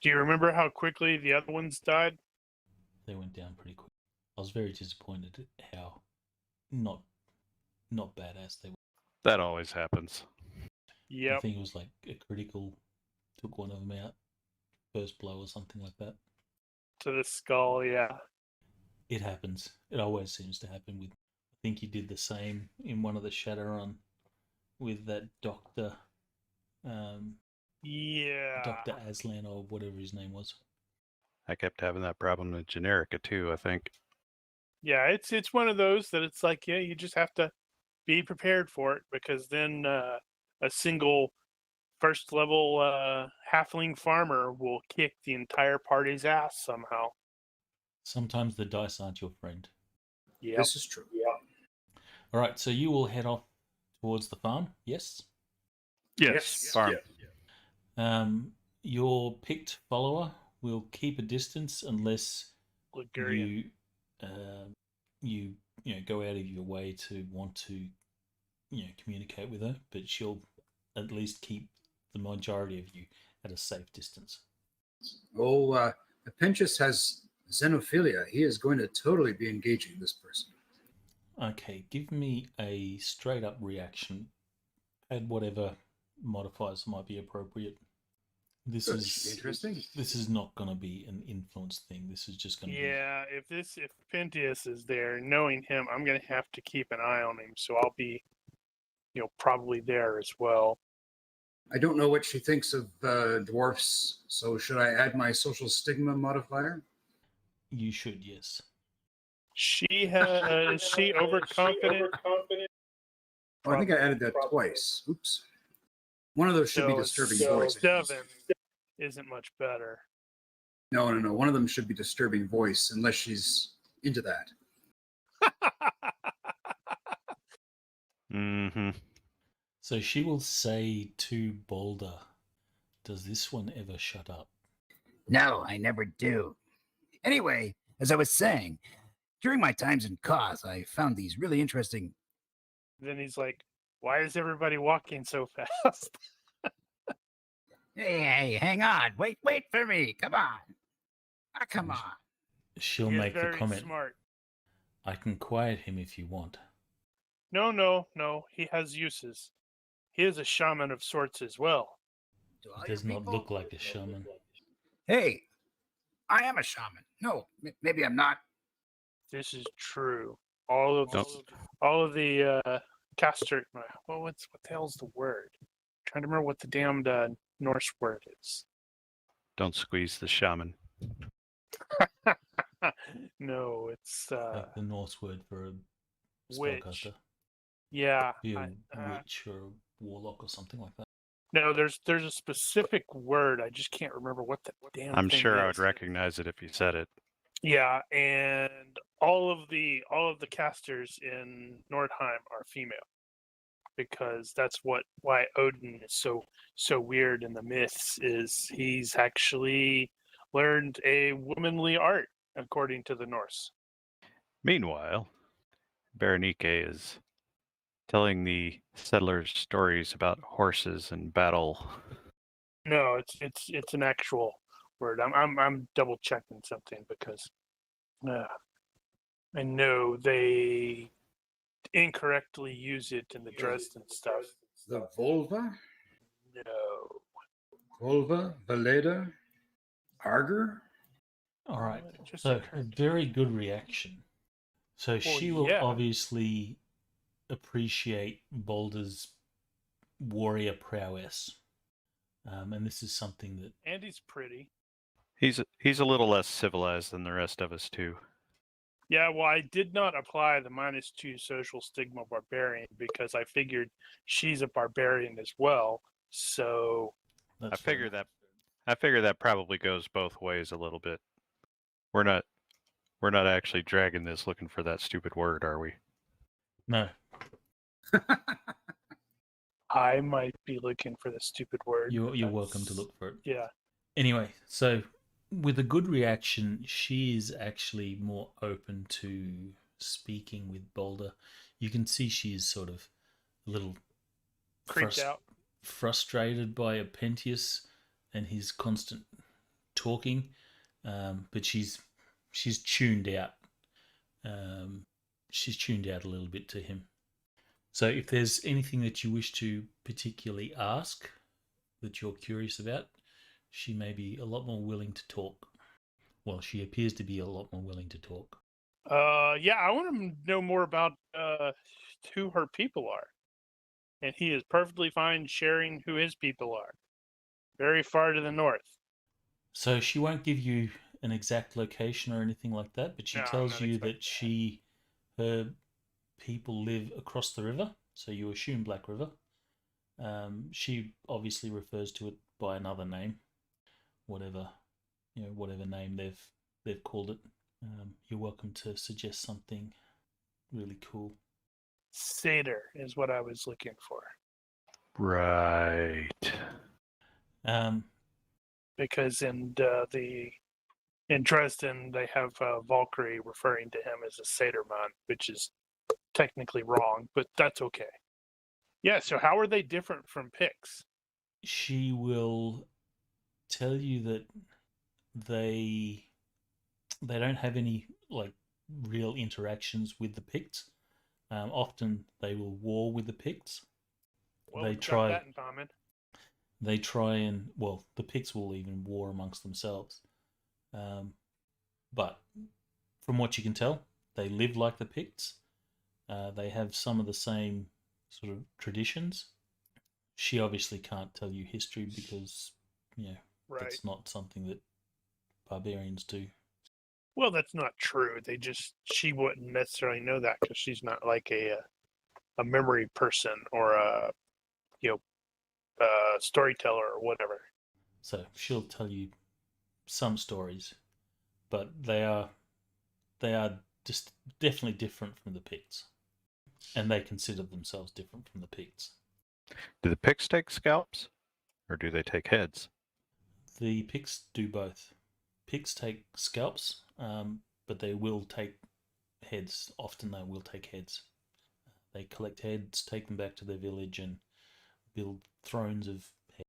Do you remember how quickly the other ones died? They went down pretty quick. I was very disappointed at how not badass they were. That always happens. I Yep. think it was like a critical took one of them out, first blow or something like that. To the skull, yeah. It happens. It always seems to happen with. I think you did the same in one of the Shadowrun with that doctor. Yeah. Dr. Aslan or whatever his name was. I kept having that problem with Generica too, I think. Yeah, it's one of those that it's like, yeah, you just have to be prepared for it, because then a single first level halfling farmer will kick the entire party's ass somehow. Sometimes the dice aren't your friend. Yep. This is true. All right, so you will head off towards the farm, yes? Yes, farm. Your picked follower will keep a distance unless Ligurian. you go out of your way to want to communicate with her, but she'll at least keep the majority of you at a safe distance. Oh, Apentius has xenophilia. He is going to totally be engaging this person. Okay, give me a straight up reaction. Add whatever modifiers might be appropriate. This Good. is Interesting. This is not going to be an influence thing. This is just going to be. Yeah, if Pentius is there, knowing him, I'm gonna have to keep an eye on him, so I'll be, probably there as well. I don't know what she thinks of dwarfs, so should I add my social stigma modifier? You should, yes. She has is she overconfident? Oh, I think I added that twice. Oops. One of those should be disturbing voice. 7 isn't much better. No. One of them should be disturbing voice, unless she's into that. Mm-hmm. So she will say to Boulder, "Does this one ever shut up?" No, I never do. Anyway, as I was saying, during my times in Cos, I found these really interesting. Then he's like, "Why is everybody walking so fast?" Hey, hang on. Wait for me. Come on. Ah, come on. She'll He is make the very comment, smart. "I can quiet him if you want." No. He has uses. He is a shaman of sorts as well. Do all He your does not people- look like a shaman. Hey, I am a shaman. No, maybe I'm not. This is true. All of Don't- the caster. Well, what the hell's the word? I'm trying to remember what the damned Norse word is. Don't squeeze the shaman. No, it's Like the Norse word for a witch. spellcaster. Yeah. Be a witch or a warlock or something like that. No, there's a specific word. I just can't remember what the damn I'm thing sure I is. would recognize it if you said it. Yeah, and all of the casters in Nordheim are female, because that's why Odin is so weird in the myths. Is he's actually learned a womanly art according to the Norse. Meanwhile, Berenike is telling the settlers stories about horses and battle. No, it's an actual word. I'm double checking something because I know they incorrectly use it in the Dresden stuff. The vulva, No. Veleda, Arger. All right. It just So a occurred to very good reaction. So she will yeah. obviously appreciate Boulder's warrior prowess, and this is something that Andy's pretty. He's a little less civilized than the rest of us too. Yeah, well, I did not apply the -2 social stigma barbarian because I figured she's a barbarian as well. So that's I fair figure enough. that probably goes both ways a little bit. We're not actually dragging this looking for that stupid word, are we? No, I might be looking for the stupid word. you're but welcome to that's- look for it. Yeah. Anyway, so with a good reaction, she is actually more open to speaking with Boulder. You can see she is sort of a little Creeped out. frustrated by Apentius and his constant talking, but she's tuned out. She's tuned out a little bit to him. So if there's anything that you wish to particularly ask that you're curious about, she may be a lot more willing to talk. Well, she appears to be a lot more willing to talk. Yeah, I want to know more about who her people are. And he is perfectly fine sharing who his people are. Very far to the north. So she won't give you an exact location or anything like that, but she No, I'm tells not you expecting that her people live across the river, so you assume Black River. She obviously refers to it by another name, whatever name they've called it. You're welcome to suggest something really cool. Satyr is what I was looking for. Right. Because in Dresden they have Valkyrie referring to him as a Satyrman, which is technically wrong, but that's okay. Yeah, so how are they different from Picts? She will tell you that they don't have any like real interactions with the Picts. Often they will war with the Picts. Well, They we've try- got that in common. They try and, well, the Picts will even war amongst themselves. But from what you can tell, they live like the Picts. They have some of the same sort of traditions. She obviously can't tell you history because, Right. that's not something that barbarians do. Well, that's not true. She wouldn't necessarily know that because she's not like a memory person or a storyteller or whatever. So she'll tell you some stories, but they are just definitely different from the Picts, and they consider themselves different from the Picts. Do the Picts take scalps, or do they take heads? The Picts do both. Picts take scalps, but they will take heads. Often they will take heads. They collect heads, take them back to their village, and build thrones of heads.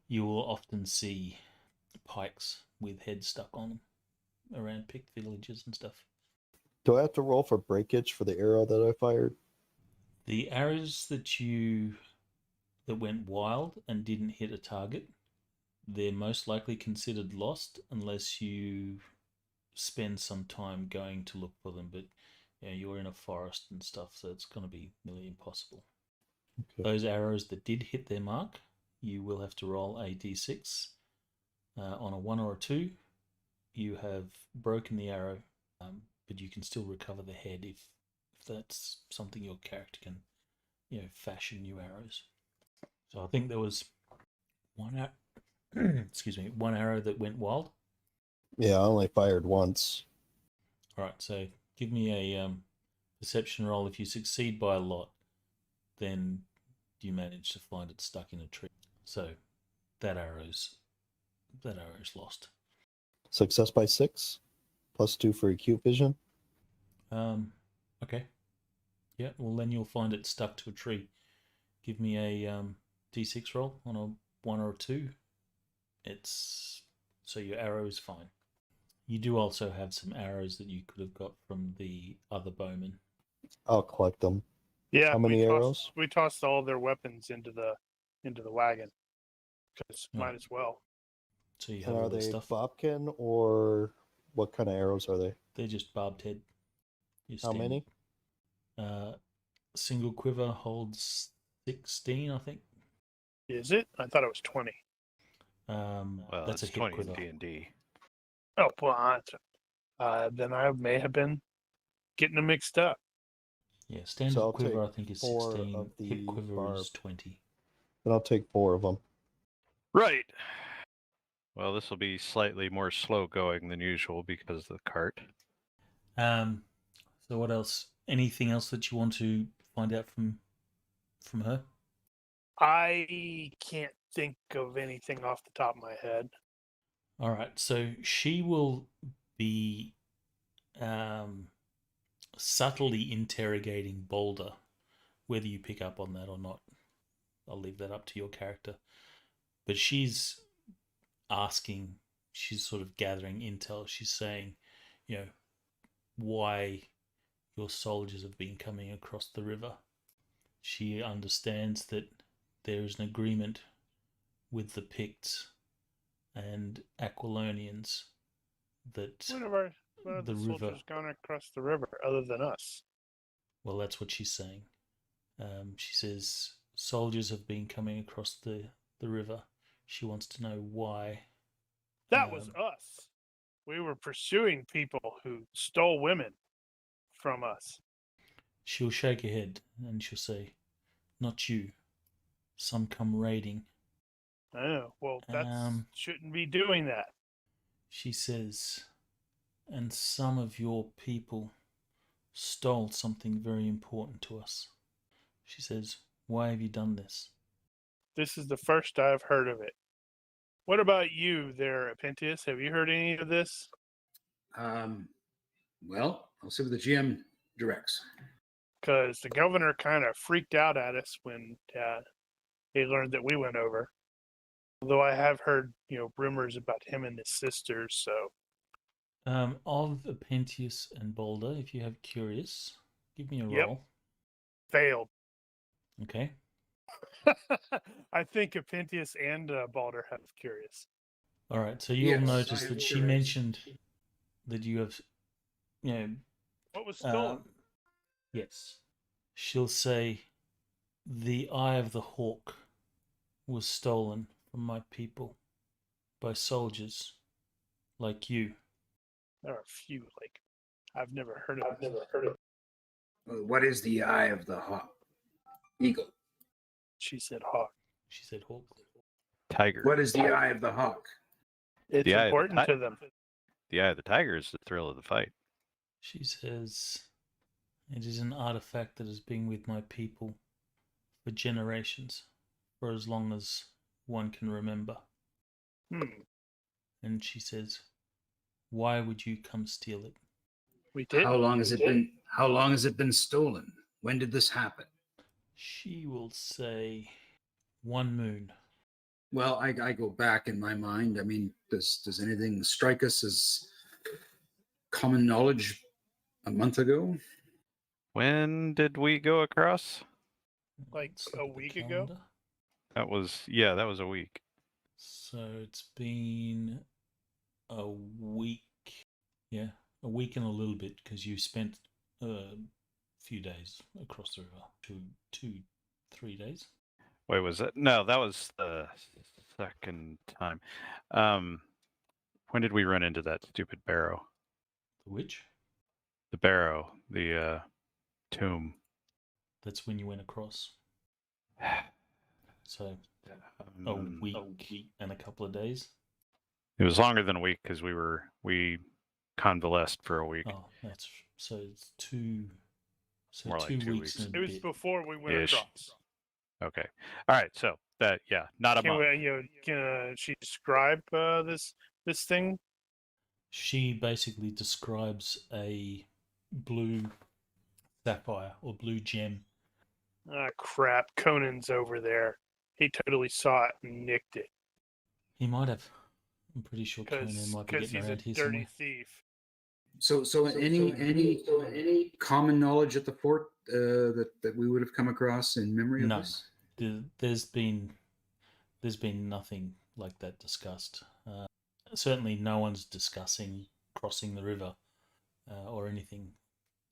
You will often see pikes with heads stuck on them around Pict villages and stuff. Do I have to roll for breakage for the arrow that I fired? The arrows that went wild and didn't hit a target, they're most likely considered lost unless you spend some time going to look for them. But you're in a forest and stuff, so it's going to be nearly impossible. Okay. Those arrows that did hit their mark, you will have to roll a d6. On a 1 or a 2, you have broken the arrow, but you can still recover the head if that's something your character can, fashion new arrows. So I think there was one arrow that went wild. Yeah, I only fired once. All right, so give me a perception roll. If you succeed by a lot, then you manage to find it stuck in a tree. So that arrow's lost. Success by 6, +2 for acute vision. Okay. Yeah, well then you'll find it stuck to a tree. Give me a d6 roll on a 1 or a 2. So your arrow is fine. You do also have some arrows that you could have got from the other bowmen. I'll collect them. Yeah. How many we tossed, arrows? We tossed all their weapons into the wagon because might as well. So you have And all are this they stuff. Bobkin or what kind of arrows are they? They're just barbed head. How many? Single quiver holds 16, I think. Is it? I thought it was 20. Well, that's a it's hit 20 quiver. in D&D. Oh, well, then I may have been getting them mixed up. Yeah, standard So I'll quiver I take think is 4 16. of the Hit quiver is barbed. 20. Then I'll take 4 of them. Right. Well, this will be slightly more slow going than usual because of the cart. So what else? Anything else that you want to find out from her? I can't think of anything off the top of my head. All right. So she will be subtly interrogating Boulder. Whether you pick up on that or not, I'll leave that up to your character. But she's asking, she's sort of gathering intel. She's saying, why your soldiers have been coming across the river. She understands that there is an agreement with the Picts and Aquilonians that When are the river. soldiers gone across the river other than us? Well, that's what she's saying. She says soldiers have been coming across the the river. She wants to know why. That was us. We were pursuing people who stole women from us. She'll shake her head and she'll say, "Not you. Some come raiding." Oh, well, that shouldn't be doing that. She says, "And some of your people stole something very important to us." She says, "Why have you done this?" This is the first I've heard of it. What about you there, Apentius? Have you heard any of this? Well, I'll see what the GM directs. Because the governor kind of freaked out at us when he learned that we went over. Although I have heard, rumors about him and his sisters. So, Of Apentius and Boulder, if you have curious, give me a Yep. roll. failed. Okay. I think Apentius and Balder have curious. All right. So you'll Yes, notice I that am she curious. mentioned that you have, What was stolen? yes. She'll say, "The eye of the hawk was stolen from my people by soldiers like you." There are a few, I've never heard of it. What is the eye of the hawk? Eagle. She said hawk. She said hawk. Tiger. What is the eye of the hawk? It's The eye of the important to them. The eye of the tiger is the thrill of the fight. She says, "It is an artifact that has been with my people for generations, for as long as one can remember." And she says, "Why would you come steal it?" We did. How long has it been stolen? When did this happen? She will say, "One moon." Well, I go back in my mind. I mean, does anything strike us as common knowledge a month ago? When did we go across? Like Let's a look at the week ago? calendar. That was a week. So it's been a week. Yeah, a week and a little bit, because you spent a few days across the river. 3 days. Wait, was it? No, that was the second time. When did we run into that stupid barrow? The witch? The barrow, the tomb. That's when you went across. So a week and a couple of days. It was longer than a week because we convalesced for a week. Oh, that's so it's two. So More like 2 2 weeks weeks. and It a was bit. before we went Ish. across. Okay. All right. So that, not a Can month. can she describe this thing? She basically describes a blue sapphire or blue gem. Ah, crap. Conan's over there. He totally saw it and nicked it. He might have. I'm pretty sure Conan Because might be getting he's a around here dirty somewhere. thief. So any common knowledge at the fort that we would have come across in memory of No. this? There's been nothing like that discussed. Certainly, no one's discussing crossing the river or anything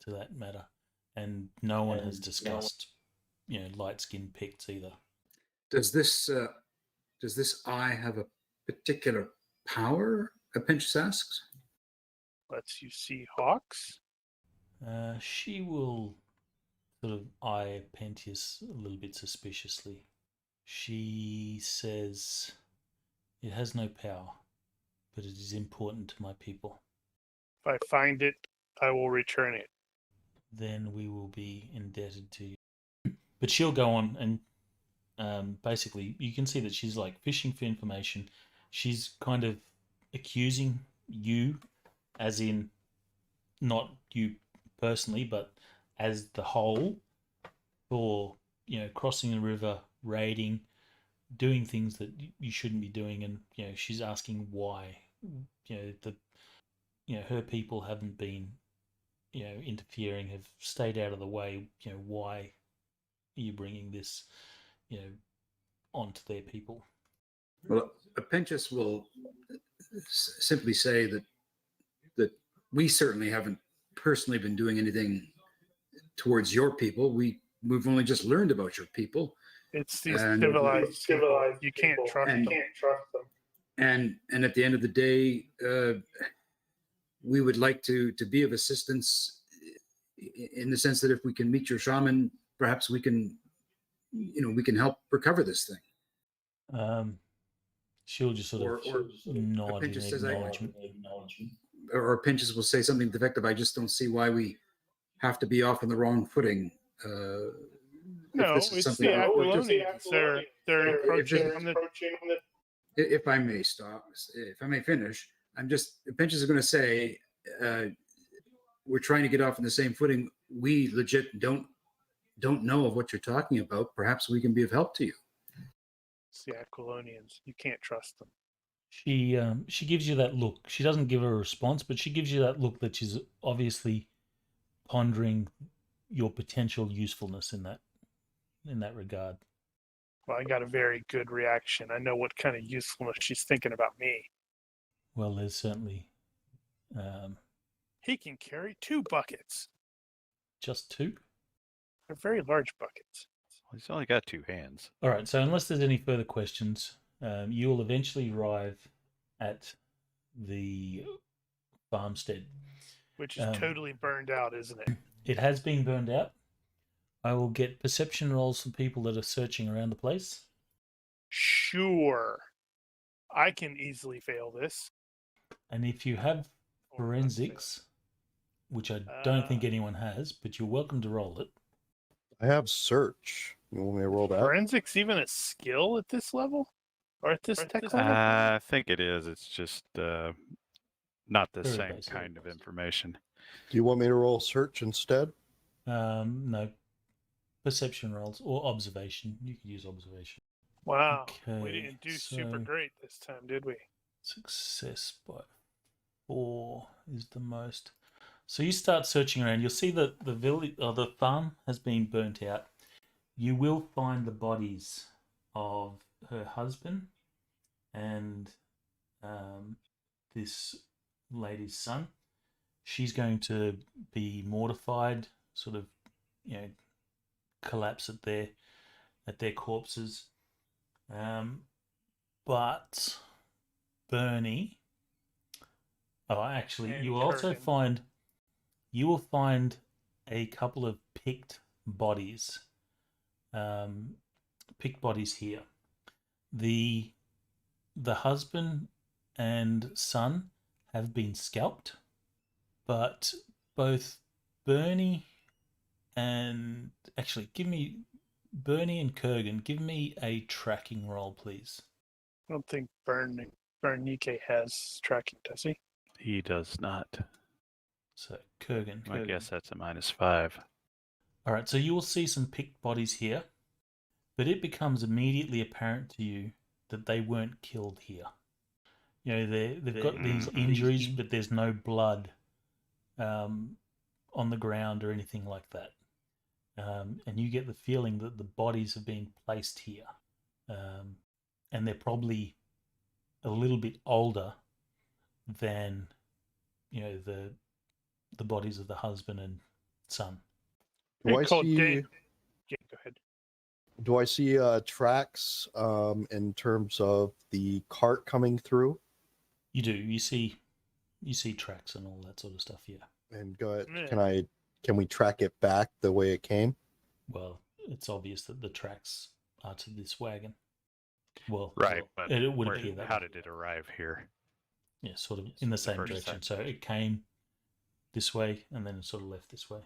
to that matter, and no one has discussed, light-skinned Picts either. Does this eye have a particular power? Apentius asks. Lets you see hawks? She will sort of eye Pentius a little bit suspiciously. She says, "It has no power, but it is important to my people. If I find it, I will return it. Then we will be indebted to you." But she'll go on and basically you can see that she's like fishing for information. She's kind of accusing you, as in not you personally, but as the whole, for crossing the river, raiding, doing things that you shouldn't be doing, and she's asking why. Her people haven't been interfering, have stayed out of the way. Why are you bringing this onto their people? Well, Apentius will simply say that we certainly haven't personally been doing anything towards your people. We've only just learned about your people, It's these And- civilized people. You can't trust And- them. And at the end of the day, we would like to be of assistance in the sense that if we can meet your shaman, perhaps we can, we can help recover this thing. She'll just sort of nod in Pinchas says, acknowledgement. or Pinchas will say something defective. I just don't see why we have to be off on the wrong footing. No, this is it's something the that we're just- Aquilonians. They're encroaching on the. if I may stop, if I may finish, Pinchas is going to say, we're trying to get off on the same footing. We legit don't know of what you're talking about. Perhaps we can be of help to you. It's the Aquilonians. You can't trust them. She gives you that look. She doesn't give a response, but she gives you that look that she's obviously pondering your potential usefulness in that regard. Well, I got a very good reaction. I know what kind of usefulness she's thinking about me. Well, there's certainly He can carry 2 buckets. just 2. They're very large buckets. Well, he's only got 2 hands. All right, so unless there's any further questions, you will eventually arrive at the farmstead. Which is totally burned out, isn't it? It has been burned out. I will get perception rolls for people that are searching around the place. Sure. I can easily fail this. And if you have Or not forensics, which I don't think anyone has, but you're welcome to roll it. I have search. You want me to roll fail. that? Forensics even a skill at this level? Or at this tech level? I think it is. It's just not the Very same basic. kind of information. Do you want me to roll search instead? No. Perception rolls or observation. You could use observation. Wow. We Okay, didn't do super so- great this time, did we? Success by 4 is the most. So you start searching around. You'll see that the village or the farm has been burnt out. You will find the bodies of her husband and this lady's son. She's going to be mortified, sort of, collapse at their corpses. But Bernie. Oh, actually, And you will also Kurgan. find a couple of picked bodies. Picked bodies here. The husband and son have been scalped, but both Bernie and Bernie and Kurgan, give me a tracking roll, please. I don't think Bernike has tracking, does he? He does not. So Kurgan. I guess that's a -5. All right, so you will see some picked bodies here, but it becomes immediately apparent to you that they weren't killed here. They've got these injuries, but there's no blood on the ground or anything like that. And you get the feeling that the bodies have been placed here. And they're probably a little bit older than, the bodies of the husband and son. Do I Called see? Dave. Yeah, go ahead. Do I see tracks in terms of the cart coming through? You do. You see tracks and all that sort of stuff. Yeah. And go ahead. Yeah. Can we track it back the way it came? Well, it's obvious that the tracks are to this wagon. Well, Right, but it would where- appear that how way. did it arrive here? Yeah, sort of in the same first direction. time. So it came this way and then it sort of left this way.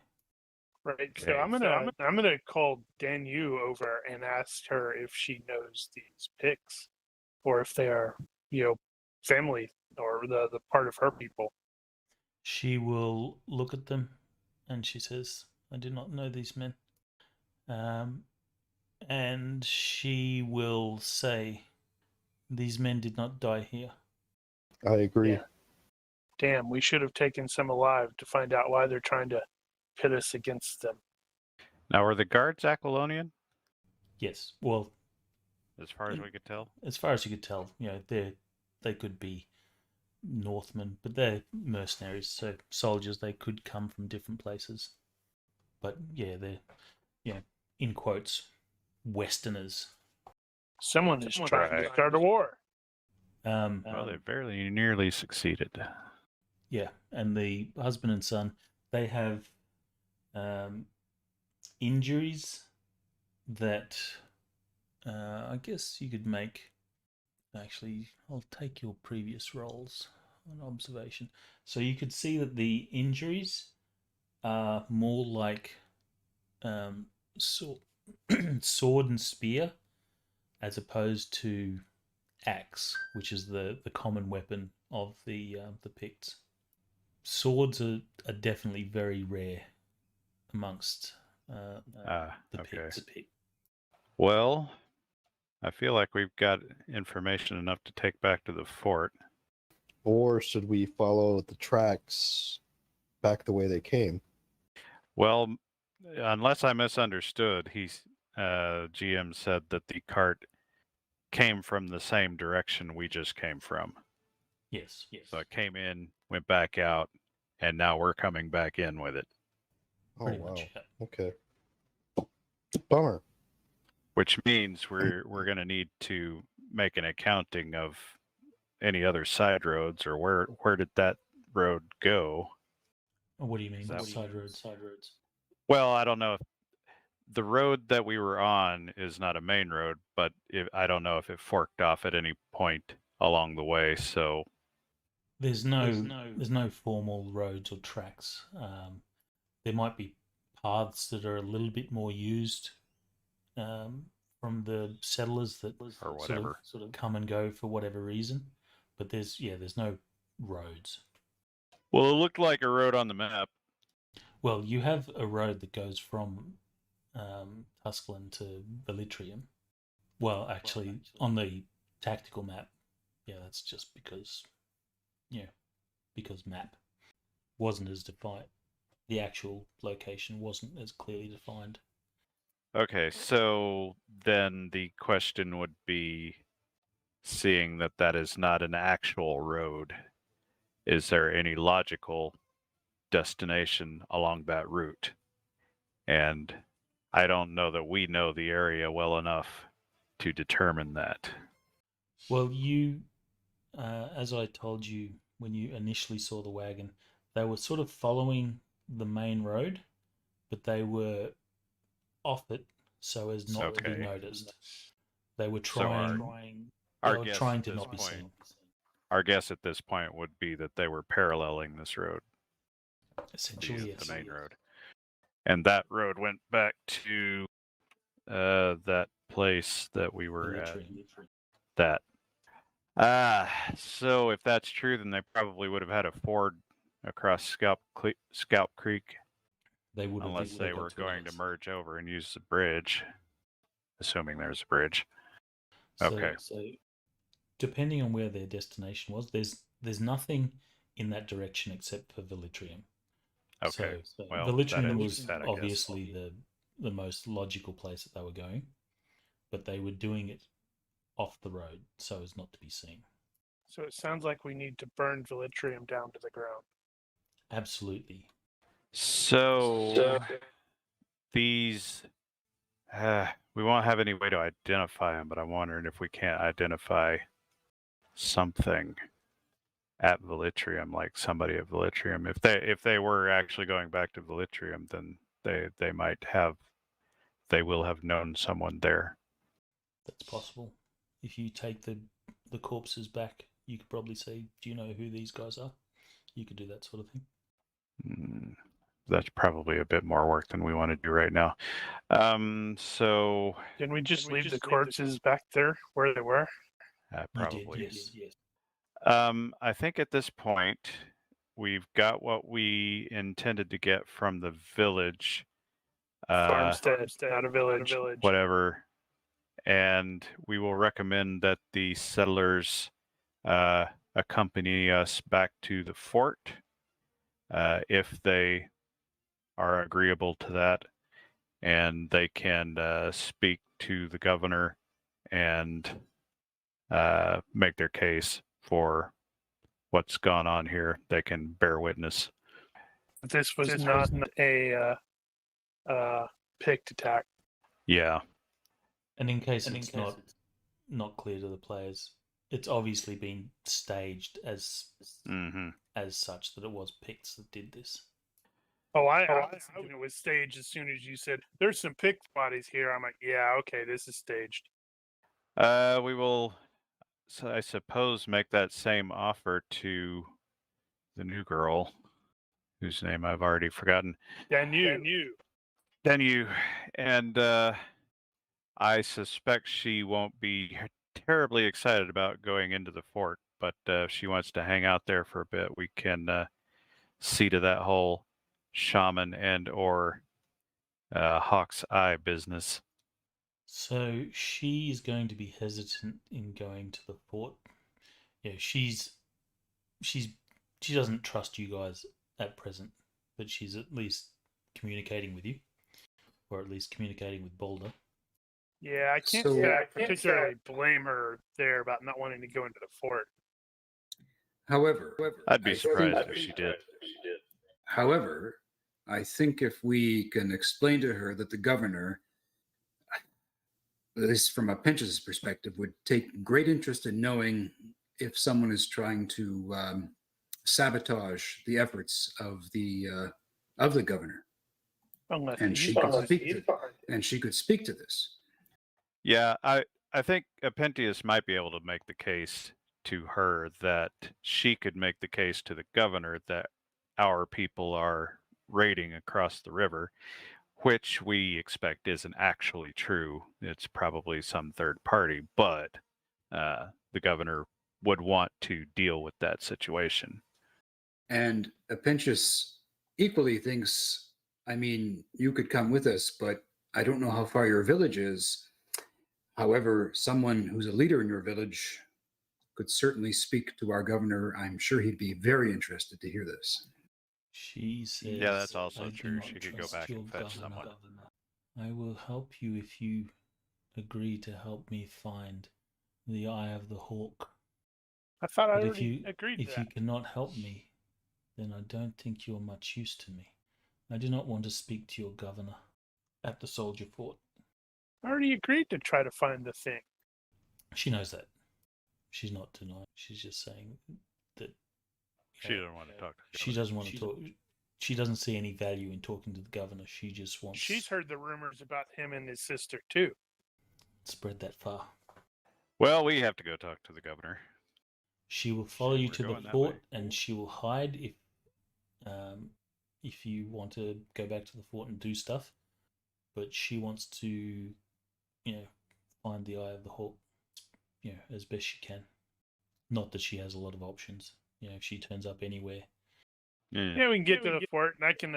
Right. So Okay, I'm gonna call Danu over and ask her if she knows these pigs, or if they are, family or the part of her people. She will look at them and she says, I do not know these men. And she will say, these men did not die here. I agree. Yeah. Damn, we should have taken some alive to find out why they're trying to pit us against them. Now, were the guards Aquilonian, Yes. Well, as far as we could tell? as far as you could tell, they could be Northmen, but they're mercenaries, so soldiers. They could come from different places. But yeah, they're in quotes Westerners. Someone is trying to Right. start a war. Well, they very nearly succeeded. Yeah, and the husband and son, they have injuries that I guess you could make. Actually, I'll take your previous rolls on observation. So you could see that the injuries are more like sword, sword and spear, as opposed to axe, which is the common weapon of the Picts. Swords are definitely very rare amongst the Okay. Picts. Well, I feel like we've got information enough to take back to the fort. Or should we follow the tracks back the way they came? Well, unless I misunderstood, GM said that the cart came from the same direction we just came from. Yes. So it came in, went back out, and now we're coming back in with it. Oh, Pretty wow. much. Yeah. Okay. Bummer. Which means we're going to need to make an accounting of any other side roads, or where did that road go? What do you mean? That- Side roads. Well, I don't know if the road that we were on is not a main road, but I don't know if it forked off at any point along the way. So There's no formal roads or tracks. There might be paths that are a little bit more used from the settlers that or whatever. sort of come and go for whatever reason. But there's no roads. Well, it looked like a road on the map. Well, you have a road that goes from Tusculum to Velitrium. Well, actually, on the tactical map, yeah, that's just because map wasn't as defined. The actual location wasn't as clearly defined. Okay, so then the question would be, seeing that that is not an actual road, is there any logical destination along that route? And I don't know that we know the area well enough to determine that. Well, you, as I told you when you initially saw the wagon, they were sort of following the main road, but they were off it so as not to be Okay. noticed. They were So trying to not be seen. Our guess at this point would be that they were paralleling this road, Essentially, yes. the main road. And that road went back to that place that we were at. So if that's true, then they probably would have had a ford across Scalp Creek, They would have, unless they were going to merge over and use the bridge, assuming there's a bridge. Okay. So depending on where their destination was, there's nothing in that direction except for Velitrium. Okay. So Well, Velitrium that was answers that, I obviously the most logical place that they were going, but they were doing it off the road so as not to be seen. So it sounds like we need to burn Velitrium down to the ground. Absolutely. So these, we won't have any way to identify them, but I'm wondering if we can't identify something at Velitrium, like somebody at Velitrium. If they were actually going back to Velitrium, then they will have known someone there. That's possible. If you take the corpses back, you could probably say, do you know who these guys are? You could do that sort of thing. That's probably a bit more work than we want to do right now. So Didn't we just leave the corpses back there where they were? probably. You did, yes. I think at this point we've got what we intended to get from the village. Farmstead, not a village. Whatever. And we will recommend that the settlers accompany us back to the fort if they are agreeable to that, and they can speak to the governor and make their case for what's gone on here. They can bear witness. This was not a picked attack. Yeah. And in case it's not clear to the players, it's obviously been staged as such that it was Picts that did this. Oh, I was thinking it was staged as soon as you said there's some picked bodies here. I'm like, yeah, okay, this is staged. We will, so I suppose, make that same offer to the new girl, whose name I've already forgotten. Then you. And I suspect she won't be terribly excited about going into the fort, but if she wants to hang out there for a bit, we can see to that whole shaman and or Hawk's Eye business. So she is going to be hesitant in going to the fort. Yeah, she doesn't trust you guys at present, but she's at least communicating with you, or at least communicating with Boulder. Yeah, I can't say I particularly blame her there about not wanting to go into the fort. However, I'd be surprised if she did. However, I think if we can explain to her that the governor, at least from a Pinch's perspective, would take great interest in knowing if someone is trying to sabotage the efforts of the governor, and she could speak to this. Yeah, I think Apentius might be able to make the case to her that she could make the case to the governor that our people are raiding across the river, which we expect isn't actually true. It's probably some third party, but the governor would want to deal with that situation. And Apentius equally thinks, I mean, you could come with us, but I don't know how far your village is. However, someone who's a leader in your village could certainly speak to our governor. I'm sure he'd be very interested to hear this. She says, yeah, that's also I do true. not She could go trust back your and fetch governor. someone. I will help you if you agree to help me find the Eye of the Hawk. I thought I But already agreed to if that. you cannot help me, then I don't think you're much use to me. I do not want to speak to your governor at the soldier fort. I already agreed to try to find the thing. She knows that. She's not denying. She's just saying that She doesn't want to talk to the she governor. doesn't want to talk. She doesn't see any value in talking to the governor. She just wants. She's heard the rumors about him and his sister too. Spread that far. Well, we have to go talk to the governor. She will follow you we're to the going that fort, way. and she will hide if you want to go back to the fort and do stuff. But she wants to, find the Eye of the Hawk, as best she can. Not that she has a lot of options. If she turns up anywhere. Yeah, we can get to the fort, and I can,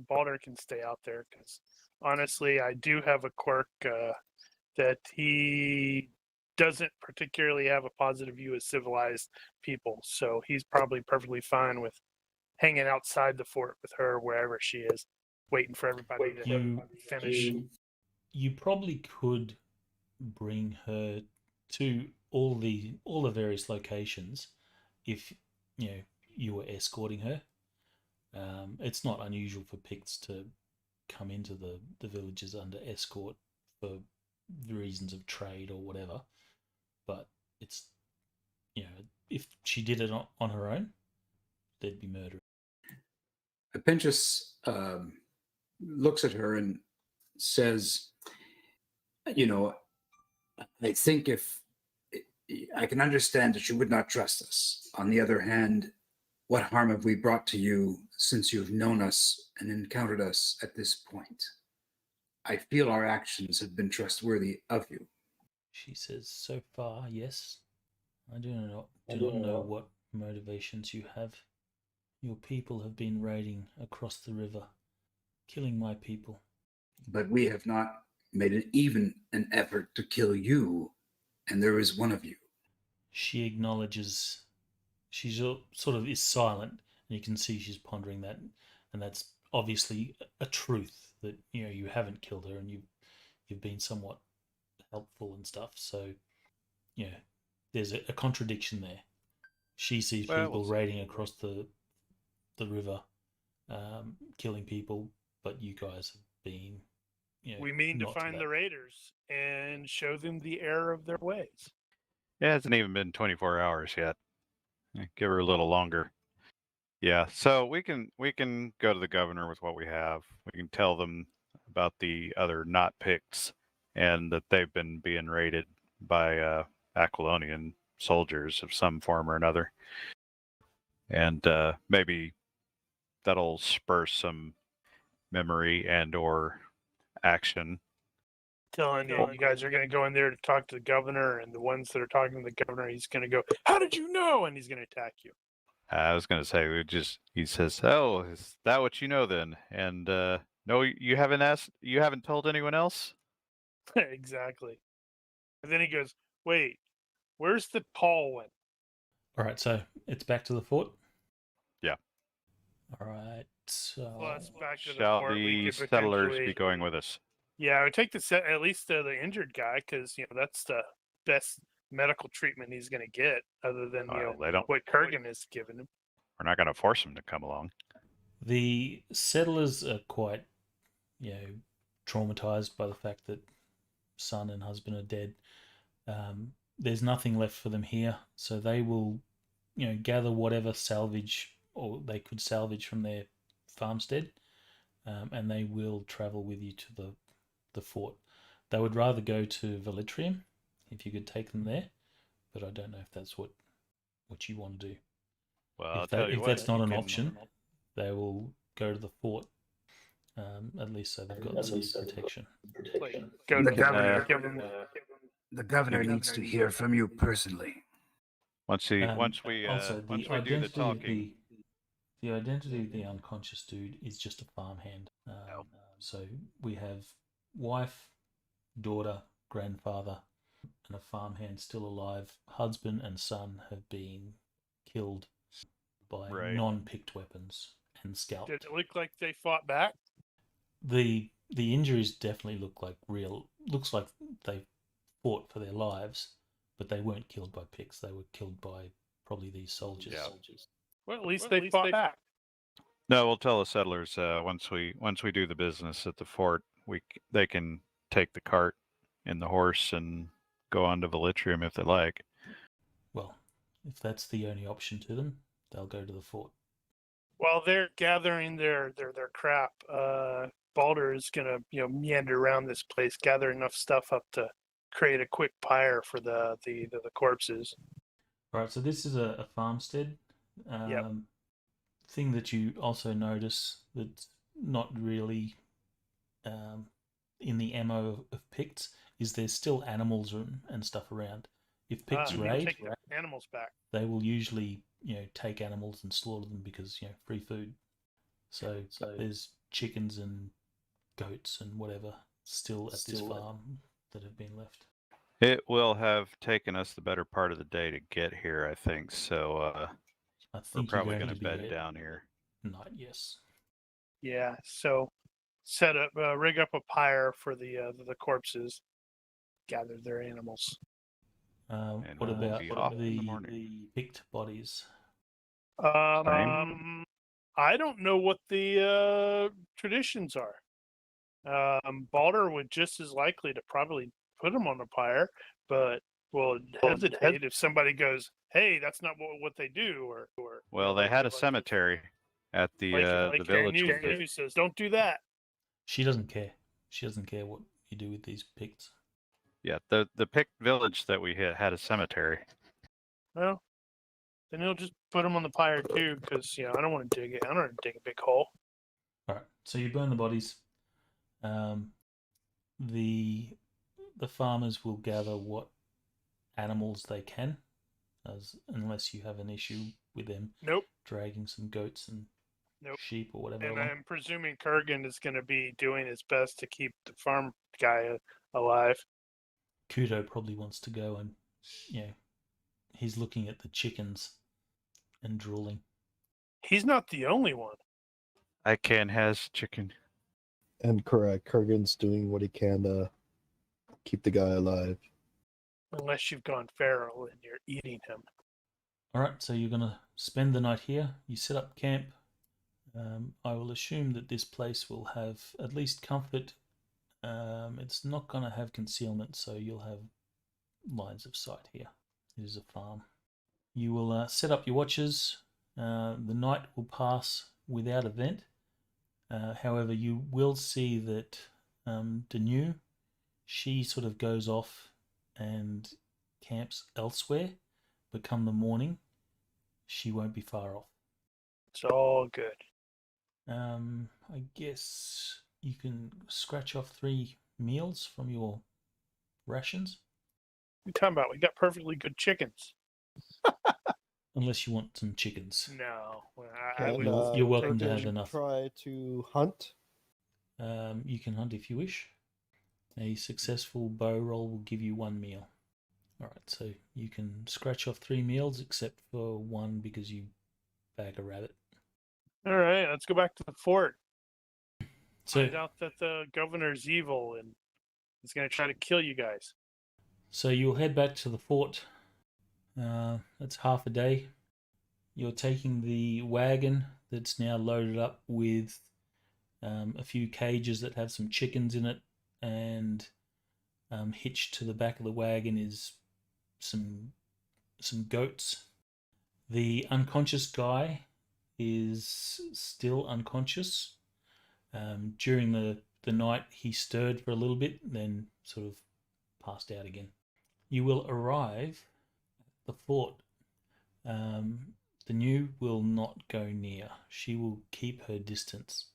Balder can stay out there because honestly, I do have a quirk that he doesn't particularly have a positive view of civilized people. So he's probably perfectly fine with hanging outside the fort with her wherever she is, waiting for everybody to finish. You probably could bring her to all the various locations if you were escorting her. It's not unusual for Picts to come into the villages under escort for reasons of trade or whatever. But it's, if she did it on her own, there'd be murder. Apentius looks at her and says, I think if I can understand that you would not trust us. On the other hand, what harm have we brought to you since you've known us and encountered us at this point? I feel our actions have been trustworthy of you. She says, so far, yes. I do not know what motivations you have. Your people have been raiding across the river, killing my people. But we have not made even an effort to kill you, and there is one of you. She acknowledges. She sort of is silent, and you can see she's pondering that, and that's obviously a truth that you haven't killed her, and you've been somewhat helpful and stuff. So, there's a contradiction there. She sees people raiding across the river, killing people, but you guys have been, We mean to not find that. the raiders and show them the error of their ways. It hasn't even been 24 hours yet. Give her a little longer. Yeah, so we can go to the governor with what we have. We can tell them about the other not Picts and that they've been being raided by Aquilonian soldiers of some form or another. And maybe that'll spur some memory and or action. Telling you, you guys are going to go in there to talk to the governor, and the ones that are talking to the governor, he's going to go, "How did you know?" And he's going to attack you. I was going to say, he says, "Oh, is that what you know then?" And no, you haven't told anyone else? Exactly. And then he goes, "Wait, where's the tall one?" All right, so it's back to the fort. Yeah. All right. So Well, it's back to the Shall fort. We the could settlers potentially- be going with us? Yeah, I would take at least the injured guy, because that's the best medical treatment he's going to get, other than They don't. what Kurgan has given him. We're not going to force them to come along. the settlers are quite, traumatized by the fact that son and husband are dead. There's nothing left for them here, so they will, gather whatever salvage or they could salvage from their farmstead, and they will travel with you to the fort. They would rather go to Velitrium if you could take them there, but I don't know if that's what you want to do. Well, If that's not an option, they will go to the fort. At least so they've got some protection. Like, go The to governor, give him. the governor needs to hear from you personally. Once we Also, once we do the talking, the identity of the unconscious dude is just a farmhand. So we have wife, daughter, grandfather, and a farmhand still alive. Husband and son have been killed by Right. non-picked weapons and scalped. Did it look like they fought back? The injuries definitely look like real. Looks like they fought for their lives, but they weren't killed by picks. They were killed by probably these soldiers. Yeah. Well, at least they fought back. no, we'll tell the settlers once we do the business at the fort, they can take the cart and the horse and go on to Velitrium if they like. Well, if that's the only option to them, they'll go to the fort. While they're gathering their crap, Balder is gonna meander around this place, gather enough stuff up to create a quick pyre for the corpses. All right, so this is a farmstead. Yep. Thing that you also notice that's not really in the MO of Picts is there's still animals and stuff around. If Picts You raid, take the animals back. they will usually take animals and slaughter them because free food. So there's chickens and goats and whatever still at this farm that have been left. It will have taken us the better part of the day to get here, I think. So I we're think probably you're going going to to be bed down here. night. Yes. Yeah. So set up, rig up a pyre for the corpses. Gather their animals. And What we'll about be off in the the morning. picked bodies? I don't know what the traditions are. Balder would just as likely to probably put them on a pyre, but will hesitate if somebody goes, "Hey, that's not what they do," or Well, they had a cemetery at the village. Danu says, "Don't do that." She doesn't care. She doesn't care what you do with these picts. Yeah, the Pict village that we hit had a cemetery. Well, then he'll just put them on the pyre too, because I don't want to dig it. I don't want to dig a big hole. All right. So you burn the bodies. The farmers will gather what animals they can, unless you have an issue with them Nope. dragging some goats and sheep or whatever. And along. I'm presuming Kurgan is going to be doing his best to keep the farm guy alive. Kudo probably wants to go and, he's looking at the chickens and drooling. He's not the only one. Ican has chicken. And correct, Kurgan's doing what he can to keep the guy alive. Unless you've gone feral and you're eating him. All right, so you're going to spend the night here. You set up camp. I will assume that this place will have at least comfort It's not going to have concealment, so you'll have lines of sight here. It is a farm. You will set up your watches. The night will pass without event. However, you will see that Danu, she sort of goes off and camps elsewhere, but come the morning, she won't be far off. It's all good. I guess you can scratch off 3 meals from your rations, What are you talking about? We got perfectly good chickens. unless you want some chickens. No, And, You're welcome to can have enough. Try to hunt. You can hunt if you wish. A successful bow roll will give you 1 meal. Alright, so you can scratch off 3 meals except for 1 because you bag a rabbit. All right, let's go back to the fort. So, Find out that the governor's evil and he's going to try to kill you guys. so you'll head back to the fort. That's half a day. You're taking the wagon that's now loaded up with a few cages that have some chickens in it, and hitched to the back of the wagon is some goats. The unconscious guy is still unconscious. During the night, he stirred for a little bit, then sort of passed out again. You will arrive at the fort. The new will not go near. She will keep her distance,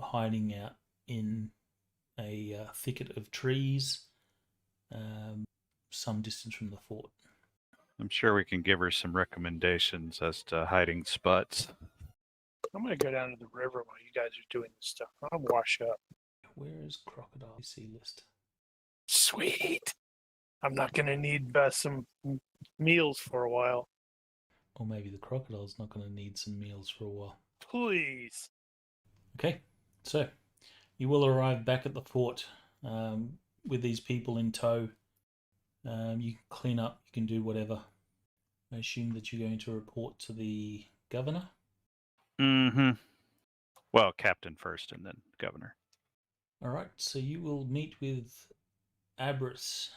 hiding out in a thicket of trees, some distance from the fort. I'm sure we can give her some recommendations as to hiding spots. I'm going to go down to the river while you guys are doing this stuff. I'll wash up. Where is Crocodile C list? Sweet. I'm not going to need some meals for a while. Or maybe the crocodile's not going to need some meals for a while. Please. Okay, so you will arrive back at the fort with these people in tow. You can clean up, you can do whatever. I assume that you're going to report to the governor. Mm-hmm. Well, captain first and then governor. All right, so you will meet with Abris,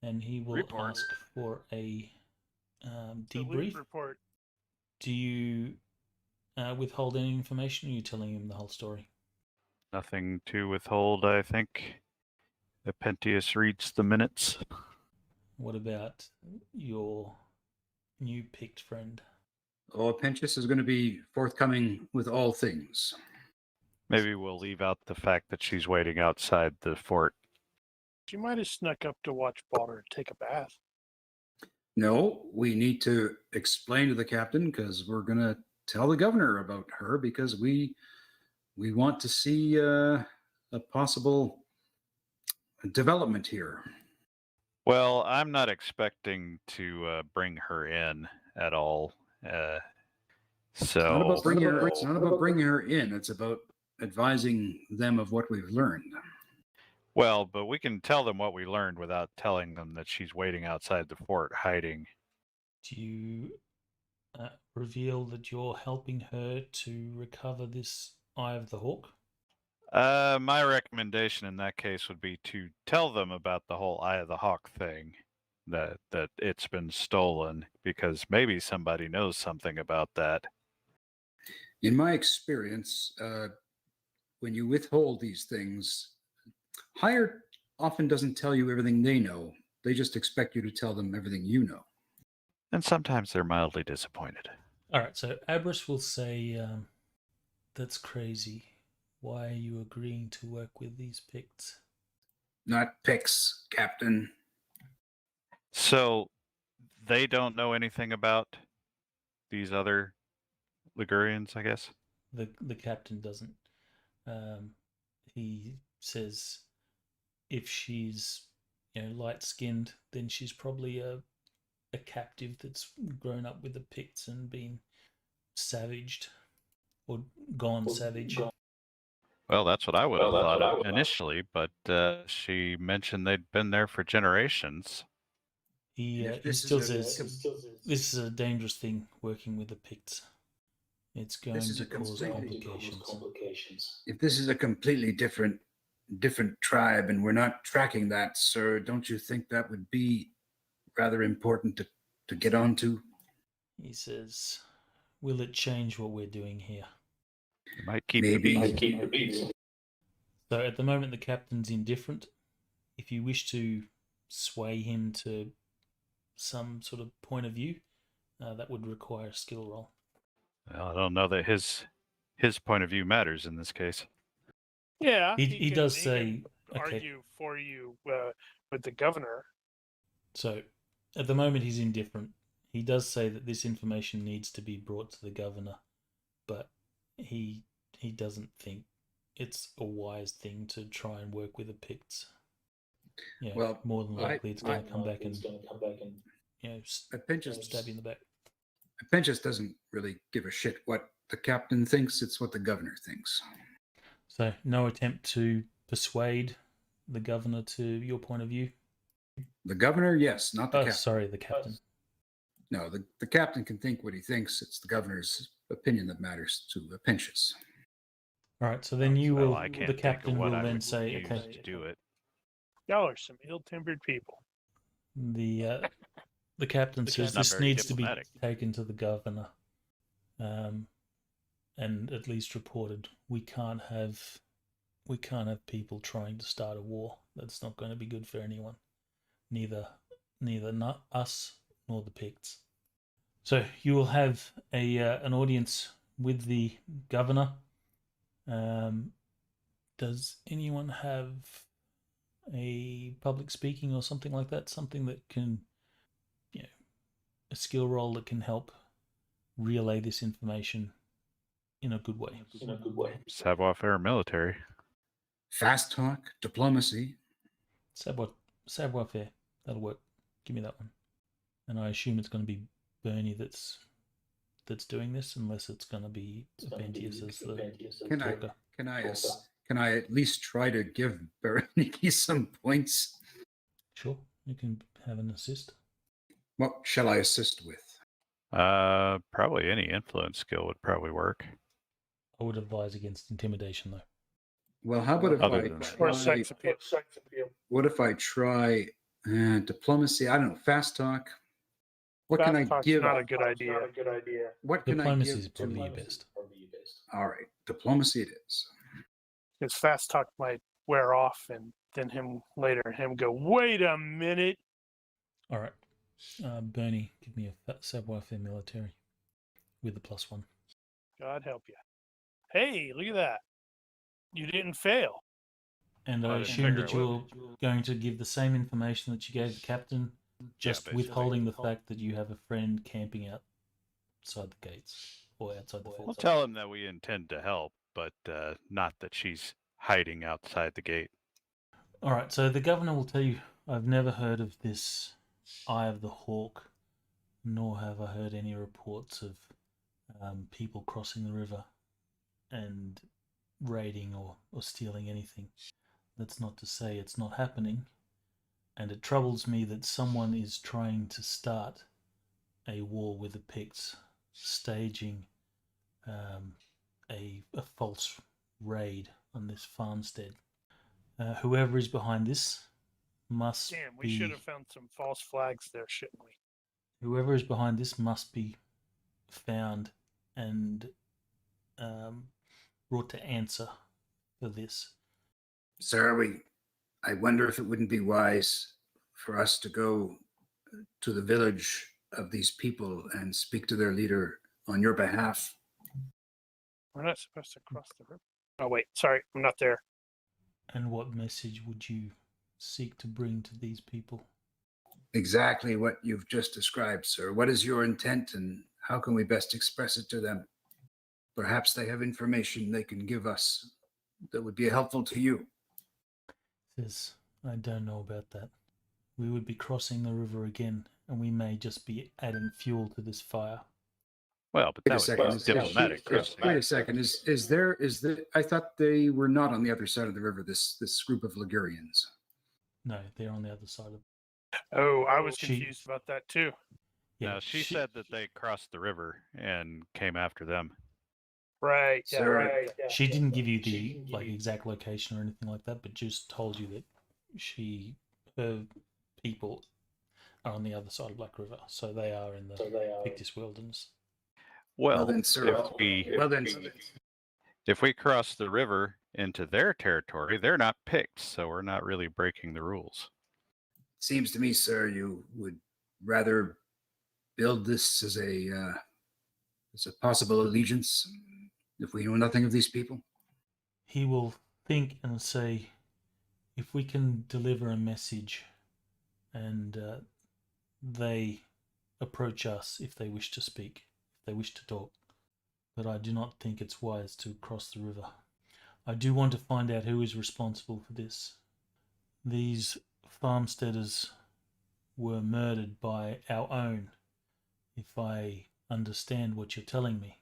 and he will Report. ask for a The loot debrief. report. Do you withhold any information, or are you telling him the whole story? Nothing to withhold, I think. Apentius reads the minutes. What about your new picked friend? Oh, Pentius is going to be forthcoming with all things. Maybe we'll leave out the fact that she's waiting outside the fort. She might have snuck up to watch Balder take a bath. No, we need to explain to the captain because we're going to tell the governor about her because we want to see a possible development here. Well, I'm not expecting to bring her in at all. It's not about So, bringing her in. It's about advising them of what we've learned. well, but we can tell them what we learned without telling them that she's waiting outside the fort hiding. Do you reveal that you're helping her to recover this Eye of the Hawk? My recommendation in that case would be to tell them about the whole Eye of the Hawk thing, that it's been stolen, because maybe somebody knows something about that. In my experience, when you withhold these things, Hired often doesn't tell you everything they know. They just expect you to tell them everything you know. And sometimes they're mildly disappointed. All right, so Abris will say, that's crazy. Why are you agreeing to work with these Picts? Not Picts, Captain. So they don't know anything about these other Ligurians, I guess? The captain doesn't. He says if she's light-skinned, then she's probably a captive that's grown up with the Picts and been savaged or gone savage. Well, that's what I would have thought initially, but she mentioned they'd been there for generations. He This still is a- says this is a dangerous thing working with the Picts. It's going This is to a cause completely- complications. If this is a completely different different tribe and we're not tracking that, sir, don't you think that would be rather important to get onto? He says, will it change what we're doing here? You might keep Maybe. the peace. So at the moment, the captain's indifferent. If you wish to sway him to some sort of point of view, that would require a skill roll. Well, I don't know that his point of view matters in this case. Yeah, He does say, can okay. argue for you with the governor. So at the moment, he's indifferent. He does say that this information needs to be brought to the governor, but he doesn't think it's a wise thing to try and work with the Picts. Yeah, Well, more than likely it's going to come back and Apinchus stab you in the back. Apinchus doesn't really give a shit what the captain thinks, it's what the governor thinks. So no attempt to persuade the governor to your point of view? The governor, yes, not the captain. Sorry, the captain. No, the captain can think what he thinks. It's the governor's opinion that matters to Apinchus. All right, so then you will. I can't The think of captain what will I then would say, use "Okay." to do it. Y'all are some ill-tempered people. The captain says not this very needs to be diplomatic. taken to the governor, and at least reported. We can't have people trying to start a war. That's not going to be good for anyone. Neither not us nor the Picts. So you will have an audience with the governor. Does anyone have a public speaking or something like that? Something that can, a skill roll that can help relay this information in a good way. Savoir-faire military. Fast talk, diplomacy. Savoir-faire. That'll work. Give me that one. And I assume it's going to be Bernie that's doing this, unless it's going to be Apentius as the talker. Can I at least try to give Berenike some points? Sure, you can have an assist. What shall I assist with? Probably any influence skill would probably work. I would advise against intimidation, though. Well, how about if Other I than that. Or try, sex appeal. what if I try diplomacy? I don't know, fast talk. What can I Fast talk's give? not a good idea. What can Diplomacy I give is probably to your best. All right, diplomacy it is. Because fast talk might wear off, and then him go, wait a minute. All right. Bernie, give me a savoir-faire military with the +1. God help you. Hey, look at that. You didn't fail. And Well, I I didn't assume figure that it would. you're going to give the same information that you gave the captain, just basically. withholding the fact that you have a friend camping outside the gates or outside the We'll fort. tell him that we intend to help, but not that she's hiding outside the gate. All right, so the governor will tell you, I've never heard of this Eye of the Hawk, nor have I heard any reports of people crossing the river and raiding or stealing anything. That's not to say it's not happening, and it troubles me that someone is trying to start a war with the Picts, staging a false raid on this farmstead. Whoever is behind this must Damn, we be... should have found some false flags there, shouldn't we? Whoever is behind this must be found and brought to answer for this. Sir, I wonder if it wouldn't be wise for us to go to the village of these people and speak to their leader on your behalf. We're not supposed to cross the river. Oh, wait. Sorry, I'm not there. And what message would you seek to bring to these people? Exactly what you've just described, sir. What is your intent and how can we best express it to them? Perhaps they have information they can give us that would be helpful to you. Says, I don't know about that. We would be crossing the river again, and we may just be adding fuel to this fire. Well, but that would be diplomatic. Wait a second. Is there? I thought they were not on the other side of the river. This group of Ligurians. No, they're on the other side of. Oh, I was She- confused about that too. Yeah, No, she said that they crossed the river and came after them. Right. Yeah. Sir, Right. Yeah. She didn't give you the exact location or anything like that, but just told you that her people are on the other side of Black River, so they are in the Pictus wilderness. Well, then, sir. if we cross the river into their territory, they're not picked, so we're not really breaking the rules. Seems to me, sir, you would rather build this as a possible allegiance if we know nothing of these people. He will think and say, if we can deliver a message and they approach us if they wish to speak, if they wish to talk. But I do not think it's wise to cross the river. I do want to find out who is responsible for this. These farmsteaders were murdered by our own, if I understand what you're telling me.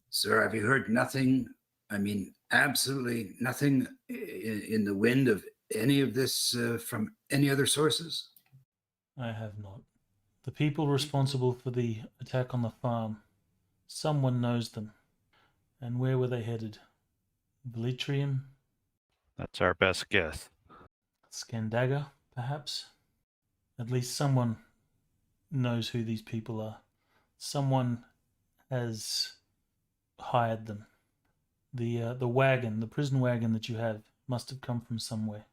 Sir, have you heard nothing? I mean, absolutely nothing in the wind of any of this from any other sources? I have not. The people responsible for the attack on the farm, someone knows them. And where were they headed? Velitrium? That's our best guess. Scandaga, perhaps? At least someone knows who these people are. Someone has hired them. The wagon, the prison wagon that you have, must have come from somewhere.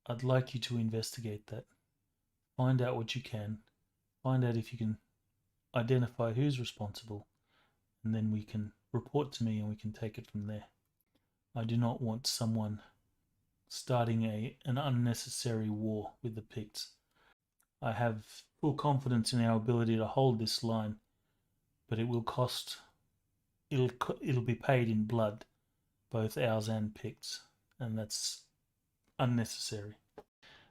I'd like you to investigate that. Find out what you can. Find out if you can identify who's responsible, and then we can report to me and we can take it from there. I do not want someone starting an unnecessary war with the Picts. I have full confidence in our ability to hold this line, but it will cost. It'll be paid in blood, both ours and Picts, and that's unnecessary.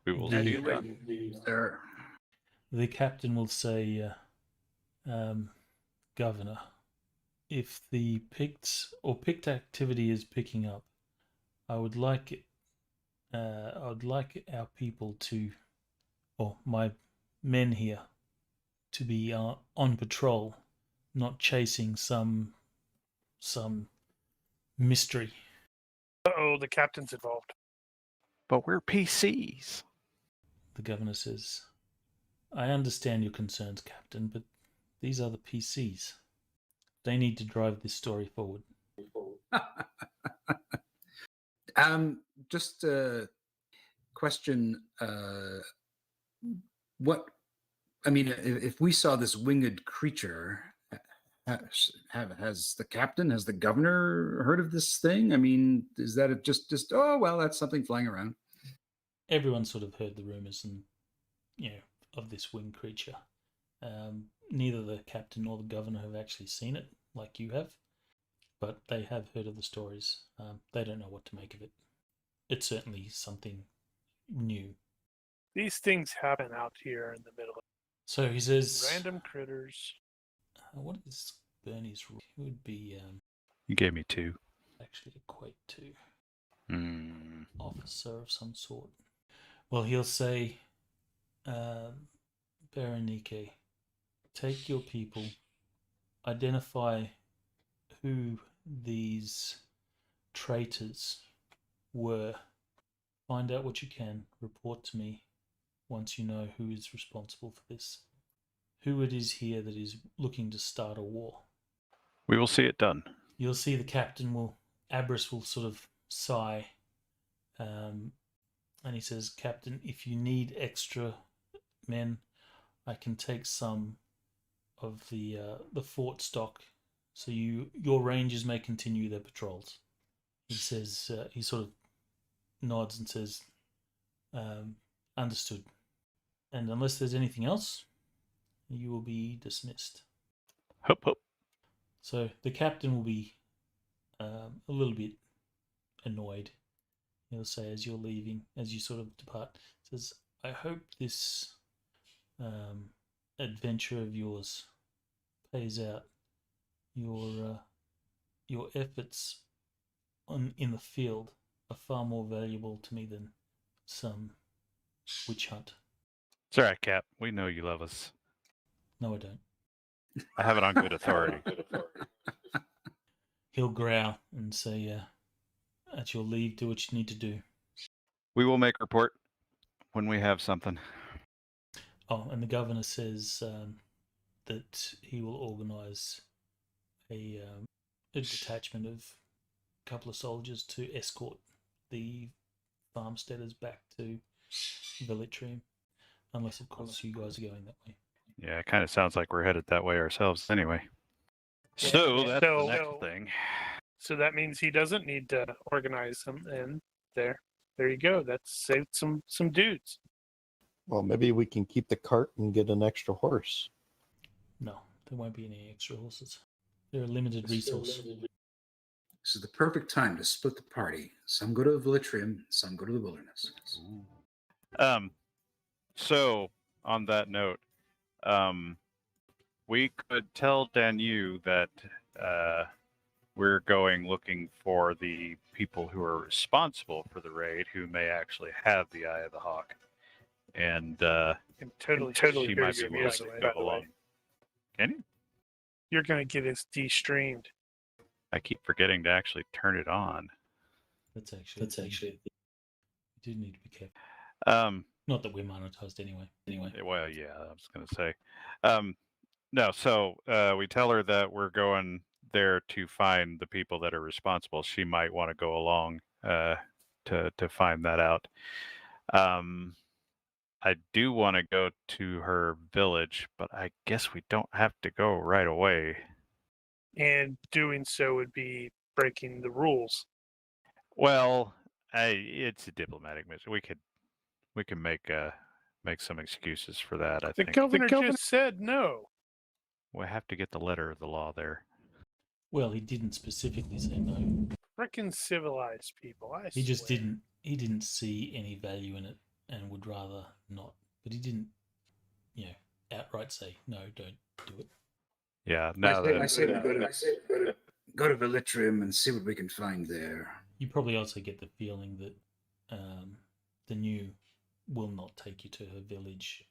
We will The- see it done. Sir, The captain will say, Governor, if the Picts or Pict activity is picking up, I would like our people to, or my men here, to be on patrol, not chasing some mystery. Uh-oh, the captain's involved. But we're PCs. The governor says, I understand your concerns, Captain, but these are the PCs. They need to drive this story forward. just a question. What? I mean, if we saw this winged creature, has the captain, has the governor heard of this thing? I mean, is that just? Oh well, that's something flying around. Everyone sort of heard the rumors and of this winged creature. Neither the captain nor the governor have actually seen it like you have, but they have heard of the stories. They don't know what to make of it. It's certainly something new. These things happen out here in the middle of So he says, random critters. what is Bernie's rule? It would be You gave me 2. actually equate to Hmm. officer of some sort. Well, he'll say, Berenike, take your people, identify who these traitors were, find out what you can, report to me once you know who is responsible for this, who it is here that is looking to start a war. We will see it done. You'll see the captain Abris will sort of sigh, and he says, Captain, if you need extra men, I can take some of the fort stock, so your rangers may continue their patrols. He says, he sort of nods and says, understood. And unless there's anything else, you will be dismissed. Hop, hop. So the captain will be a little bit annoyed. He'll say as you're leaving, as you sort of depart, says, I hope this adventure of yours pays out. Your efforts in the field are far more valuable to me than some witch hunt. It's all right, Cap. We know you love us. No, I don't. I have it on good authority. he'll growl and say, "At your leave, do what you need to do." We will make report when we have something. Oh, and the governor says that he will organise a detachment of a couple of soldiers to escort the farmsteaders back to Velitrium, unless of course you guys are going that way. Yeah, it kind of sounds like we're headed that way ourselves anyway. Yeah, So that's so- the next thing. So that means he doesn't need to organize them, and there you go. That's saved some dudes. Well, maybe we can keep the cart and get an extra horse. No, there won't be any extra horses. They're a limited resource. This is the perfect time to split the party. Some go to Velitrium, some go to the wilderness. So on that note, we could tell Danu that we're going looking for the people who are responsible for the raid, who may actually have the Eye of the Hawk, and And totally she might be willing to go along. Can you? You're gonna get us de-streamed. I keep forgetting to actually turn it on. That's actually. You do need to be careful. Not that we're monetized anyway. Well, yeah, I was going to say. No, so we tell her that we're going there to find the people that are responsible. She might want to go along to find that out. I do want to go to her village, but I guess we don't have to go right away. And doing so would be breaking the rules. Well, it's a diplomatic mission. We can make some excuses for that. I The think governor just said no. we have to get the letter of the law there. Well, he didn't specifically say no. Frickin' civilized people. He just didn't. He didn't see any value in it and would rather not. But he didn't, outright say no. Don't do it. Yeah. I say we go to Velitrium and see what we can find there. You probably also get the feeling that the new will not take you to her village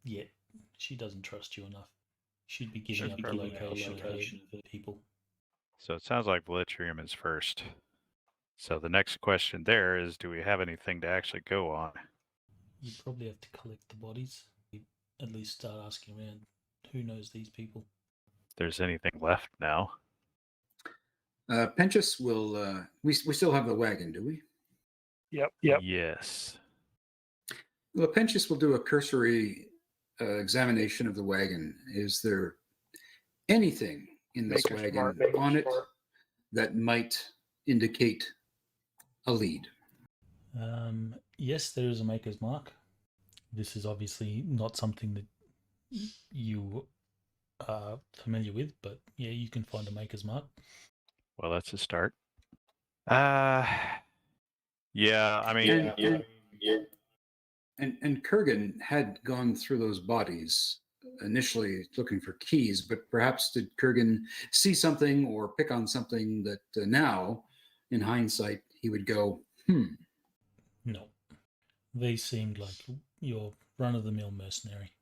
yet. She doesn't trust you enough. She'd be giving up the location of the people. So it sounds like Velitrium is first. So the next question there is, do we have anything to actually go on? You probably have to collect the bodies. At least start asking around. Who knows these people? If there's anything left now. Penchus will. We still have the wagon, do we? Yep. Yes. Well, Penchus will do a cursory examination of the wagon. Is there anything in this wagon on it that might indicate a lead? Yes, there is a maker's mark. This is obviously not something that you are familiar with, but yeah, you can find a maker's mark. Well, that's a start. Yeah, I mean... And Kurgan had gone through those bodies, initially looking for keys, but perhaps did Kurgan see something or pick on something that now, in hindsight, he would go, No. They seemed like your run-of-the-mill mercenary.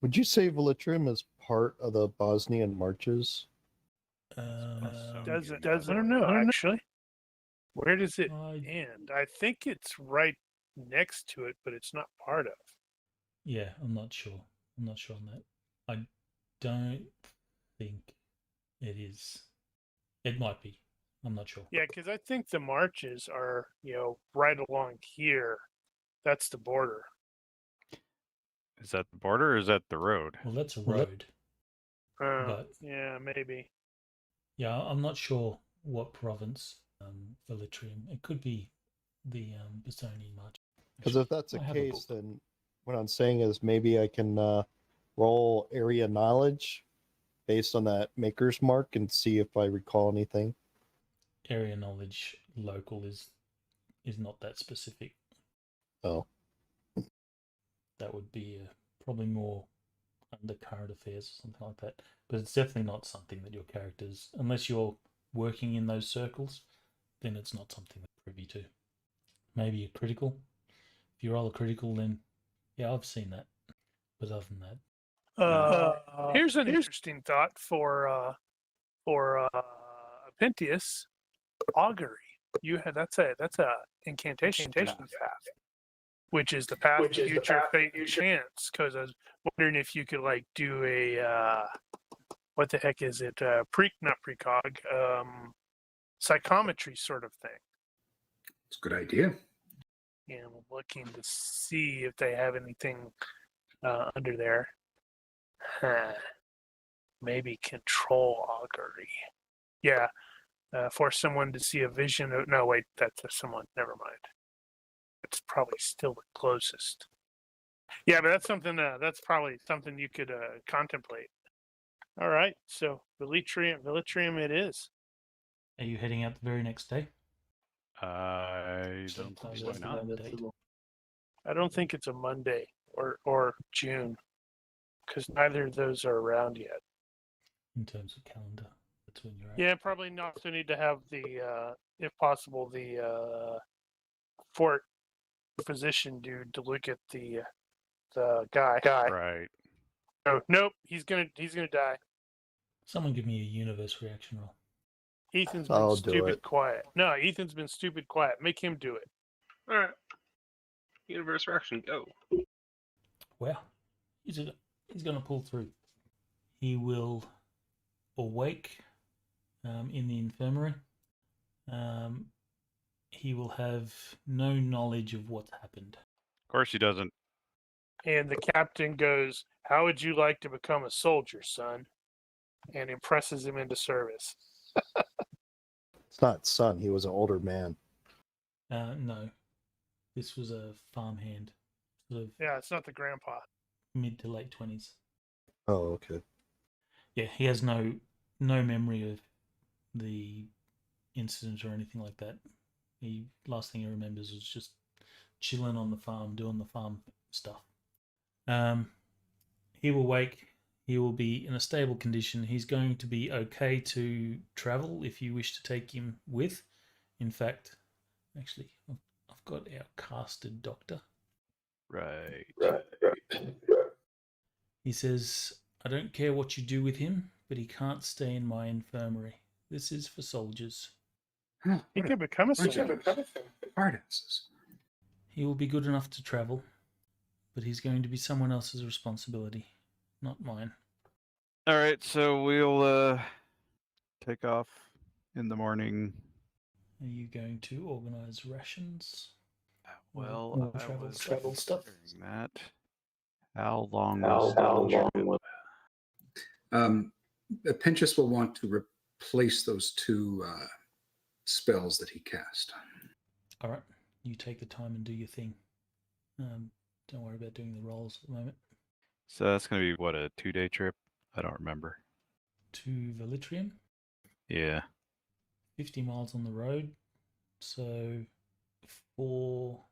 Would you say Velitrium is part of the Bosnian marches? Does it? I don't know, actually. Where does it end? I think it's right next to it, but it's not part of. Yeah, I'm not sure. I'm not sure on that. I don't think it is. It might be. I'm not sure. Yeah, because I think the marches are, right along here. That's the border. Is that the border or is that the road? Well, that's a road. But yeah, maybe. Yeah, I'm not sure what province Velitrium. It could be the Bosonian march. Because if that's the case, then what I'm saying is maybe I can roll area knowledge based on that maker's mark and see if I recall anything. Area knowledge local is not that specific. Oh. That would be probably more under current affairs or something like that. But it's definitely not something that your characters, unless you're working in those circles, then it's not something they're privy to. Maybe a critical. If you roll a critical, then yeah, I've seen that. But other than that, Here's an interesting thought for a Pentius, augury. You have that's a incantation path, which is the path to future fate and chance. Because I was wondering if you could like do a what the heck is it? Not precog, psychometry sort of thing. It's a good idea. And I'm looking to see if they have anything under there. Maybe control augury. Yeah. Force someone to see a vision. No, wait, that's someone. Never mind. It's probably still the closest. Yeah, but that's something. That's probably something you could contemplate. All right, so Velitrium, it is. Are you heading out the very next day? I Same don't time see why as the not. Monday date. I don't think it's a Monday or June, because neither of those are around yet. In terms of calendar, that's when you're at. Yeah, probably not. So need to have the, if possible, the fort physician dude to look at the guy. Right. Oh, nope, he's gonna die. Someone give me a universe reaction roll. Ethan's been I'll do stupid it. quiet. No, Ethan's been stupid quiet. Make him do it. All right. Universe reaction, go. Wow, he's going to pull through. He will awake in the infirmary. He will have no knowledge of what's happened. Of course he doesn't. And the captain goes, "How would you like to become a soldier, son?" And impresses him into service. It's not son. He was an older man. No, this was a farmhand, sort of Yeah, it's not the grandpa. mid to late 20s. Oh, okay. Yeah, he has no memory of the incident or anything like that. The last thing he remembers was just chilling on the farm, doing the farm stuff. He will wake. He will be in a stable condition. He's going to be okay to travel if you wish to take him with. In fact, actually, I've got our casted doctor. Right. He says, "I don't care what you do with him, but he can't stay in my infirmary. This is for soldiers." Huh, He what could become a a bunch soldier. of hard-asses. He will be good enough to travel, but he's going to be someone else's responsibility, not mine. All right, so we'll take off in the morning. Are you going to organize rations? Well, I travel was stuff. considering that. How long was the trip? Pinchas will want to replace those two spells that he cast. All right, you take the time and do your thing. Don't worry about doing the rolls at the moment. So that's going to be, what, a 2-day trip? I don't remember. To Velitrium, Yeah. 50 miles on the road, so it'll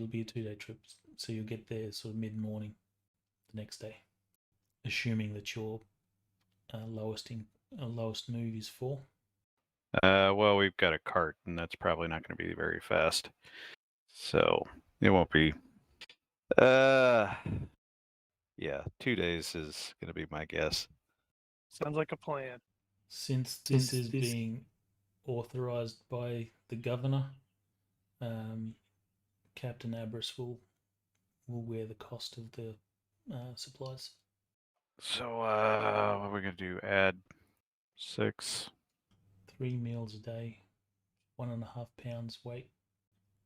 be a 2-day trip. So you'll get there sort of mid-morning the next day, assuming that your lowest move is 4. Well, we've got a cart, and that's probably not going to be very fast. So it won't be. Yeah, 2 days is going to be my guess. Sounds like a plan. Since this is being authorized by the governor, Captain Abris will wear the cost of the supplies. So, what are we going to do? Add 6? 3 meals a day, 1.5 pounds weight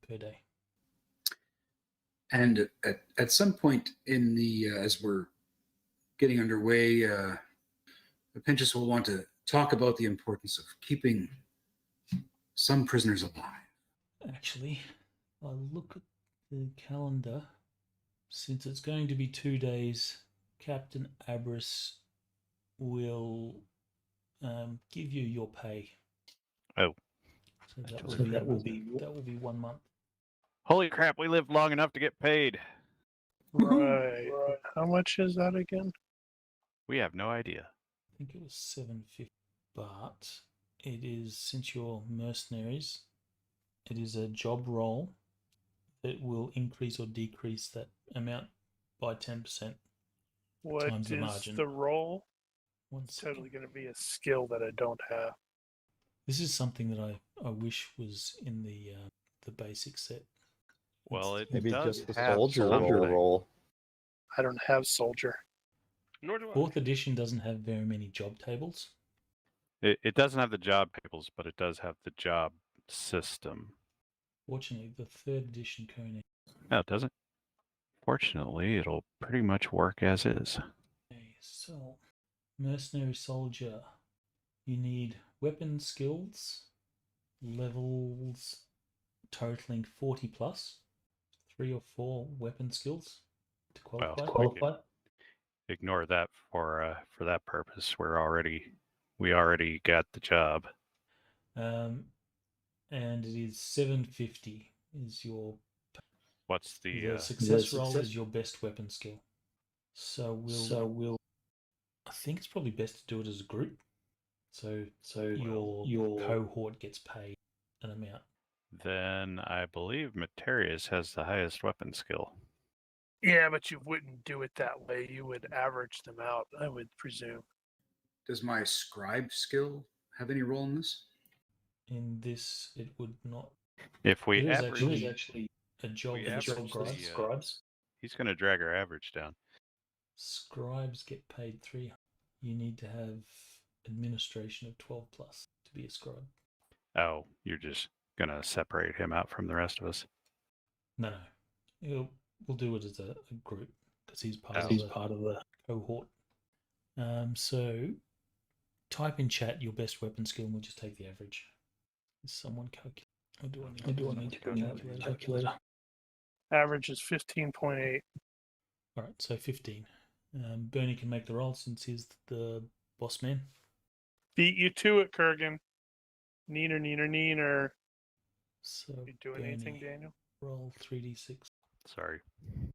per day. And at some point in the as we're getting underway, Pinchas will want to talk about the importance of keeping some prisoners alive. Actually, I'll look at the calendar. Since it's going to be 2 days, Captain Abris will give you your pay. Oh. So that totally will be 1 month. Holy crap, we lived long enough to get paid. Right. How much is that again? We have no idea. I think it was 750, but it is, since you're mercenaries, it is a job role that will increase or decrease that amount by 10%. What Times the is margin. the role? One It's second. totally going to be a skill that I don't have. This is something that I wish was in the basic set. Well, It's- it Maybe does just the have soldier something. roll. I don't have soldier. Nor do I. Fourth edition doesn't have very many job tables. It doesn't have the job tables, but it does have the job system. Fortunately, the third edition Conan. No, it doesn't. Fortunately, it'll pretty much work as is. Okay, so mercenary soldier. You need weapon skills, levels totaling 40 plus, 3 or 4 weapon skills to qualify. Well, ignore that for that purpose. We already got the job. And it is 750 is your What's the the success roll is your best weapon skill. So we'll I think it's probably best to do it as a group. So your cohort gets paid an amount. then I believe Materius has the highest weapon skill. Yeah, but you wouldn't do it that way. You would average them out, I would presume. Does my scribe skill have any role in this? In this, it would not. If we There is average, actually a job we for average the, scribes. he's going to drag our average down. Scribes get paid 300. You need to have administration of 12 plus to be a scribe. Oh, you're just going to separate him out from the rest of us. No. We'll do it as a group because he's part of the cohort. So type in chat your best weapon skill and we'll just take the average. Is someone calculate? Or do I need to bring out the calculator? Average is 15.8. All right, so 15. Bernie can make the roll since he's the boss man. Beat you to it, Kurgan. Neener. So You doing anything, Daniel? Roll 3d6. Sorry. You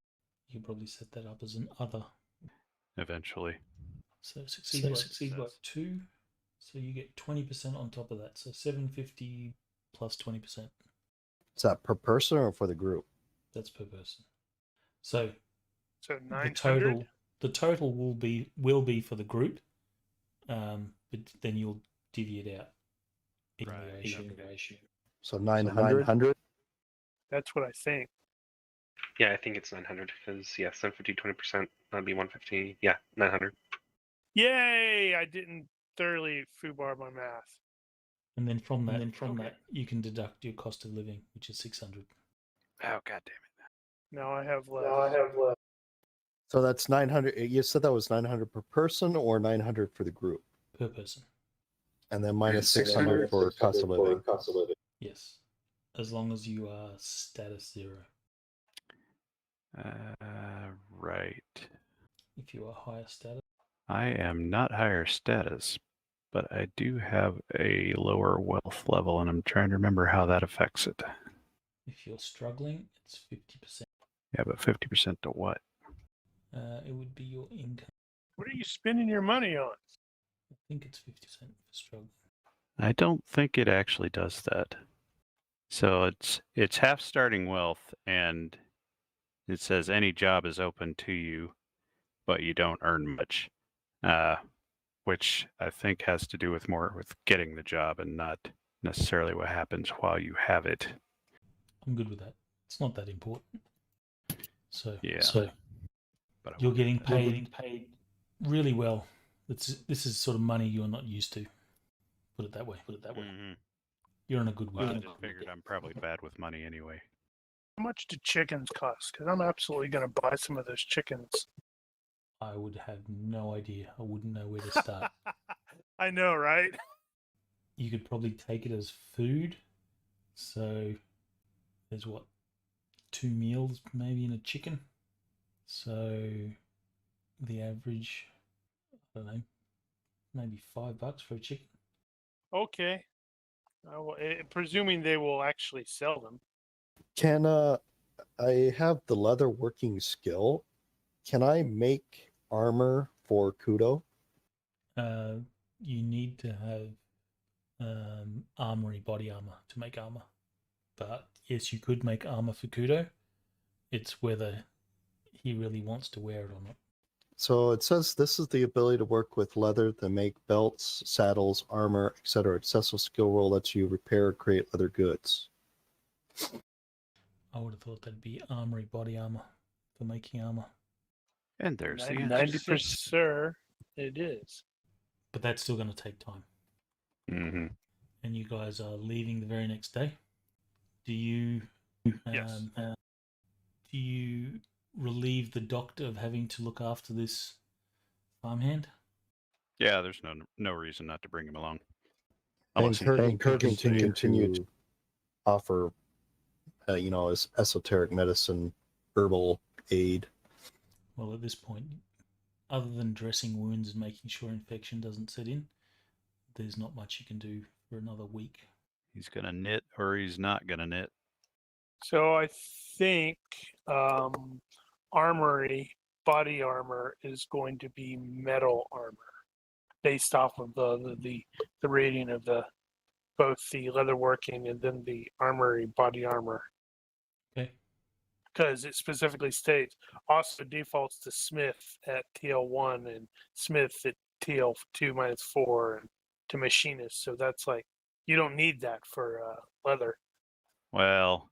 can probably set that up as an other. Eventually. So succeed by 2. So you get 20% on top of that. So 750 plus 20%. Is that per person or for the group? That's per person. So 900. the total will be for the group, but then you'll divvy it out in the ratio. So 900. That's what I think. Yeah, I think it's 900 because 750, 20%. That'd be 150. Yeah, 900. Yay! I didn't thoroughly foobar my math. And then from that, you can deduct your cost of living, which is 600. Oh, God damn it. Now I have less. So that's 900. You said that was 900 per person or 900 for the group? Per person. And then minus 600 for cost of living. Yes. As long as you are status 0. Right. If you are higher status. I am not higher status, but I do have a lower wealth level, and I'm trying to remember how that affects it. If you're struggling, it's 50%. Yeah, but 50% to what? It would be your income. What are you spending your money on? I think it's 50% for struggling. I don't think it actually does that. So it's half starting wealth, and it says any job is open to you, but you don't earn much, which I think has to do with more with getting the job and not necessarily what happens while you have it. I'm good with that. It's not that important. So Yeah. But you're getting paid really well. This is sort of money you're not used to. Put it that way. Mm-hmm. You're on a good Well, I week. just figured I'm probably bad with money anyway. How much do chickens cost? Because I'm absolutely going to buy some of those chickens. I would have no idea. I wouldn't know where to start. I know, right? You could probably take it as food. So there's 2 meals maybe in a chicken. So the average, I don't know, maybe $5 for a chicken. Okay. Presuming they will actually sell them. Can I have the leather working skill? Can I make armor for Kudo? You need to have armory body armor to make armor. But yes, you could make armor for Kudo. It's whether he really wants to wear it or not. So it says this is the ability to work with leather to make belts, saddles, armor, etc. Accessible skill roll lets you repair or create leather goods. I would have thought that'd be armory, body armor for making armor. And there's the answer. 90%, sir. It is. But that's still going to take time. Mm-hmm. And you guys are leaving the very next day. Do you Yes. do you relieve the doctor of having to look after this farmhand? Yeah, there's no reason not to bring him along. And Unless he- encouraging to continue to offer, as esoteric medicine, herbal aid. Well, at this point, other than dressing wounds and making sure infection doesn't set in, there's not much you can do for another week. he's gonna knit or he's not gonna knit. So I think armory, body armor is going to be metal armor, based off of the rating of both the leatherworking and then the armory body armor. Okay. Because it specifically states also defaults to Smith at TL1 and Smith at TL2 -4 and to machinist. So that's like, you don't need that for leather. Well,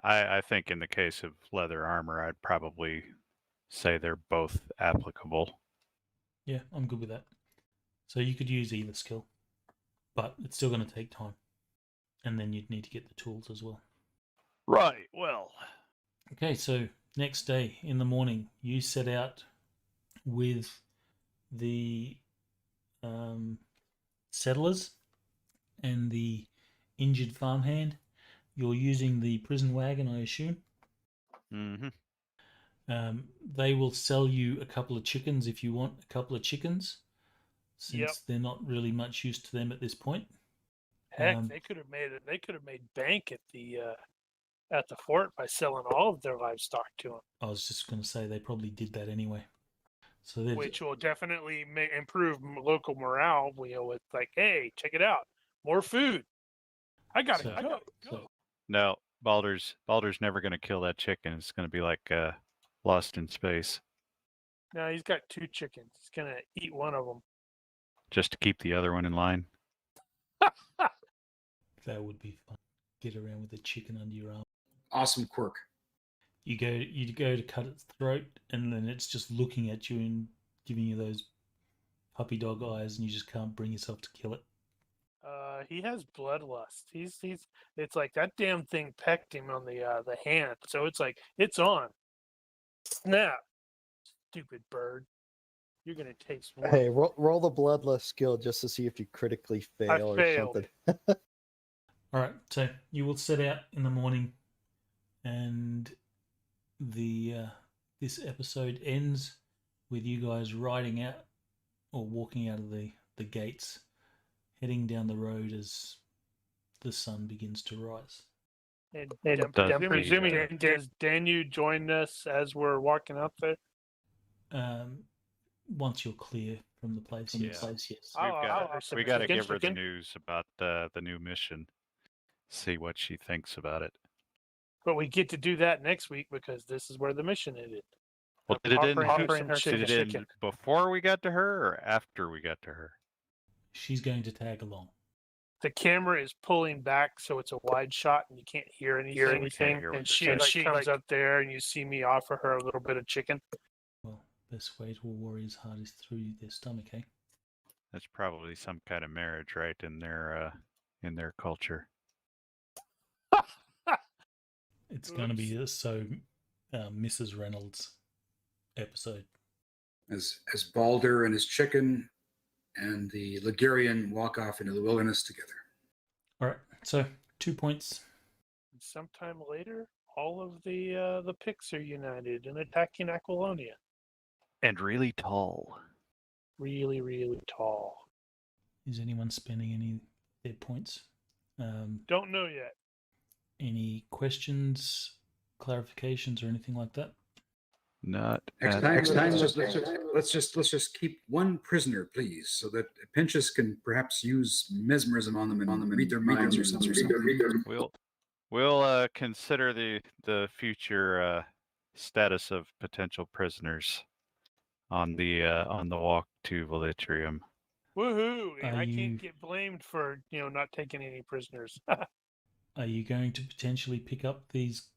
I think in the case of leather armor, I'd probably say they're both applicable. Yeah, I'm good with that. So you could use either skill, but it's still going to take time. And then you'd need to get the tools as well. Right. Well. Okay, so next day in the morning, you set out with the settlers and the injured farmhand. You're using the prison wagon, I assume. Mm-hmm. They will sell you a couple of chickens if you want a couple of chickens, since they're not really much use to them at this point. Heck, they could have made it. They could have made bank at the fort by selling all of their livestock to them. I was just going to say they probably did that anyway. So which will definitely improve local morale. With like, hey, check it out, more food. I gotta go. No, Baldur's never going to kill that chicken. It's going to be like Lost in Space. No, he's got 2 chickens. He's gonna eat one of them just to keep the other one in line. That would be fun. Get around with a chicken under your arm. Awesome quirk. You go to cut its throat, and then it's just looking at you and giving you those puppy dog eyes, and you just can't bring yourself to kill it. He has bloodlust. He's it's like that damn thing pecked him on the hand. So it's like it's on. Snap, stupid bird. You're gonna taste one. Hey, roll the bloodlust skill just to see if you critically fail or something. All right, so you will set out in the morning, and this episode ends with you guys riding out or walking out of the gates, heading down the road as the sun begins to rise. And presuming, does Danu join us as we're walking up there? Once you're clear from the place, yes. We got to give her the news about the new mission. See what she thinks about it. But we get to do that next week because this is where the mission ended. Well, did it end before we got to her or after we got to her? She's going to tag along. The camera is pulling back, so it's a wide shot, and you can't hear anything. And she comes up there, and you see me offer her a little bit of chicken. Well, best way to a warrior's heart is through their stomach, eh? That's probably some kind of marriage, right? In their culture. It's going to be Mrs. Reynolds episode. As Balder and his chicken and the Ligurian walk off into the wilderness together. All right, so 2 points. Sometime later, all of the Picts are united and attacking Aquilonia. And really tall. Really, really tall. Is anyone spending any of their points? Don't know yet. Any questions, clarifications, or anything like that? Not next time. Let's just keep one prisoner, please, so that Pinchas can perhaps use mesmerism on them and read their minds or something. We'll consider the future status of potential prisoners on the walk to Velitrium. Woohoo! Are I you- can't get blamed for not taking any prisoners. Are you going to potentially pick up these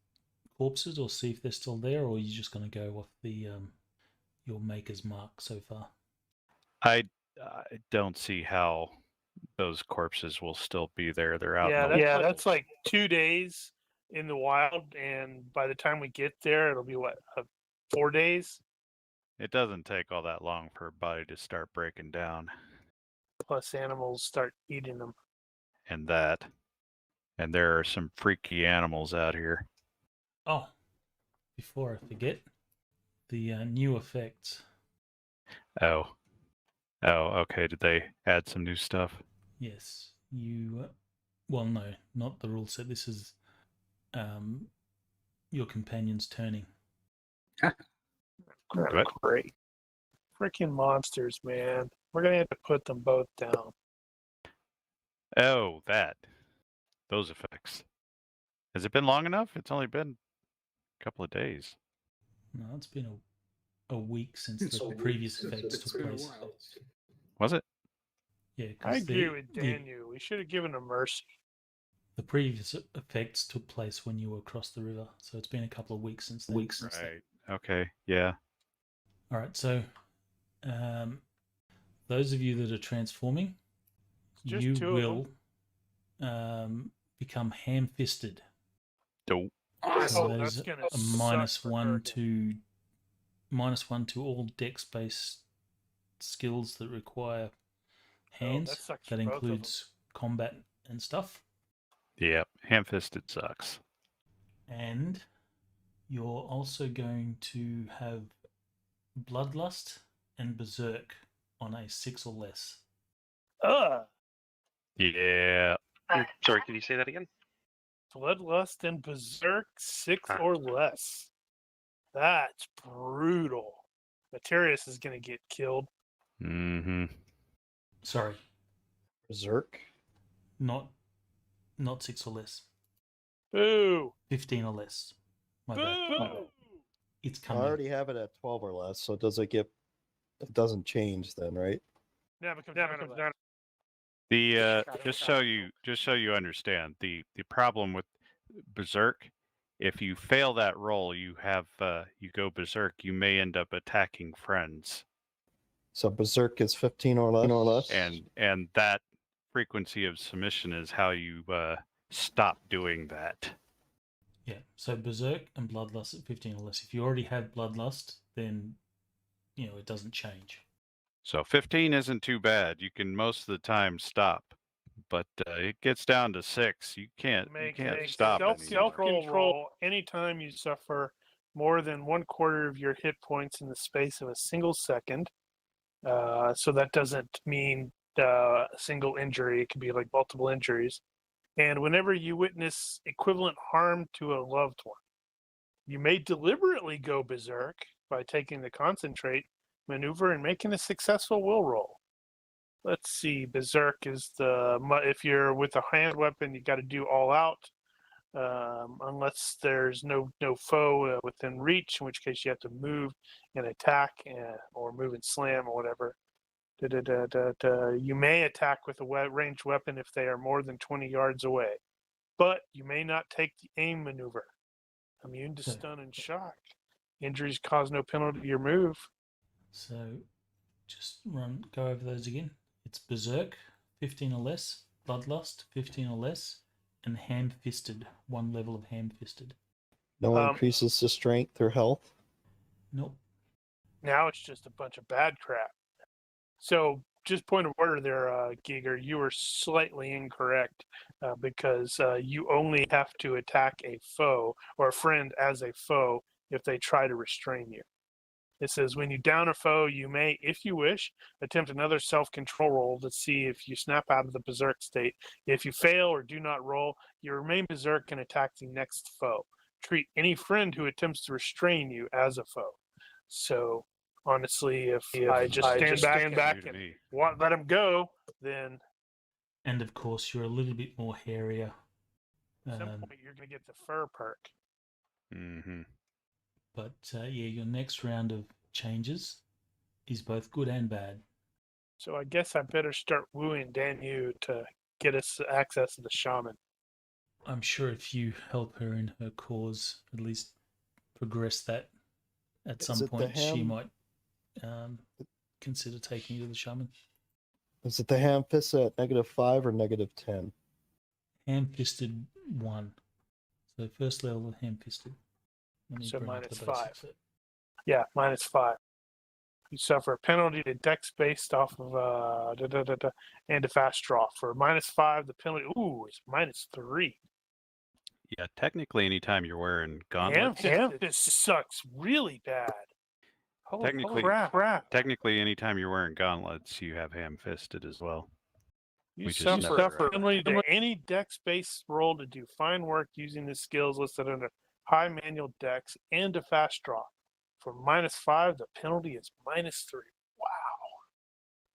corpses or see if they're still there, or are you just going to go off the your maker's mark so far? I don't see how those corpses will still be there. They're out. in the Yeah, wild. that's like 2 days in the wild, and by the time we get there, it'll be 4 days It doesn't take all that long for a body to start breaking down, plus animals start eating them. and there are some freaky animals out here. Oh, before I forget, the new effects. Oh, okay. Did they add some new stuff? Yes, you. Well, no, not the rule set. This is your companion's turning. What? Great. Freaking monsters, man. We're going to have to put them both down. Oh, those effects. Has it been long enough? It's only been a couple of days. No, it's been a week since It's the a week previous since effects it's took been a place. while. Was it? Yeah, I because agree with Daniel. We should have given him mercy. the previous effects took place when you were across the river, so it's been a couple of weeks since then. Right. Okay. Yeah. All right, so those of you that are transforming, Just you 2 of will become ham-fisted. Dope. So Oh, that that's is gonna a suck for -1 to all dex-based skills that require hands. that sucks for that both of them. includes combat and stuff. Yep. Ham-fisted sucks. And you're also going to have Bloodlust and Berserk on a 6 or less. Ugh. Yeah. Sorry, can you say that again? Bloodlust and Berserk 6 Huh. or less. That's brutal. Materius is going to get killed. Mm-hmm. Sorry, Berserk. not 6 or less. Boo! 15 or less. My bad. Boo! It's I coming. already have it at 12 or less, so does it get? It doesn't change then, right? Never comes down. The just so you understand the problem with Berserk, if you fail that roll, you go Berserk, you may end up attacking friends, So Berserk is 15 or less. and that frequency of submission is how you stop doing that. Yeah, so Berserk and Bloodlust at 15 or less. If you already have Bloodlust, then it doesn't change. So 15 isn't too bad. You can most of the time stop, but it gets down to 6. You can't stop anymore. Self-control anytime you suffer more than 1/4 of your hit points in the space of a single second. So that doesn't mean a single injury. It can be like multiple injuries. And whenever you witness equivalent harm to a loved one, you may deliberately go berserk by taking the concentrate maneuver and making a successful will roll. Let's see. Berserk is if you're with a hand weapon, you got to do all out, unless there's no foe within reach, in which case you have to move and attack or move and slam or whatever. You may attack with a ranged weapon if they are more than 20 yards away, but you may not take the aim maneuver. Immune to stun and shock. Injuries cause no penalty to your move. So just go over those again. It's Berserk, 15 or less, Bloodlust, 15 or less, and Ham-Fisted, 1 level of Ham-Fisted. No increases to strength or health. Nope. Now it's just a bunch of bad crap. So, just point of order there, Giger, you were slightly incorrect because you only have to attack a foe or a friend as a foe if they try to restrain you. It says when you down a foe, you may, if you wish, attempt another self-control roll to see if you snap out of the berserk state. If you fail or do not roll, you remain berserk and attack the next foe. Treat any friend who attempts to restrain you as a foe. So, honestly, if I just stand back and let him go, then And of course, you're a little bit more hairier. at some point you're going to get the fur perk. Mm-hmm. But yeah, your next round of changes is both good and bad. So I guess I better start wooing Danu to get us access to the shaman. I'm sure if you help her in her cause, at least progress that at Is some it the point, she ham- might consider taking you to the shaman. Is it the ham fist at -5 or -10? Ham-fisted 1. So first level ham-fisted. Let me So bring up minus the 5. basics. Yeah, -5. You suffer a penalty to dex based off of and a fast draw. For -5, the penalty is -3. Yeah, technically, anytime you're wearing Ham gauntlets, this sucks really bad. Holy Technically- crap. technically, anytime you're wearing gauntlets, you have ham-fisted as well. You We just suffer never, a penalty to any dex-based roll to do fine work using the skills listed under high manual dex and a fast draw. For -5, the penalty is -3. Wow.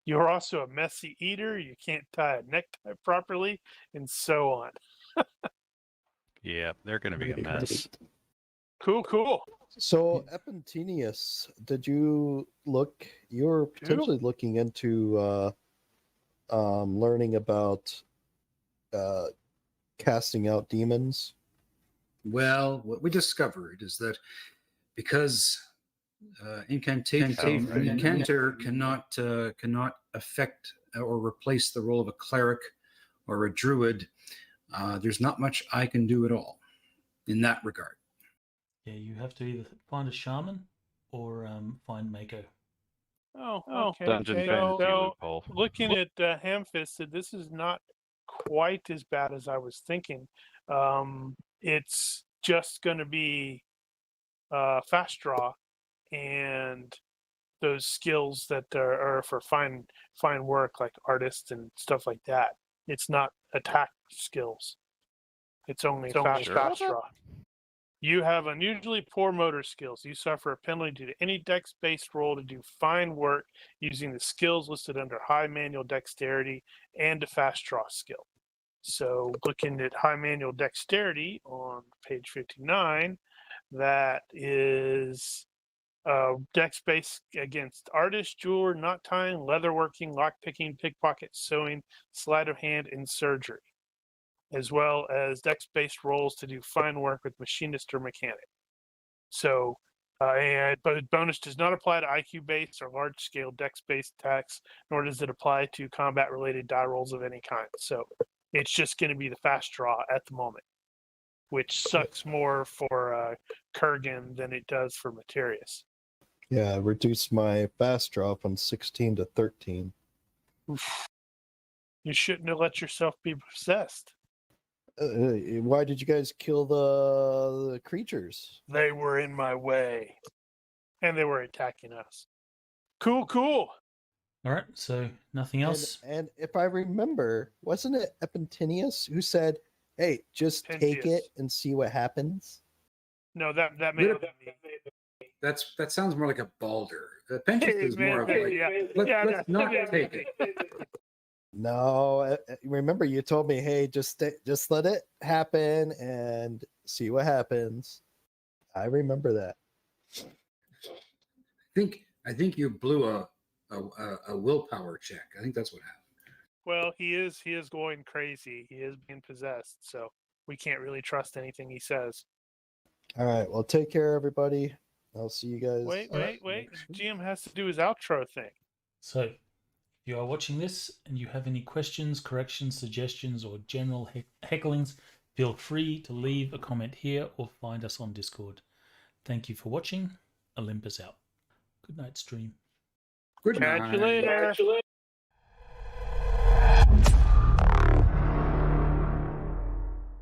You're also a messy eater. You can't tie a necktie properly, and so on. Yeah, they're going to be a mess. Cool. So, Epintenius, did you look? You were potentially looking into learning about casting out demons. Well, what we discovered is that because incanter cannot affect or replace the role of a cleric or a druid, there's not much I can do at all in that regard. Yeah, you have to either find a shaman or find Mako. Oh, okay. Dungeon okay. fantasy So, loophole. looking at Ham-Fisted, this is not quite as bad as I was thinking. It's just going to be fast draw and those skills that are for fine work, like artists and stuff like that. It's not attack skills. It's only fast draw. You have unusually poor motor skills. You suffer a penalty due to any dex-based roll to do fine work using the skills listed under high manual dexterity and a fast draw skill. So looking at high manual dexterity on page 59, that is dex-based against artist, jeweler, knot tying, leatherworking, lockpicking, pickpocket, sewing, sleight of hand, and surgery, as well as dex-based rolls to do fine work with machinist or mechanic. So, but bonus does not apply to IQ-based or large-scale dex-based attacks, nor does it apply to combat-related die rolls of any kind. So, it's just going to be the fast draw at the moment, which sucks more for Kurgan than it does for Materius. Yeah, reduced my fast draw from 16 to 13. Oof. You shouldn't have let yourself be possessed. Why did you guys kill the creatures? They were in my way, and they were attacking us. Cool. All right, so nothing else. And if I remember, wasn't it Epintenius who said, "Hey, just take Pentius. it and see what happens"? No, that may have been me. That sounds more like a Balder. Pentius is more of like, let's not take it. No, remember you told me, "Hey, just let it happen and see what happens." I remember that. I think you blew a willpower check. I think that's what happened. Well, he is going crazy. He is being possessed, so we can't really trust anything he says. All right, well, take care, everybody. I'll see you guys. Wait. next week. GM has to do his outro thing. So, if you are watching this and you have any questions, corrections, suggestions, or general hecklings, feel free to leave a comment here or find us on Discord. Thank you for watching. Olympus out. Good night, stream. Good Catch you night. later.